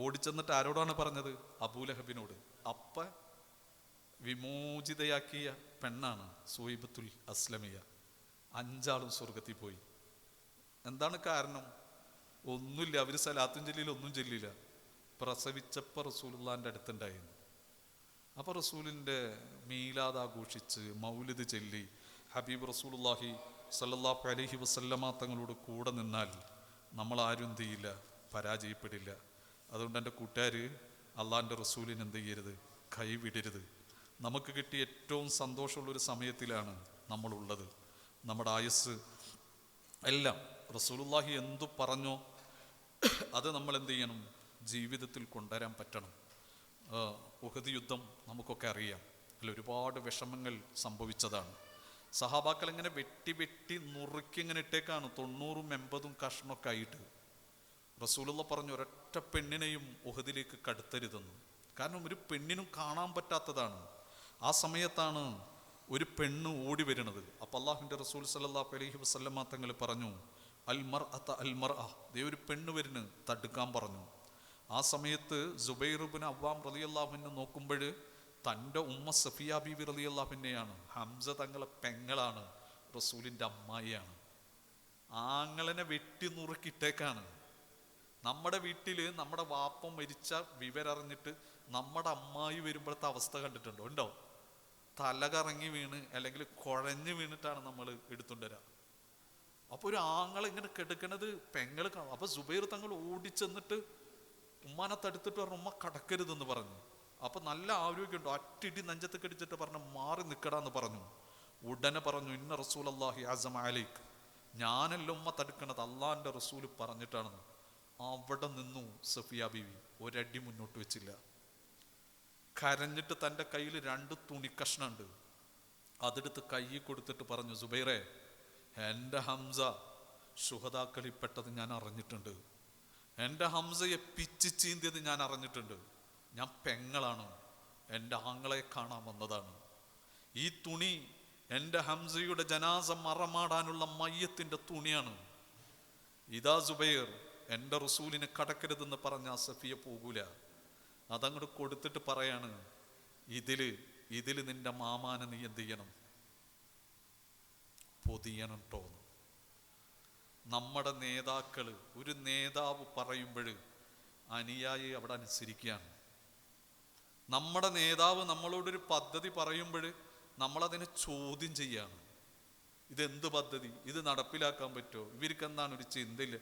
ഓടിച്ചെന്നിട്ട് ആരോടാണ് പറഞ്ഞത്? അബൂലഹബിനോട്. അപ്പ വിമോചിതയാക്കിയ പെണ്ണാണ് സുവൈബത്തുൽ അസ്ലമിയ. 5 ആളും സ്വർഗത്തിൽ പോയി. എന്താണ് കാരണം? ഒന്നുമില്ല, അവർ സലാത്തും ചൊല്ലിയില്ല, ഒന്നും ചൊല്ലിയില്ല. പ്രസവിച്ചപ്പോൾ റസൂലുള്ളാഹിൻ്റെ അടുത്തുണ്ടായിരുന്നു. അപ്പോൾ റസൂലിൻ്റെ മീലാദ് ആഘോഷിച്ച് മൗലിദ് ചൊല്ലി ഹബീബ് റസൂലുള്ളാഹി സ്വല്ലല്ലാഹു അലൈഹി വസല്ലമ തങ്ങളോട് കൂടെ നിന്നാൽ നമ്മളാരും എന്ത് ചെയ്യില്ല, പരാജയപ്പെടില്ല. അതുകൊണ്ട് എൻ്റെ കൂട്ടുകാർ, അള്ളാഹിൻ്റെ റസൂലിന് എന്ത് ചെയ്യരുത്, കൈവിടരുത്. നമുക്ക് കിട്ടിയ ഏറ്റവും സന്തോഷമുള്ളൊരു സമയത്തിലാണ് നമ്മളുള്ളത്. നമ്മുടെ ആയുസ് എല്ലാം റസൂലുള്ളാഹി എന്തു പറഞ്ഞോ അത് നമ്മൾ എന്ത് ചെയ്യണം, ജീവിതത്തിൽ കൊണ്ടുവരാൻ പറ്റണം. ഉഹദ് യുദ്ധം നമുക്കൊക്കെ അറിയാം. അതിൽ ഒരുപാട് വിഷമങ്ങൾ സംഭവിച്ചതാണ്. സഹാബാക്കൾ ഇങ്ങനെ വെട്ടി നുറുക്കി ഇങ്ങനെ ഇട്ടേക്കാണ്, 90-80 കഷ്ണമൊക്കെ ആയിട്ട്. റസൂലുള്ള പറഞ്ഞു, ഒരൊറ്റ പെണ്ണിനെയും ഉഹദിലേക്ക് കടത്തരുതെന്ന്. കാരണം ഒരു പെണ്ണിനും കാണാൻ പറ്റാത്തതാണ്. ആ സമയത്താണ് ഒരു പെണ്ണ് ഓടി വരുന്നത്. അപ്പം അള്ളാഹുവിൻ്റെ റസൂൽ സല്ലല്ലാഹു അലൈഹി വസല്ലമ തങ്ങൾ പറഞ്ഞു, അൽ മർഅ, ദേ ഒരു പെണ്ണ് വരുന്ന്, തടുക്കാൻ പറഞ്ഞു. ആ സമയത്ത് സുബൈർ ഇബ്നു അവ്വാം റളിയല്ലാഹു അൻഹു നോക്കുമ്പോൾ തൻ്റെ ഉമ്മ സഫിയ ബീവി റളിയല്ലാഹു അൻഹയാണ്. ഹംസ തങ്ങളെ പെങ്ങളാണ്, റസൂലിൻ്റെ അമ്മായിയാണ്. ആങ്ങളനെ വെട്ടി നുറുക്കിട്ടേക്കാണ്. നമ്മുടെ വീട്ടിൽ നമ്മുടെ വാപ്പ മരിച്ച വിവരറിഞ്ഞിട്ട് നമ്മുടെ അമ്മായി വരുമ്പോഴത്തെ അവസ്ഥ കണ്ടിട്ടുണ്ടോ? ഉണ്ടോ? തല കറങ്ങി വീണ് അല്ലെങ്കിൽ കുഴഞ്ഞു വീണിട്ടാണ് നമ്മൾ എടുത്തുകൊണ്ടുവരാ. അപ്പോൾ ഒരു ആങ്ങളെ ഇങ്ങനെ കിടക്കണത് പെങ്ങൾ കാണും. അപ്പോൾ സുബൈർ തങ്ങൾ ഓടിച്ചെന്നിട്ട് ഉമ്മാനെ തടുത്തിട്ട് പറഞ്ഞു, ഉമ്മ കടക്കരുതെന്ന് പറഞ്ഞു. അപ്പം നല്ല ആരോഗ്യമുണ്ടോ, അറ്റിടി നെഞ്ചത്ത് കടിച്ചിട്ട് പറഞ്ഞു, മാറി നിൽക്കടാന്ന് പറഞ്ഞു. ഉടനെ പറഞ്ഞു, ഇന്ന റസൂലല്ലാഹി അസമ അലൈക്ക്, ഞാനല്ല ഉമ്മ തടുക്കണത്, അള്ളാഹിൻ്റെ റസൂൽ പറഞ്ഞിട്ടാണെന്ന്. അവിടെ നിന്നു സഫിയ ബീവി, ഒരടി മുന്നോട്ട് വെച്ചില്ല. കരഞ്ഞിട്ട് തൻ്റെ കയ്യിൽ 2 തുണിക്കഷ്ണുണ്ട്, അതെടുത്ത് കൈ കൊടുത്തിട്ട് പറഞ്ഞു, സുബൈറെ, എൻ്റെ ഹംസ ശുഹദാക്കളിൽപ്പെട്ടത് ഞാൻ അറിഞ്ഞിട്ടുണ്ട്. എൻ്റെ ഹംസയെ പിച്ച് ചീന്തിയത് ഞാൻ അറിഞ്ഞിട്ടുണ്ട്. ഞാൻ പെങ്ങളാണ്, എൻ്റെ ആങ്ങളെ കാണാൻ വന്നതാണ്. ഈ തുണി എൻ്റെ ഹംസയുടെ ജനാസ മറമാടാനുള്ള മയ്യത്തിൻ്റെ തുണിയാണ്. ഇതാ സുബൈർ, എൻ്റെ റസൂലിനെ കടക്കരുതെന്ന് പറഞ്ഞ സഫിയ പോകൂല. അതങ്ങോട്ട് കൊടുത്തിട്ട് പറയാണ്, ഇതില് നിന്റെ മാമാനെ നീ എന്ത് ചെയ്യണം, പൊതിയണം ട്ടോ. നമ്മുടെ നേതാക്കൾ, ഒരു നേതാവ് പറയുമ്പോൾ അനുയായി അവിടെ അനുസരിക്കുകയാണ്. നമ്മുടെ നേതാവ് നമ്മളോടൊരു പദ്ധതി പറയുമ്പോൾ നമ്മളതിനെ ചോദ്യം ചെയ്യാണ്. ഇതെന്ത് പദ്ധതി, ഇത് നടപ്പിലാക്കാൻ പറ്റുമോ, ഇവർക്ക് എന്താണ് ഒരു ചിന്തയില്ല.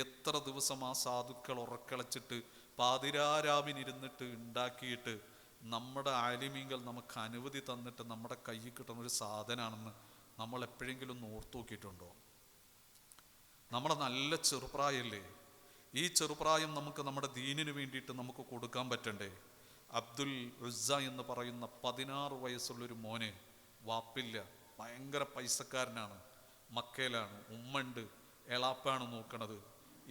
എത്ര ദിവസം ആ സാധുക്കൾ ഉറക്കളച്ചിട്ട് പാതിരാരാവിനിരുന്നിട്ട് ഉണ്ടാക്കിയിട്ട് നമ്മുടെ ആലിമീങ്ങൾ നമുക്ക് അനുമതി തന്നിട്ട് നമ്മുടെ കയ്യിൽ കിട്ടുന്ന ഒരു സാധനമാണെന്ന് നമ്മൾ എപ്പോഴെങ്കിലും ഒന്ന് ഓർത്തു നോക്കിയിട്ടുണ്ടോ? നമ്മളെ നല്ല ചെറുപ്രായമല്ലേ, ഈ ചെറുപ്രായം നമുക്ക് നമ്മുടെ ദീനിന് വേണ്ടിയിട്ട് നമുക്ക് കൊടുക്കാൻ പറ്റണ്ടേ? അബ്ദുൽ ഉസ്സ എന്ന് പറയുന്ന 16 വയസ്സുള്ളൊരു മോനെ, വാപ്പില്ല, ഭയങ്കര പൈസക്കാരനാണ്, മക്കയിലാണ്, ഉമ്മ ഉണ്ട്, എളാപ്പാണ് നോക്കണത്.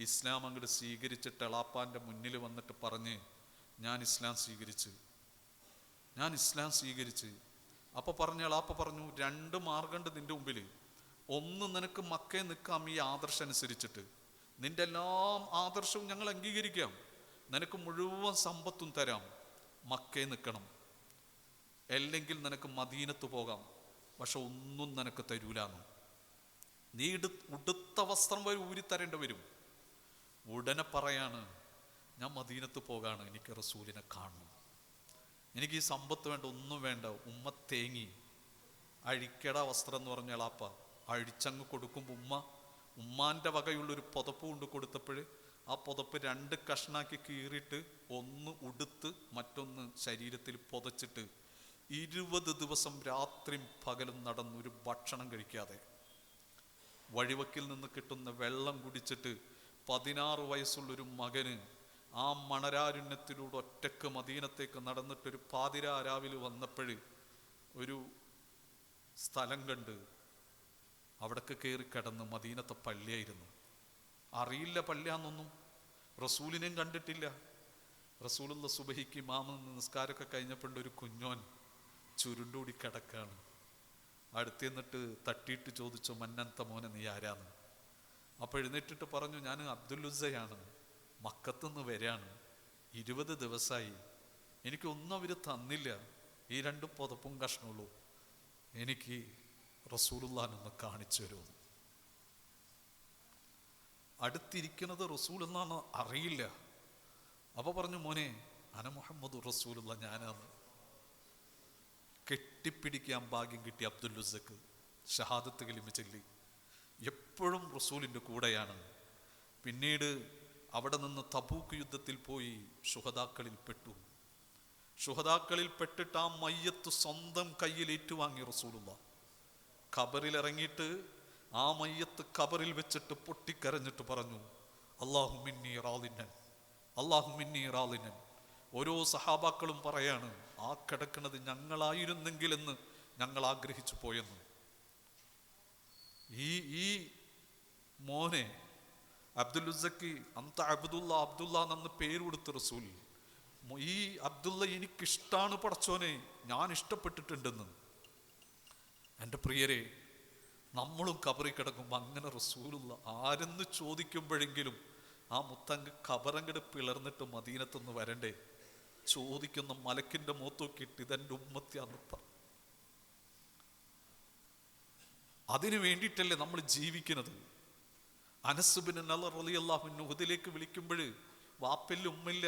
ഇസ്ലാം അങ്ങോട്ട് സ്വീകരിച്ചിട്ട് എളാപ്പാൻ്റെ മുന്നിൽ വന്നിട്ട് പറഞ്ഞ്, ഞാൻ ഇസ്ലാം സ്വീകരിച്ച്. അപ്പോൾ പറഞ്ഞ എളാപ്പ പറഞ്ഞു, 2 മാർഗമുണ്ട് നിന്റെ മുമ്പിൽ. ഒന്ന്, നിനക്ക് മക്കയിൽ നിൽക്കാം ഈ ആദർശം അനുസരിച്ചിട്ട്, നിന്റെ എല്ലാ ആദർശവും ഞങ്ങൾ അംഗീകരിക്കാം, നിനക്ക് മുഴുവൻ സമ്പത്തും തരാം, മക്കയിൽ നിൽക്കണം. അല്ലെങ്കിൽ നിനക്ക് മദീനത്ത് പോകാം, പക്ഷെ ഒന്നും നിനക്ക് തരൂലാന്ന്. നീ ഉടുത്ത വസ്ത്രം വരെ ഊരിത്തരേണ്ടി വരും. ഉടനെ പറയാണ്, ഞാൻ മദീനത്ത് പോകാണ്, എനിക്ക് റസൂലിനെ കാണണം, എനിക്ക് ഈ സമ്പത്ത് വേണ്ട, ഒന്നും വേണ്ട. ഉമ്മ തേങ്ങി. അഴിക്കട വസ്ത്രം എന്ന് പറഞ്ഞ എളാപ്പ അഴിച്ചങ്ങ് കൊടുക്കുമ്പോൾ ഉമ്മാൻ്റെ വകയുള്ളൊരു പുതപ്പ് കൊണ്ട് കൊടുത്തപ്പോൾ ആ പുതപ്പ് 2 കഷ്ണാക്കി കീറിയിട്ട് ഒന്ന് ഉടുത്ത് മറ്റൊന്ന് ശരീരത്തിൽ പുതച്ചിട്ട് 20 ദിവസം രാത്രിയും പകലും നടന്ന് ഒരു ഭക്ഷണം കഴിക്കാതെ, വഴിവക്കിൽ നിന്ന് കിട്ടുന്ന വെള്ളം കുടിച്ചിട്ട് 16 വയസ്സുള്ളൊരു മകന് ആ മണരാരുണ്യത്തിലൂടെ ഒറ്റക്ക് മദീനത്തേക്ക് നടന്നിട്ടൊരു പാതിരാ രാവിലെ വന്നപ്പോൾ ഒരു സ്ഥലം കണ്ട് അവിടേക്ക് കയറി കിടന്ന്. മദീനത്തെ പള്ളിയായിരുന്നു. അറിയില്ല പള്ളിയാന്നൊന്നും, റസൂലിനെയും കണ്ടിട്ടില്ല. റസൂലുള്ള സുബഹിക്ക് നിസ്കാരമൊക്കെ കഴിഞ്ഞപ്പോൾ ഒരു കുഞ്ഞോൻ ചുരുണ്ടൂടി കിടക്കാണ്. അടുത്ത് നിന്നിട്ട് തട്ടിയിട്ട് ചോദിച്ചു, മന്നന്ത മോനെ നീ ആരാന്ന്? അപ്പോൾ എഴുന്നേറ്റിട്ട് പറഞ്ഞു, ഞാൻ അബ്ദുൽ-ഉസ്സയാണ്, മക്കത്തുനിന്ന് വരാണ്, 20 ദിവസമായി, എനിക്കൊന്നും അവർ തന്നില്ല, ഈ 2 പുതപ്പും കഷ്ണുള്ളൂ, എനിക്ക് റസൂലുള്ളാനൊന്ന് കാണിച്ചു തരുമെന്ന്. അടുത്തിരിക്കുന്നത് റസൂലുള്ളാന്ന് അറിയില്ല. അപ്പോൾ പറഞ്ഞു, മോനെ അന മുഹമ്മദ് റസൂലുള്ള, ഞാനാണ്. കെട്ടിപ്പിടിക്കാൻ ഭാഗ്യം കിട്ടി അബ്ദുൽ-ഉസ്സക്ക്. ഷഹാദത്ത് കലിമ ചൊല്ലി എപ്പോഴും റസൂലിൻ്റെ കൂടെയാണ്. പിന്നീട് അവിടെ നിന്ന് തബൂക്ക് യുദ്ധത്തിൽ പോയി ശുഹദാക്കളിൽ പെട്ടിട്ട് ആ മയ്യത്ത് സ്വന്തം കയ്യിൽ ഏറ്റുവാങ്ങി റസൂലുള്ള. ഖബറിലിറങ്ങിയിട്ട് ആ മയ്യത്ത് ഖബറിൽ വെച്ചിട്ട് പൊട്ടിക്കരഞ്ഞിട്ട് പറഞ്ഞു, അല്ലാഹു മിന്നി റാളിനൻ. ഓരോ സഹാബാക്കളും പറയാണ്, ആ കിടക്കുന്നത് ഞങ്ങളായിരുന്നെങ്കിലെന്ന് ഞങ്ങൾ ആഗ്രഹിച്ചു പോയെന്ന്. ഈ മോനെ അബ്ദുൽ-ഉസ്സക്ക് അന്ത അബ്ദുള്ള എന്ന പേര് കൊടുത്ത റസൂൽ, ഈ അബ്ദുള്ള എനിക്കിഷ്ടാണ് പടച്ചോനെ, ഞാൻ ഇഷ്ടപ്പെട്ടിട്ടുണ്ടെന്ന്. എൻ്റെ പ്രിയരെ, നമ്മളും ഖബറി കിടക്കുമ്പോൾ അങ്ങനെ റസൂലുള്ള ആരെന്ന് ചോദിക്കുമ്പോഴെങ്കിലും ആ മുത്തങ്ങ് ഖബറങ്ങട് പിളർന്നിട്ട് മദീനത്തുനിന്ന് വരണ്ടേ? ചോദിക്കുന്ന മലക്കിന്റെ മുഖത്തോക്കിയിട്ട് ഇതെൻ്റെ ഉമ്മത്തിയാന്ന് പറഞ്ഞു. അതിനു വേണ്ടിയിട്ടല്ലേ നമ്മൾ ജീവിക്കുന്നത്. അനസ് ബിൻ നളർ റളിയല്ലാഹു അൻഹു ഉഹദിലേക്ക് വിളിക്കുമ്പോൾ വാപ്പല്ല ഉമ്മില്ല,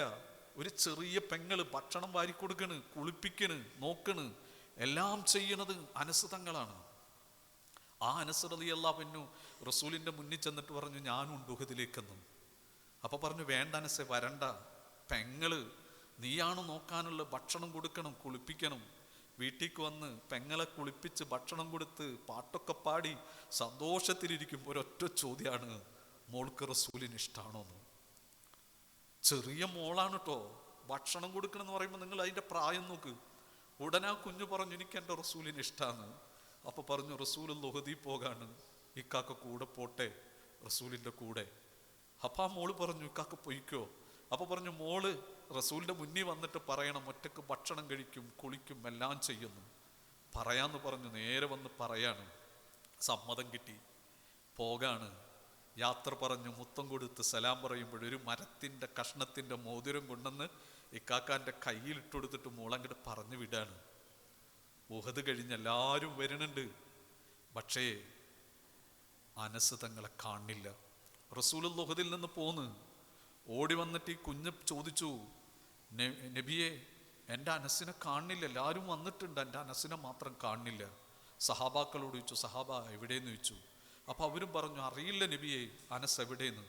ഒരു ചെറിയ പെങ്ങള് ഭക്ഷണം വാരിക്കൊടുക്കണ്, കുളിപ്പിക്കണ്, നോക്കണ്, എല്ലാം ചെയ്യണത് അനസ് തങ്ങളാണ്. ആ അനസ് റളിയല്ലാഹു അൻഹു റസൂലിന്റെ മുന്നിൽ ചെന്നിട്ട് പറഞ്ഞു, ഞാനുണ്ട് ഉഹദിലേക്കെന്നും. അപ്പൊ പറഞ്ഞു, വേണ്ട അനസെ, വരണ്ട, പെങ്ങള് നീയാണ് നോക്കാനുള്ള, ഭക്ഷണം കൊടുക്കണം, കുളിപ്പിക്കണം. വീട്ടിലേക്ക് വന്ന് പെങ്ങളെ കുളിപ്പിച്ച് ഭക്ഷണം കൊടുത്ത് പാട്ടൊക്കെ പാടി സന്തോഷത്തിലിരിക്കുമ്പോൾ ഒരൊറ്റ ചോദ്യമാണ്, മോൾക്ക് റസൂലിന് ഇഷ്ടമാണോന്ന്. ചെറിയ മോളാണ് കേട്ടോ, ഭക്ഷണം കൊടുക്കണം എന്ന് പറയുമ്പോൾ നിങ്ങൾ അതിൻ്റെ പ്രായം നോക്ക്. ഉടനെ ആ കുഞ്ഞു പറഞ്ഞു, എനിക്ക് എൻ്റെ റസൂലിന് ഇഷ്ടമാണ്. അപ്പൊ പറഞ്ഞു, റസൂൽ ഉഹദിൽ പോകാണ്, ഇക്കാക്ക കൂടെ പോട്ടെ, റസൂലിൻ്റെ കൂടെ. അപ്പം ആ മോള് പറഞ്ഞു, ഇക്കാക്ക പൊയ്ക്കോ. അപ്പൊ പറഞ്ഞു, മോള് റസൂലിന്റെ മുന്നിൽ വന്നിട്ട് പറയണം, ഒറ്റക്ക് ഭക്ഷണം കഴിക്കും, കുളിക്കും, എല്ലാം ചെയ്യുന്നു പറയാന്ന് പറഞ്ഞു. നേരെ വന്ന് പറയാണ്. സമ്മതം കിട്ടി, പോകാണ്. യാത്ര പറഞ്ഞു മുത്തം കൊടുത്ത് സലാം പറയുമ്പോൾ ഒരു മരത്തിൻ്റെ കഷ്ണത്തിൻ്റെ മോതിരം കൊണ്ടുവന്ന് ഇക്കാക്കാൻ്റെ കയ്യിലിട്ട് കൊടുത്തിട്ട് മോളങ്ങോട്ട് പറഞ്ഞു വിടാണ്. ഉഹദ് കഴിഞ്ഞ് എല്ലാവരും വരുന്നുണ്ട്, പക്ഷേ അനസ് തങ്ങളെ കാണില്ല. റസൂലുള്ളാഹി ഉഹദിൽ നിന്ന് പോന്ന് ഓടി വന്നിട്ട് ഈ കുഞ്ഞ് ചോദിച്ചു, നബിയെ എൻ്റെ അനസിനെ കാണില്ല, എല്ലാവരും വന്നിട്ടുണ്ട്, എൻ്റെ അനസിനെ മാത്രം കാണില്ല. സഹാബാക്കളോട് ചോദിച്ചു, സഹാബ എവിടെയെന്ന് ചോദിച്ചു. അപ്പോൾ അവരും പറഞ്ഞു, അറിയില്ല നബിയെ, അനസ് എവിടെയെന്ന്.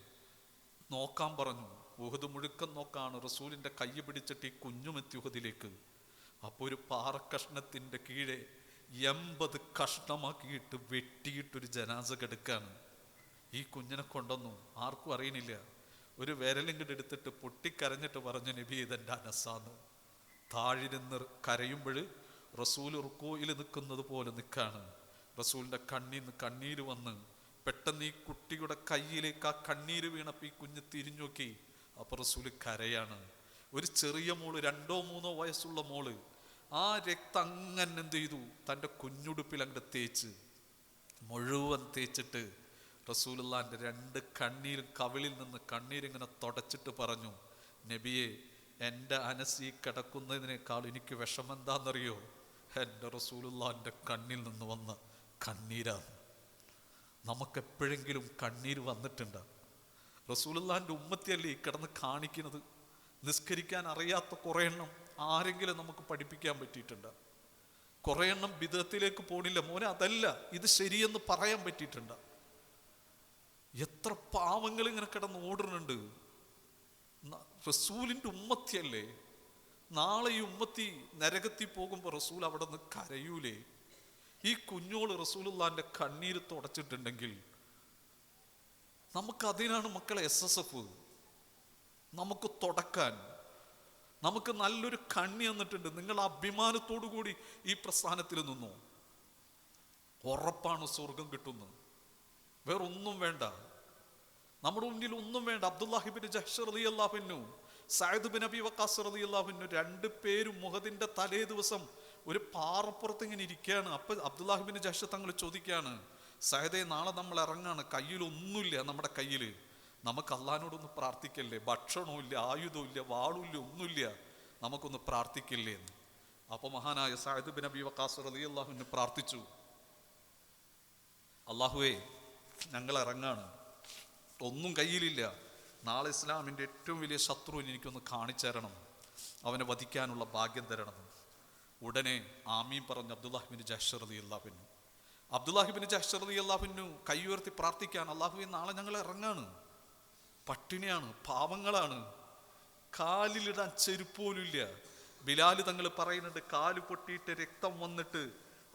നോക്കാൻ പറഞ്ഞു. ഉഹദ് മുഴുക്കം നോക്കാണ്. റസൂലിൻ്റെ കൈ പിടിച്ചിട്ട് ഈ കുഞ്ഞുമെത്തി ഉഹദിലേക്ക്. അപ്പോൾ ഒരു പാറക്കഷ്ണത്തിൻ്റെ കീഴെ 80 കഷ്ണമാക്കിയിട്ട് വെട്ടിയിട്ടൊരു ജനാസ കിടക്കാണ്. ഈ കുഞ്ഞിനെ കൊണ്ടുവന്നു, ആർക്കും അറിയണില്ല. ഒരു വിരലിങ്ങോട്ട് എടുത്തിട്ട് പൊട്ടിക്കരഞ്ഞിട്ട് പറഞ്ഞു, നബി ഇതെൻ്റെ അനസാന്ന്. താഴിരുന്ന് കരയുമ്പോൾ റസൂൽ റുക്കോയിൽ നിൽക്കുന്നത് പോലെ നിൽക്കാണ്. റസൂലിൻ്റെ കണ്ണീന്ന് കണ്ണീര് വന്ന് പെട്ടെന്ന് ഈ കുട്ടിയുടെ കയ്യിലേക്ക് ആ കണ്ണീര് വീണപ്പോൾ ഈ കുഞ്ഞ് തിരിഞ്ഞു നോക്കി. അപ്പൊ റസൂല് കരയാണ്. ഒരു ചെറിയ മോള്, 2-3 വയസ്സുള്ള മോള്, ആ രക്തം അങ്ങനെ എന്ത് ചെയ്തു, തൻ്റെ കുഞ്ഞുടുപ്പിൽ അങ്ങോട്ട് തേച്ച് മുഴുവൻ തേച്ചിട്ട് റസൂലുള്ളാന്റെ 2 കണ്ണീരും കവിളിൽ നിന്ന് കണ്ണീരിങ്ങനെ തുടച്ചിട്ട് പറഞ്ഞു, നബിയെ, എൻ്റെ അനസ് ഈ കിടക്കുന്നതിനേക്കാൾ എനിക്ക് വിഷമം എന്താണെന്നറിയോ? എൻ്റെ റസൂലുള്ളാന്റെ കണ്ണിൽ നിന്ന് വന്ന കണ്ണീരാണ്. നമുക്കെപ്പോഴെങ്കിലും കണ്ണീര് വന്നിട്ടുണ്ട്? റസൂലുള്ളാന്റെ ഉമ്മത്തിയല്ലേ ഈ കിടന്ന് കാണിക്കുന്നത്? നിസ്കരിക്കാൻ അറിയാത്ത കുറേ എണ്ണം ആരെങ്കിലും നമുക്ക് പഠിപ്പിക്കാൻ പറ്റിയിട്ടുണ്ട്? കുറേ എണ്ണം ബിദഅത്തിലേക്ക് പോണില്ല, മോനെ അതല്ല ഇത് ശരിയെന്ന് പറയാൻ പറ്റിയിട്ടുണ്ട്? എത്ര പാവങ്ങൾ ഇങ്ങനെ കിടന്ന് ഓടുന്നുണ്ട്. റസൂലിന്റെ ഉമ്മത്തിയല്ലേ? നാളെ ഈ ഉമ്മത്തി നരകത്തിൽ പോകുമ്പോൾ റസൂൽ അവിടെ നിന്ന് കരയൂലേ? ഈ കുഞ്ഞോള് റസൂലുള്ളാന്റെ കണ്ണീര് തുടച്ചിട്ടുണ്ടെങ്കിൽ നമുക്കതിനാണ് മക്കളെ SSF നമുക്ക് തുടക്കാൻ. നമുക്ക് നല്ലൊരു കണ്ണി തന്നിട്ടുണ്ട്. നിങ്ങൾ അഭിമാനത്തോടു കൂടി ഈ പ്രസ്ഥാനത്തിൽ നിന്നു. ഉറപ്പാണ് സ്വർഗം കിട്ടുന്നത്. വേറൊന്നും വേണ്ട, നമ്മുടെ മുന്നിൽ ഒന്നും വേണ്ട. അബ്ദുല്ലാഹി ബിൻ ജഹ്ഷ് റളിയല്ലാഹു അൻഹു, സഅദ് ബിൻ അബി വഖാസ് റളിയല്ലാഹു അൻഹു 2 പേരും മുഹദിന്റെ തലേ ദിവസം ഒരു പാറപ്പുറത്ത് ഇങ്ങനെ ഇരിക്കുകയാണ്. അപ്പൊ അബ്ദുല്ലാഹി ബിൻ ജഹ്ഷ് തങ്ങൾ ചോദിക്കുകയാണ്, സഅദേ, നാളെ നമ്മൾ ഇറങ്ങാണ്, കയ്യിലൊന്നുമില്ല, നമ്മുടെ കയ്യില് നമുക്ക് അള്ളാഹിനോടൊന്ന് പ്രാർത്ഥിക്കല്ലേ? ഭക്ഷണവും ഇല്ല, ആയുധവും ഇല്ല, വാളും ഇല്ല, ഒന്നുമില്ല, നമുക്കൊന്ന് പ്രാർത്ഥിക്കില്ലേ എന്ന്. അപ്പൊ മഹാനായ സഅദ് ബിൻ അബി വഖാസ് റളിയല്ലാഹു അൻഹു പ്രാർത്ഥിച്ചു, അള്ളാഹുവേ, ഞങ്ങൾ ഇറങ്ങാണ്, ഒന്നും കയ്യിലില്ല, നാളെ ഇസ്ലാമിൻ്റെ ഏറ്റവും വലിയ ശത്രുവിനെ എനിക്കൊന്ന് കാണിച്ചു തരണം, അവനെ വധിക്കാനുള്ള ഭാഗ്യം തരണം. ഉടനെ ആമീൻ പറഞ്ഞ അബ്ദുല്ലാഹി ബിൻ ജഹ്ഷ് റളിയല്ലാഹു അൻഹു, അബ്ദുല്ലാഹി ബിൻ ജഹ്ഷ് റളിയല്ലാഹു അൻഹു കൈ ഉയർത്തി പ്രാർത്ഥിക്കാൻ, അള്ളാഹുവേ, നാളെ ഞങ്ങൾ ഇറങ്ങാണ്, പട്ടിണിയാണ്, പാവങ്ങളാണ്, കാലിലിടാൻ ചെരുപ്പോലില്ല. ബിലാൽ തങ്ങൾ പറയുന്നുണ്ട്, കാല് പൊട്ടിയിട്ട് രക്തം വന്നിട്ട്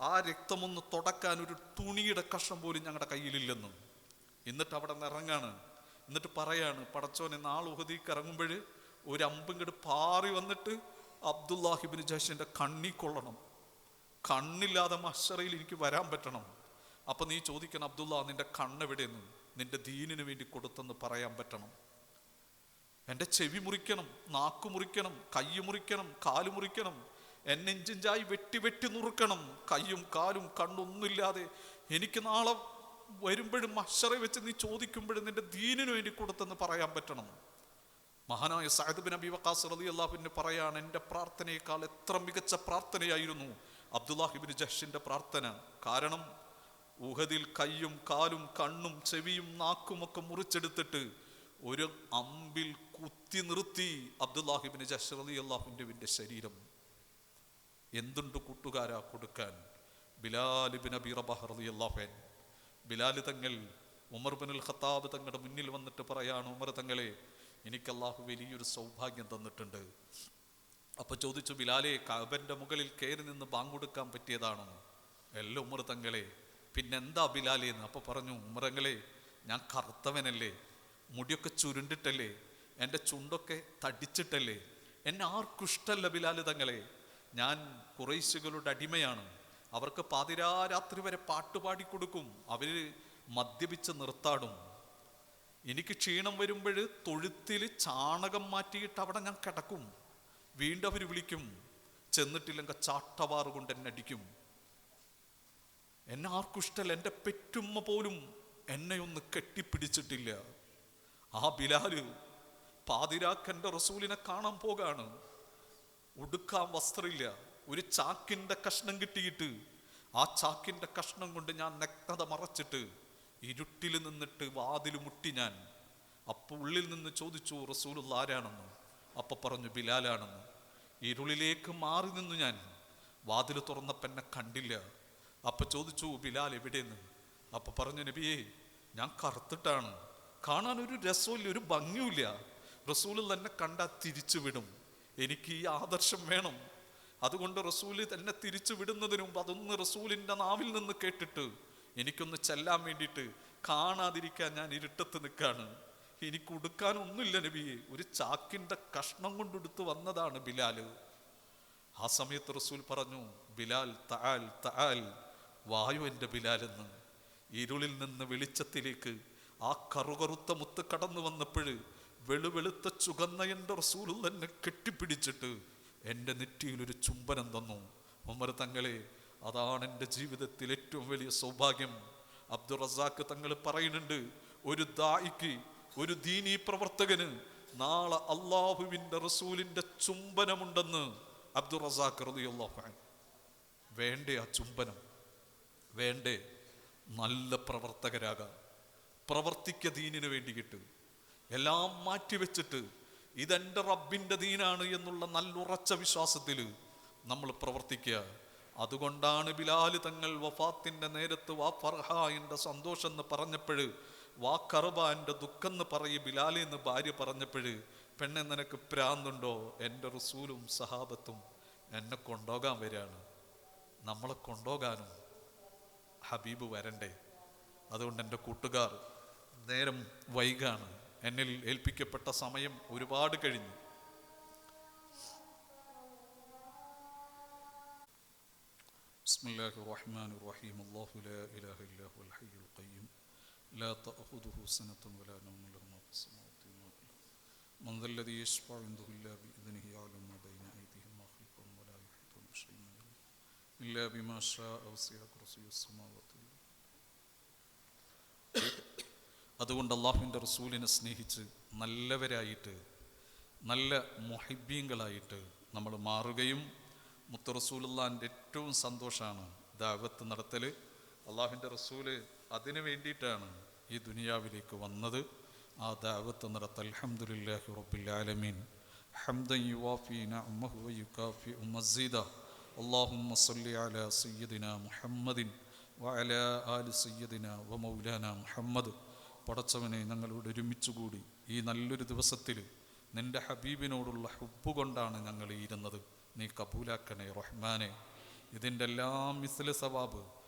ആ രക്തമൊന്ന് തുടക്കാൻ ഒരു തുണിയുടെ കഷ്ണം പോലും ഞങ്ങളുടെ കയ്യിലില്ലെന്നും. എന്നിട്ട് അവിടെ നിന്ന് ഇറങ്ങാണ്. എന്നിട്ട് പറയാണ്, പടച്ചോനെ, നാളെ ഉഹദിക്ക് ഇറങ്ങുമ്പോൾ ഒരു അമ്പിങ്ങട് പാറി വന്നിട്ട് അബ്ദുല്ലാഹി ബിൻ ജഹ്ഷിന്റെ കണ്ണി കൊള്ളണം, കണ്ണില്ലാതെ മഹ്ശറയിൽ എനിക്ക് വരാൻ പറ്റണം. അപ്പൊ നീ ചോദിക്കണം, അബ്ദുള്ള, നിന്റെ കണ്ണെവിടെയെന്ന്, നിന്റെ ദീനിന് വേണ്ടി കൊടുത്തെന്ന് പറയാൻ പറ്റണം. എൻ്റെ ചെവി മുറിക്കണം, നാക്കു മുറിക്കണം, കൈ മുറിക്കണം, കാല് മുറിക്കണം, എന്നെ ഇഞ്ചിഞ്ചായി വെട്ടി വെട്ടി നുറുക്കണം, കൈയും കാലും കണ്ണൊന്നുമില്ലാതെ എനിക്ക് നാളെ വരുമ്പോഴും മഹ്ശറ വെച്ച് നീ ചോദിക്കുമ്പോഴും നിന്റെ ദീനിന് വേണ്ടി കൊടുത്തെന്ന് പറയാൻ പറ്റണം. മഹാനായ സഅദ് ബിൻ അബി വഖാസ് റളിയല്ലാഹു അൻഹു പറയാണ്, എൻ്റെ പ്രാർത്ഥനയേക്കാൾ എത്ര മികച്ച പ്രാർത്ഥനയായിരുന്നു അബ്ദുല്ലാഹി ബിൻ ജഹ്ഷിന്റെ പ്രാർത്ഥന. കാരണം ഉഹദിൽ കയ്യും കാലും കണ്ണും ചെവിയും നാക്കും ഒക്കെ മുറിച്ചെടുത്തിട്ട് ഒരു അമ്പിൽ കുത്തി നിർത്തി അബ്ദുല്ലാഹി ബിൻ ജഹ്ഷ് റളിയല്ലാഹു അൻഹുവിന്റെ ശരീരം. എന്തുണ്ട് കൂട്ടുകാരാ കൊടുക്കാൻ? ബിലാൽ ബിൻ അബി റബാഹ് റളിയല്ലാഹു അൻഹു, ബിലാൽ തങ്ങൾ ഉമർ ബിൻ അൽ ഖത്താബ് തങ്ങളുടെ മുന്നിൽ വന്നിട്ട് പറയാണ്, ഉമർ തങ്ങളെ, എനിക്ക് അല്ലാഹു വലിയൊരു സൗഭാഗ്യം തന്നിട്ടുണ്ട്. അപ്പൊ ചോദിച്ചു, ബിലാലെ, കഅബന്റെ മുകളിൽ കയറി നിന്ന് ബാങ്ക് കൊടുക്കാൻ പറ്റിയതാണോ? അല്ല ഉമർ തങ്ങളെ. പിന്നെന്താ ബിലാലേന്ന്? അപ്പൊ പറഞ്ഞു, ഉമർ തങ്ങളെ, ഞാൻ കറുത്തവനല്ലേ, മുടിയൊക്കെ ചുരുണ്ടിട്ടല്ലേ, എൻ്റെ ചുണ്ടൊക്കെ തടിച്ചിട്ടല്ലേ, എന്നെ ആർക്കും ഇഷ്ടമല്ല ബിലാൽ തങ്ങളെ. ഞാൻ ഖുറൈശികളുടെ അടിമയാണ്, അവർക്ക് പാതിരാത്രി വരെ പാട്ടുപാടി കൊടുക്കും, അവര് മദ്യപിച്ച് നിർത്താടും. എനിക്ക് ക്ഷീണം വരുമ്പോൾ തൊഴുത്തിൽ ചാണകം മാറ്റിയിട്ട് അവിടെ ഞാൻ കിടക്കും, വീണ്ടും അവർ വിളിക്കും, ചെന്നിട്ടില്ലെങ്കിൽ ചാട്ടവാറ് കൊണ്ട് എന്നെ അടിക്കും. എന്നെ ആർക്കും ഇഷ്ടമല്ല, എൻ്റെ പെറ്റുമ്മ പോലും എന്നെ ഒന്ന് കെട്ടിപ്പിടിച്ചിട്ടില്ല. ആ ബിലാല് പാതിരാക്കൻ്റെ റസൂലിനെ കാണാൻ പോകാണ്, ഉടുക്കാൻ വസ്ത്രമില്ല, ഒരു ചാക്കിൻ്റെ കഷ്ണം കിട്ടിയിട്ട് ആ ചാക്കിൻ്റെ കഷ്ണം കൊണ്ട് ഞാൻ നഗ്നത മറച്ചിട്ട് ഇരുട്ടിൽ നിന്നിട്ട് വാതിൽ മുട്ടി ഞാൻ. അപ്പോൾ ഉള്ളിൽ നിന്ന് ചോദിച്ചു, റസൂലുള്ള ആരാണെന്ന്? അപ്പൊ പറഞ്ഞു, ബിലാലാണെന്ന്. ഇരുളിലേക്ക് മാറി നിന്നു ഞാൻ, വാതിൽ തുറന്നപ്പോൾ എന്നെ കണ്ടില്ല. അപ്പൊ ചോദിച്ചു, ബിലാൽ എവിടെയെന്ന്? അപ്പൊ പറഞ്ഞു, നബിയേ, ഞാൻ കറുത്തിട്ടാണ്, കാണാൻ ഒരു രസമില്ല, ഒരു ഭംഗിയില്ല, റസൂൽ എന്നെ കണ്ടാൽ തിരിച്ചു വിടും, എനിക്ക് ഈ ആദർശം വേണം. അതുകൊണ്ട് റസൂല് തന്നെ തിരിച്ചു വിടുന്നതിന് മുമ്പ് അതൊന്ന് റസൂലിന്റെ നാവിൽ നിന്ന് കേട്ടിട്ട് എനിക്കൊന്ന് ചെല്ലാൻ വേണ്ടിയിട്ട് കാണാതിരിക്കാൻ ഞാൻ ഇരുട്ടത്ത് നിൽക്കാണ്. എനിക്ക് ഉടുക്കാനൊന്നുമില്ല നബിയെ, ഒരു ചാക്കിന്റെ കഷ്ണം കൊണ്ടെടുത്ത് വന്നതാണ് ബിലാല്. ആ സമയത്ത് റസൂൽ പറഞ്ഞു, ബിലാൽ തആൽ തആൽ, വായു എൻ്റെ ബിലാൽ എന്ന്. ഇരുളിൽ നിന്ന് വെളിച്ചത്തിലേക്ക് ആ കറുകറുത്ത മുത്ത് കടന്നു വന്നപ്പോഴ് വെളുവെളുത്ത ചുകന്ന എൻ്റെ റസൂലുള്ള എന്നെ കെട്ടിപ്പിടിച്ചിട്ട് എൻ്റെ നെറ്റിയിലൊരു ചുംബനം തന്നു. ഉമർ തങ്ങളെ, അതാണ് എൻ്റെ ജീവിതത്തിൽ ഏറ്റവും വലിയ സൗഭാഗ്യം. അബ്ദുൾ റസാഖ് തങ്ങൾ പറയുന്നുണ്ട്, ഒരു ദായിക്ക്, ഒരു ദീനീ പ്രവർത്തകന് നാളെ അള്ളാഹുവിൻ്റെ റസൂലിൻ്റെ ചുംബനമുണ്ടെന്ന് അബ്ദുൾ റസാഖ് റളിയല്ലാഹു അൻഹു. വേണ്ടേ ആ ചുംബനം? വേണ്ടേ? നല്ല പ്രവർത്തകരാകാം, പ്രവർത്തിക്ക ദീനിന് വേണ്ടിയിട്ട്. എല്ലാം മാറ്റിവെച്ചിട്ട് ഇതെൻ്റെ റബ്ബിൻ്റെ ദീനാണ് എന്നുള്ള നല്ലുറച്ച വിശ്വാസത്തിൽ നമ്മൾ പ്രവർത്തിക്കുക. അതുകൊണ്ടാണ് ബിലാൽ തങ്ങൾ വഫാത്തിൻ്റെ നേരത്ത് വാ ഫർഹ എൻ്റെ സന്തോഷം എന്ന് പറഞ്ഞപ്പോഴ്, വാ കർബ എൻ്റെ ദുഃഖം എന്ന് പറയും ബിലാലി എന്ന് ഭാര്യ പറഞ്ഞപ്പോഴ്, പെണ്ണെ നിനക്ക് പ്രാന്തുണ്ടോ? എൻ്റെ റസൂലും സഹാബത്തും എന്നെ കൊണ്ടുപോകാൻ വരികയാണ്. നമ്മളെ കൊണ്ടുപോകാനും ഹബീബ് വരണ്ടേ? അതുകൊണ്ട് എൻ്റെ കൂട്ടുകാർ, നേരം വൈകാണ്, എന്നിൽ ഏൽപ്പിക്കപ്പെട്ട സമയം ഒരുപാട് കഴിഞ്ഞു. ബിസ്മില്ലാഹിർ റഹ്മാനിർ റഹീം. അല്ലാഹു ലാ ഇലാഹ ഇല്ലാ ഹുവൽ ഹയ്യുൽ ഖയ്യൂം ലാ തഅഖുദുഹു സനത്തുൻ വലാ നൗമുൻ ലഹു മാ ഫിസ് സമാവാതി വമാ ഫിൽ അർദ് മൻ ദല്ലദീ യശ്ഫഉ ഇൻദഹു ഇല്ലാ ബിഇദ്നിഹി യഅലമു മാ ബൈന അയ്ദിഹിം വമാ ഖൽഫഹും വലാ യുഹീതൂന ബിശൈഇൻ മിൻ ഇൽമിഹി ഇല്ലാ ബിമാ ശാഅ വസിഅ കുർസിയ്യുസ് സമാവാതി വൽ അർദ്. അതുകൊണ്ട് അള്ളാഹുവിൻ്റെ റസൂലിനെ സ്നേഹിച്ച് നല്ലവരായിട്ട്, നല്ല മുഹിബ്ബീങ്ങളായിട്ട് നമ്മൾ മാറുകയും, മുത്ത് റസൂലുള്ളാഹിൻ്റെ ഏറ്റവും സന്തോഷമാണ് ദഅവത്ത് നടത്തൽ. അള്ളാഹുവിൻ്റെ റസൂല് അതിനു വേണ്ടിയിട്ടാണ് ഈ ദുനിയാവിലേക്ക് വന്നത്. ആ ദഅവത്ത് നടത്തൽ. അൽഹംദുലില്ലാഹി റബ്ബിൽ ആലമീൻ ഹംദൻ യുവാഫി നിഅമഹു വയുകാഫിഉ മസീദാ. അല്ലാഹുമ്മ സ്വല്ലി അലാ സയ്യിദിനാ മുഹമ്മദിൻ വഅലാ ആലി സയ്യിദിനാ വമൗലാനാ മുഹമ്മദ്. പടച്ചവനെ, ഞങ്ങളോട് ഒരുമിച്ചുകൂടി ഈ നല്ലൊരു ദിവസത്തിൽ നിൻ്റെ ഹബീബിനോടുള്ള ഹുബ്ബ് കൊണ്ടാണ് ഞങ്ങൾ ഇരുന്നത്. നീ കബൂലാക്കണേ റഹ്മാനെ. ഇതിൻ്റെ എല്ലാം മിസ്ല സവാബ്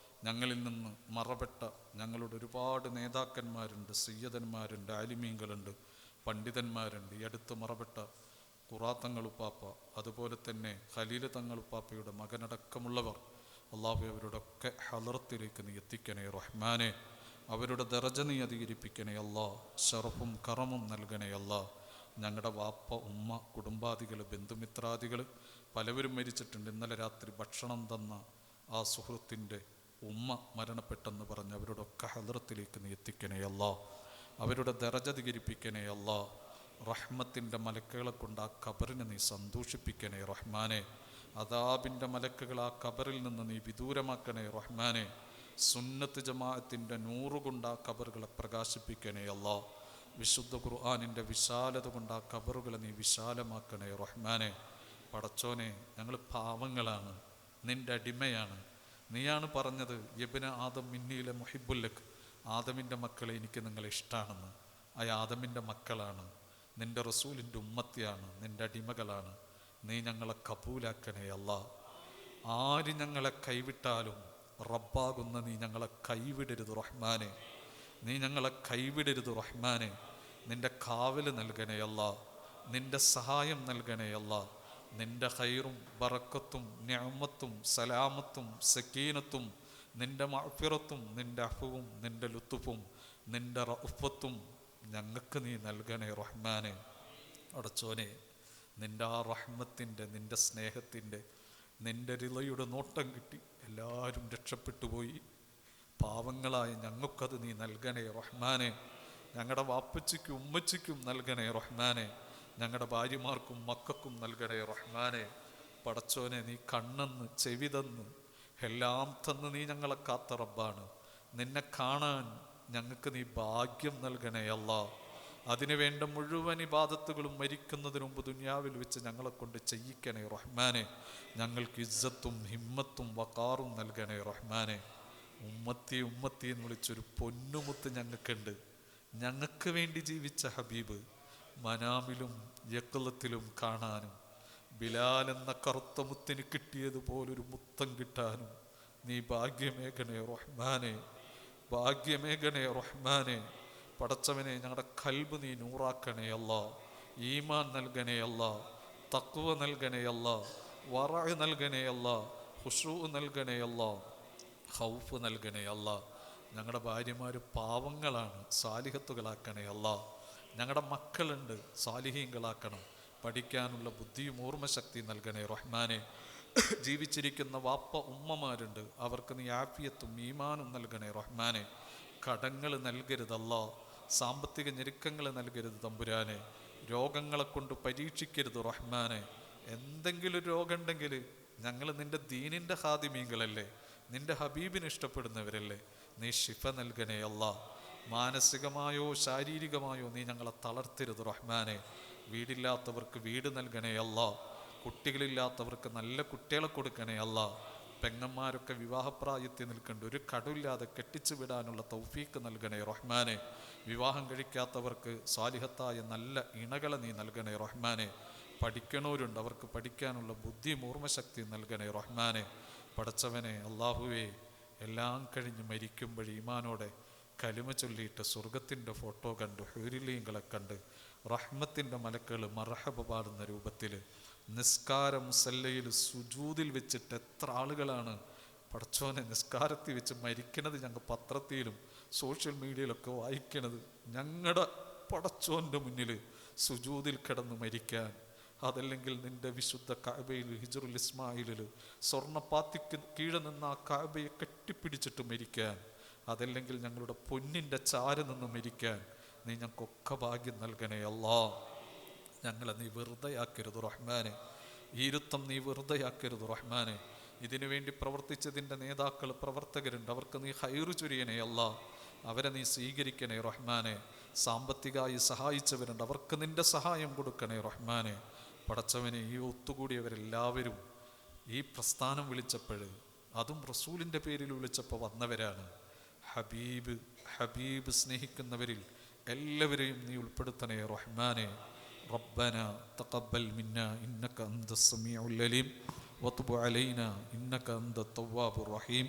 ഞങ്ങളിൽ നിന്ന് മറപ്പെട്ട ഞങ്ങളുടെ ഒരുപാട് നേതാക്കന്മാരുണ്ട്, സയ്യദന്മാരുണ്ട്, ആലിമീങ്ങളുണ്ട്, പണ്ഡിതന്മാരുണ്ട്. ഈ അടുത്ത് മറപ്പെട്ട ഖുറാത്തങ്ങളുപ്പാപ്പ, അതുപോലെ തന്നെ ഖലീൽ തങ്ങളുപ്പാപ്പയുടെ മകനടക്കമുള്ളവർ, അള്ളാഹു അവരുടെയൊക്കെ ഹളറത്തിലേക്ക് നീ എത്തിക്കണേ റഹ്മാനെ. അവരുടെ ദറജ നീ അധികരിപ്പിക്കണേ അല്ലാ. ഷറഫും കറമും നൽകണേ അല്ലാ. ഞങ്ങളുടെ വാപ്പ, ഉമ്മ, കുടുംബാദികൾ, ബന്ധുമിത്രാദികൾ പലവരും മരിച്ചിട്ടുണ്ട്. ഇന്നലെ രാത്രി ഭക്ഷണം തന്ന ആ സുഹൃത്തിൻ്റെ ഉമ്മ മരണപ്പെട്ടെന്ന് പറഞ്ഞ് അവരുടെയൊക്കെ ഹളറത്തിലേക്ക് നീ എത്തിക്കണേ അല്ലാ. അവരുടെ ദറജ അധികരിപ്പിക്കണേ അല്ലാ. റഹ്മത്തിൻ്റെ മലക്കുകളെ കൊണ്ട് ആ ഖബറിനെ നീ സന്തോഷിപ്പിക്കണേ റഹ്മാനെ. അദാബിൻ്റെ മലക്കുകൾ ആ ഖബറിൽ നിന്ന് നീ വിദൂരമാക്കണേ റഹ്മാനെ. സുന്നത്ത് ജമാഅത്തിൻ്റെ നൂറുകൊണ്ട് ആ ഖബറുകളെ പ്രകാശിപ്പിക്കണേ അല്ലാ. വിശുദ്ധ ഖുർആനിൻ്റെ വിശാലത കൊണ്ട് ആ ഖബറുകളെ നീ വിശാലമാക്കണേ റഹ്മാനെ. പടച്ചോനെ, ഞങ്ങൾ പാവങ്ങളാണ്, നിൻ്റെ അടിമയാണ്. നീയാണ് പറഞ്ഞത്, യബ്ന ആദം മിന്നീലെ മുഹിബുല്ലക്, ആദമിൻ്റെ മക്കളെ എനിക്ക് നിങ്ങളെ ഇഷ്ടമാണെന്ന്. ആ ആദമിൻ്റെ മക്കളാണ്, നിൻ്റെ റസൂലിൻ്റെ ഉമ്മത്തിയാണ്, നിൻ്റെ അടിമകളാണ്. നീ ഞങ്ങളെ കബൂലാക്കണേ അല്ലാ. ആര് ഞങ്ങളെ കൈവിട്ടാലും റബ്ബാകുന്ന നീ ഞങ്ങളെ കൈവിടരുത് റഹ്മാനെ. നീ ഞങ്ങളെ കൈവിടരുത് റഹ്മാനെ. നിൻ്റെ കാവൽ നൽകണേ അല്ലാ. നിൻ്റെ സഹായം നൽകണേ അല്ലാ. നിൻ്റെ ഖൈറും ബറക്കത്തും നിഅമത്തും സലാമത്തും സക്കീനത്തും നിൻ്റെ മഅ്ഫിറത്തും നിൻ്റെ അഫ്വും നിൻ്റെ ലുത്ഫും നിൻ്റെ റഅഫത്തും ഞങ്ങൾക്ക് നീ നൽകണേ റഹ്മാനെ. അടച്ചോനെ, നിൻ്റെ ആ റഹ്മത്തിൻ്റെ, നിൻ്റെ സ്നേഹത്തിൻ്റെ, നിൻ്റെ റിളയുടെ നോട്ടം കിട്ടി എല്ലാവരും രക്ഷപ്പെട്ടു പോയി. പാവങ്ങളായ ഞങ്ങൾക്കത് നീ നൽകണേ റഹ്മാനെ. ഞങ്ങളുടെ വാപ്പച്ചിക്കും ഉമ്മച്ചിക്കും നൽകണേ റഹ്മാനെ. ഞങ്ങളുടെ ഭാര്യമാർക്കും മക്കൾക്കും നൽകണേ റഹ്മാനെ. പടച്ചോനെ, നീ കണ്ണെന്ന് ചെവി തന്ന് എല്ലാം തന്ന് നീ ഞങ്ങളെ കാത്ത റബ്ബാണ്. നിന്നെ കാണാൻ ഞങ്ങൾക്ക് നീ ഭാഗ്യം നൽകണേ അല്ലാ. അതിനു വേണ്ട മുഴുവൻ ഇബാദത്തുകളും മരിക്കുന്നതിന് മുമ്പ് ദുനിയാവിൽ വെച്ച് ഞങ്ങളെ കൊണ്ട് ചെയ്യിക്കണേ റഹ്മാനെ. ഞങ്ങൾക്ക് ഇസ്സത്തും ഹിമ്മത്തും വഖാറും നൽകണേ റഹ്മാനെ. ഉമ്മത്തി ഉമ്മത്തി എന്ന് വിളിച്ചൊരു പൊന്നുമുത്ത് ഞങ്ങൾക്കുണ്ട്. ഞങ്ങൾക്ക് വേണ്ടി ജീവിച്ച ഹബീബ് മനാമിലും യക്കളത്തിലും കാണാനും ബിലാൽ എന്ന കറുത്ത മുത്തിന് കിട്ടിയതുപോലൊരു മുത്തം കിട്ടാനും നീ ഭാഗ്യമേഘണേ റഹ്മാനെ. ഭാഗ്യമേഘണേ റഹ്മാനെ. പടച്ചവനെ, ഞങ്ങളുടെ ഖൽബ് നീ നൂറാക്കണേ അല്ലാ. ഈമാൻ നൽകണേ അല്ലാ. തഖ്വ നൽകണേ അല്ലാ. വറഅ് നൽകണേ അല്ലാ. ഖുശൂ നൽകണേ അല്ലാ. ഖൗഫ് നൽകണേ അല്ലാ. ഞങ്ങളുടെ ഭാര്യമാർ പാവങ്ങളാണ്, സാലിഹത്തുകളാക്കണേ അല്ലാ. ഞങ്ങളുടെ മക്കളുണ്ട്, സാലിഹീങ്ങളാക്കണം. പഠിക്കാനുള്ള ബുദ്ധിയും ഓർമ്മശക്തി നൽകണേ റഹ്മാനെ. ജീവിച്ചിരിക്കുന്ന വാപ്പ ഉമ്മമാരുണ്ട്, അവർക്ക് നീ ആഫിയത്തും ഈമാനും നൽകണേ റഹ്മാനെ. കടങ്ങൾ നൽകരുതല്ലാ, സാമ്പത്തിക ഞെരുക്കങ്ങൾ നൽകരുത് തമ്പുരാനെ. രോഗങ്ങളെ കൊണ്ട് പരീക്ഷിക്കരുത് റഹ്മാനെ. എന്തെങ്കിലും രോഗമുണ്ടെങ്കിൽ ഞങ്ങൾ നിന്റെ ദീനിൻ്റെ ഹാദിമീങ്ങളല്ലേ, നിന്റെ ഹബീബിന് ഇഷ്ടപ്പെടുന്നവരല്ലേ, നീ ശിഫ നൽകണേ അല്ലാ. മാനസികമായോ ശാരീരികമായോ നീ ഞങ്ങളെ തളർത്തരുത് റഹ്മാനെ. വീടില്ലാത്തവർക്ക് വീട് നൽകണേ അല്ലാ. കുട്ടികളില്ലാത്തവർക്ക് നല്ല കുട്ടികളെ കൊടുക്കണേ അല്ലാ. പെങ്ങന്മാരൊക്കെ വിവാഹപ്രായത്തിൽ നിൽക്കേണ്ട, ഒരു കടമില്ലാതെ കെട്ടിച്ചു വിടാനുള്ള തൗഫീക്ക് നൽകണേ റഹ്മാനെ. വിവാഹം കഴിക്കാത്തവർക്ക് സാലിഹത്തായ നല്ല ഇണകളെ നീ നൽകണേ റഹ്മാനെ. പഠിക്കണവരുണ്ട്, അവർക്ക് പഠിക്കാനുള്ള ബുദ്ധിയും ഓർമ്മശക്തിയും നൽകണേ റഹ്മാനെ. പടച്ചവനെ അള്ളാഹുവേ, എല്ലാം കഴിഞ്ഞ് മരിക്കുമ്പോൾ ഈമാനോടെ കലിമ ചൊല്ലിയിട്ട് സ്വർഗത്തിൻ്റെ ഫോട്ടോ കണ്ട് ഹൂരിലീങ്ങളെ കണ്ട് റഹ്മത്തിൻ്റെ മലക്കുകൾ മർഹബ പാടുന്ന രൂപത്തിൽ നിസ്കാര മുസല്ലയിൽ സുജൂദിൽ വെച്ചിട്ട് എത്ര ആളുകളാണ് പടച്ചോനെ നിസ്കാരത്തിൽ വെച്ച് മരിക്കണത്. ഞങ്ങൾ പത്രത്തിലും സോഷ്യൽ മീഡിയയിലൊക്കെ വായിക്കണത്. ഞങ്ങളുടെ പടച്ചോൻ്റെ മുന്നിൽ സുജൂദിൽ കിടന്ന് മരിക്കാൻ, അതല്ലെങ്കിൽ നിന്റെ വിശുദ്ധ കഅബയിൽ ഹിജ്റുൽ ഇസ്മായിലിൽ സ്വർണ്ണപ്പാത്തിക്ക് കീഴെ നിന്ന് ആ കഅബയെ കെട്ടിപ്പിടിച്ചിട്ട് മരിക്കാൻ, അതല്ലെങ്കിൽ ഞങ്ങളുടെ പൊന്നിൻ്റെ ചാര നിന്ന് മരിക്കാൻ നീ ഞങ്ങൾക്കൊക്കെ ഭാഗ്യം നൽകണേ അല്ലാ. ഞങ്ങളെ നീ വെറുതെയാക്കരുത് റഹ്മാനെ. ഈ ഇരുത്തം നീ വെറുതെയാക്കരുത് റഹ്മാനെ. ഇതിനു വേണ്ടി പ്രവർത്തിച്ചതിൻ്റെ നേതാക്കൾ, പ്രവർത്തകരുണ്ട്, അവർക്ക് നീ ഹൈറ് ചൊരിയണേ അല്ലാ. അവരെ നീ സ്വീകരിക്കണേ റഹ്മാനെ. സാമ്പത്തികമായി സഹായിച്ചവരുണ്ട്, അവർക്ക് നിന്റെ സഹായം കൊടുക്കണേ റഹ്മാനെ. പടച്ചവനെ, ഈ ഒത്തുകൂടിയവരെല്ലാവരും ഈ പ്രസ്ഥാനം വിളിച്ചപ്പോൾ, അതും റസൂലിൻ്റെ പേരിൽ വിളിച്ചപ്പോൾ വന്നവരാണ്. ഹബീബ് സ്നേഹിക്കുന്നവരിൽ എല്ലാവരെയും നീ ഉൾപ്പെടുത്തണേ റഹ്മാനെ. റബ്ബന തഖബ്ബൽ മിന്നാ ഇന്നക അൻതസ് സമീഉൽ അലീം വതുബ് അലൈനാ ഇന്നക അൻതത് തവ്വാബുർ റഹീം.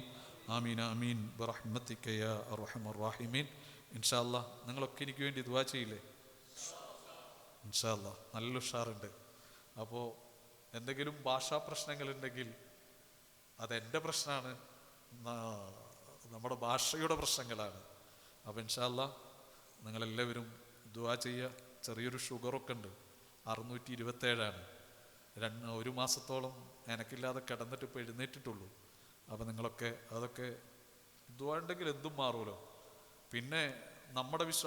ആമീൻ ആമീൻ ബിറഹ്മതിക യാ അർഹമർ റഹീമീൻ. ഇൻഷാ അല്ലാഹ് നിങ്ങളൊക്കെ എനിക്ക് വേണ്ടി ദുആ ചെയ്യില്ലേ? ഇൻഷാ അല്ലാഹ് നല്ല ഉഷാറുണ്ട്. അപ്പോൾ എന്തെങ്കിലും ഭാഷാ പ്രശ്നങ്ങളുണ്ടെങ്കിൽ അതെൻ്റെ പ്രശ്നമാണ്, നമ്മുടെ ഭാഷയുടെ പ്രശ്നങ്ങളാണ്. അപ്പോൾ ഇൻഷാ അല്ലാഹ് നിങ്ങളെല്ലാവരും ദുആ ചെയ്യുക. ചെറിയൊരു ഷുഗറൊക്കെ ഉണ്ട്, 627 ഒരു മാസത്തോളം എനിക്കില്ലാതെ കിടന്നിട്ട് ഇപ്പോൾ എഴുന്നേറ്റിട്ടുള്ളൂ. അപ്പോൾ നിങ്ങളൊക്കെ അതൊക്കെ ദുആ ഉണ്ടെങ്കിൽ എന്തും മാറുമല്ലോ. പിന്നെ നമ്മുടെ വിശ്വാസം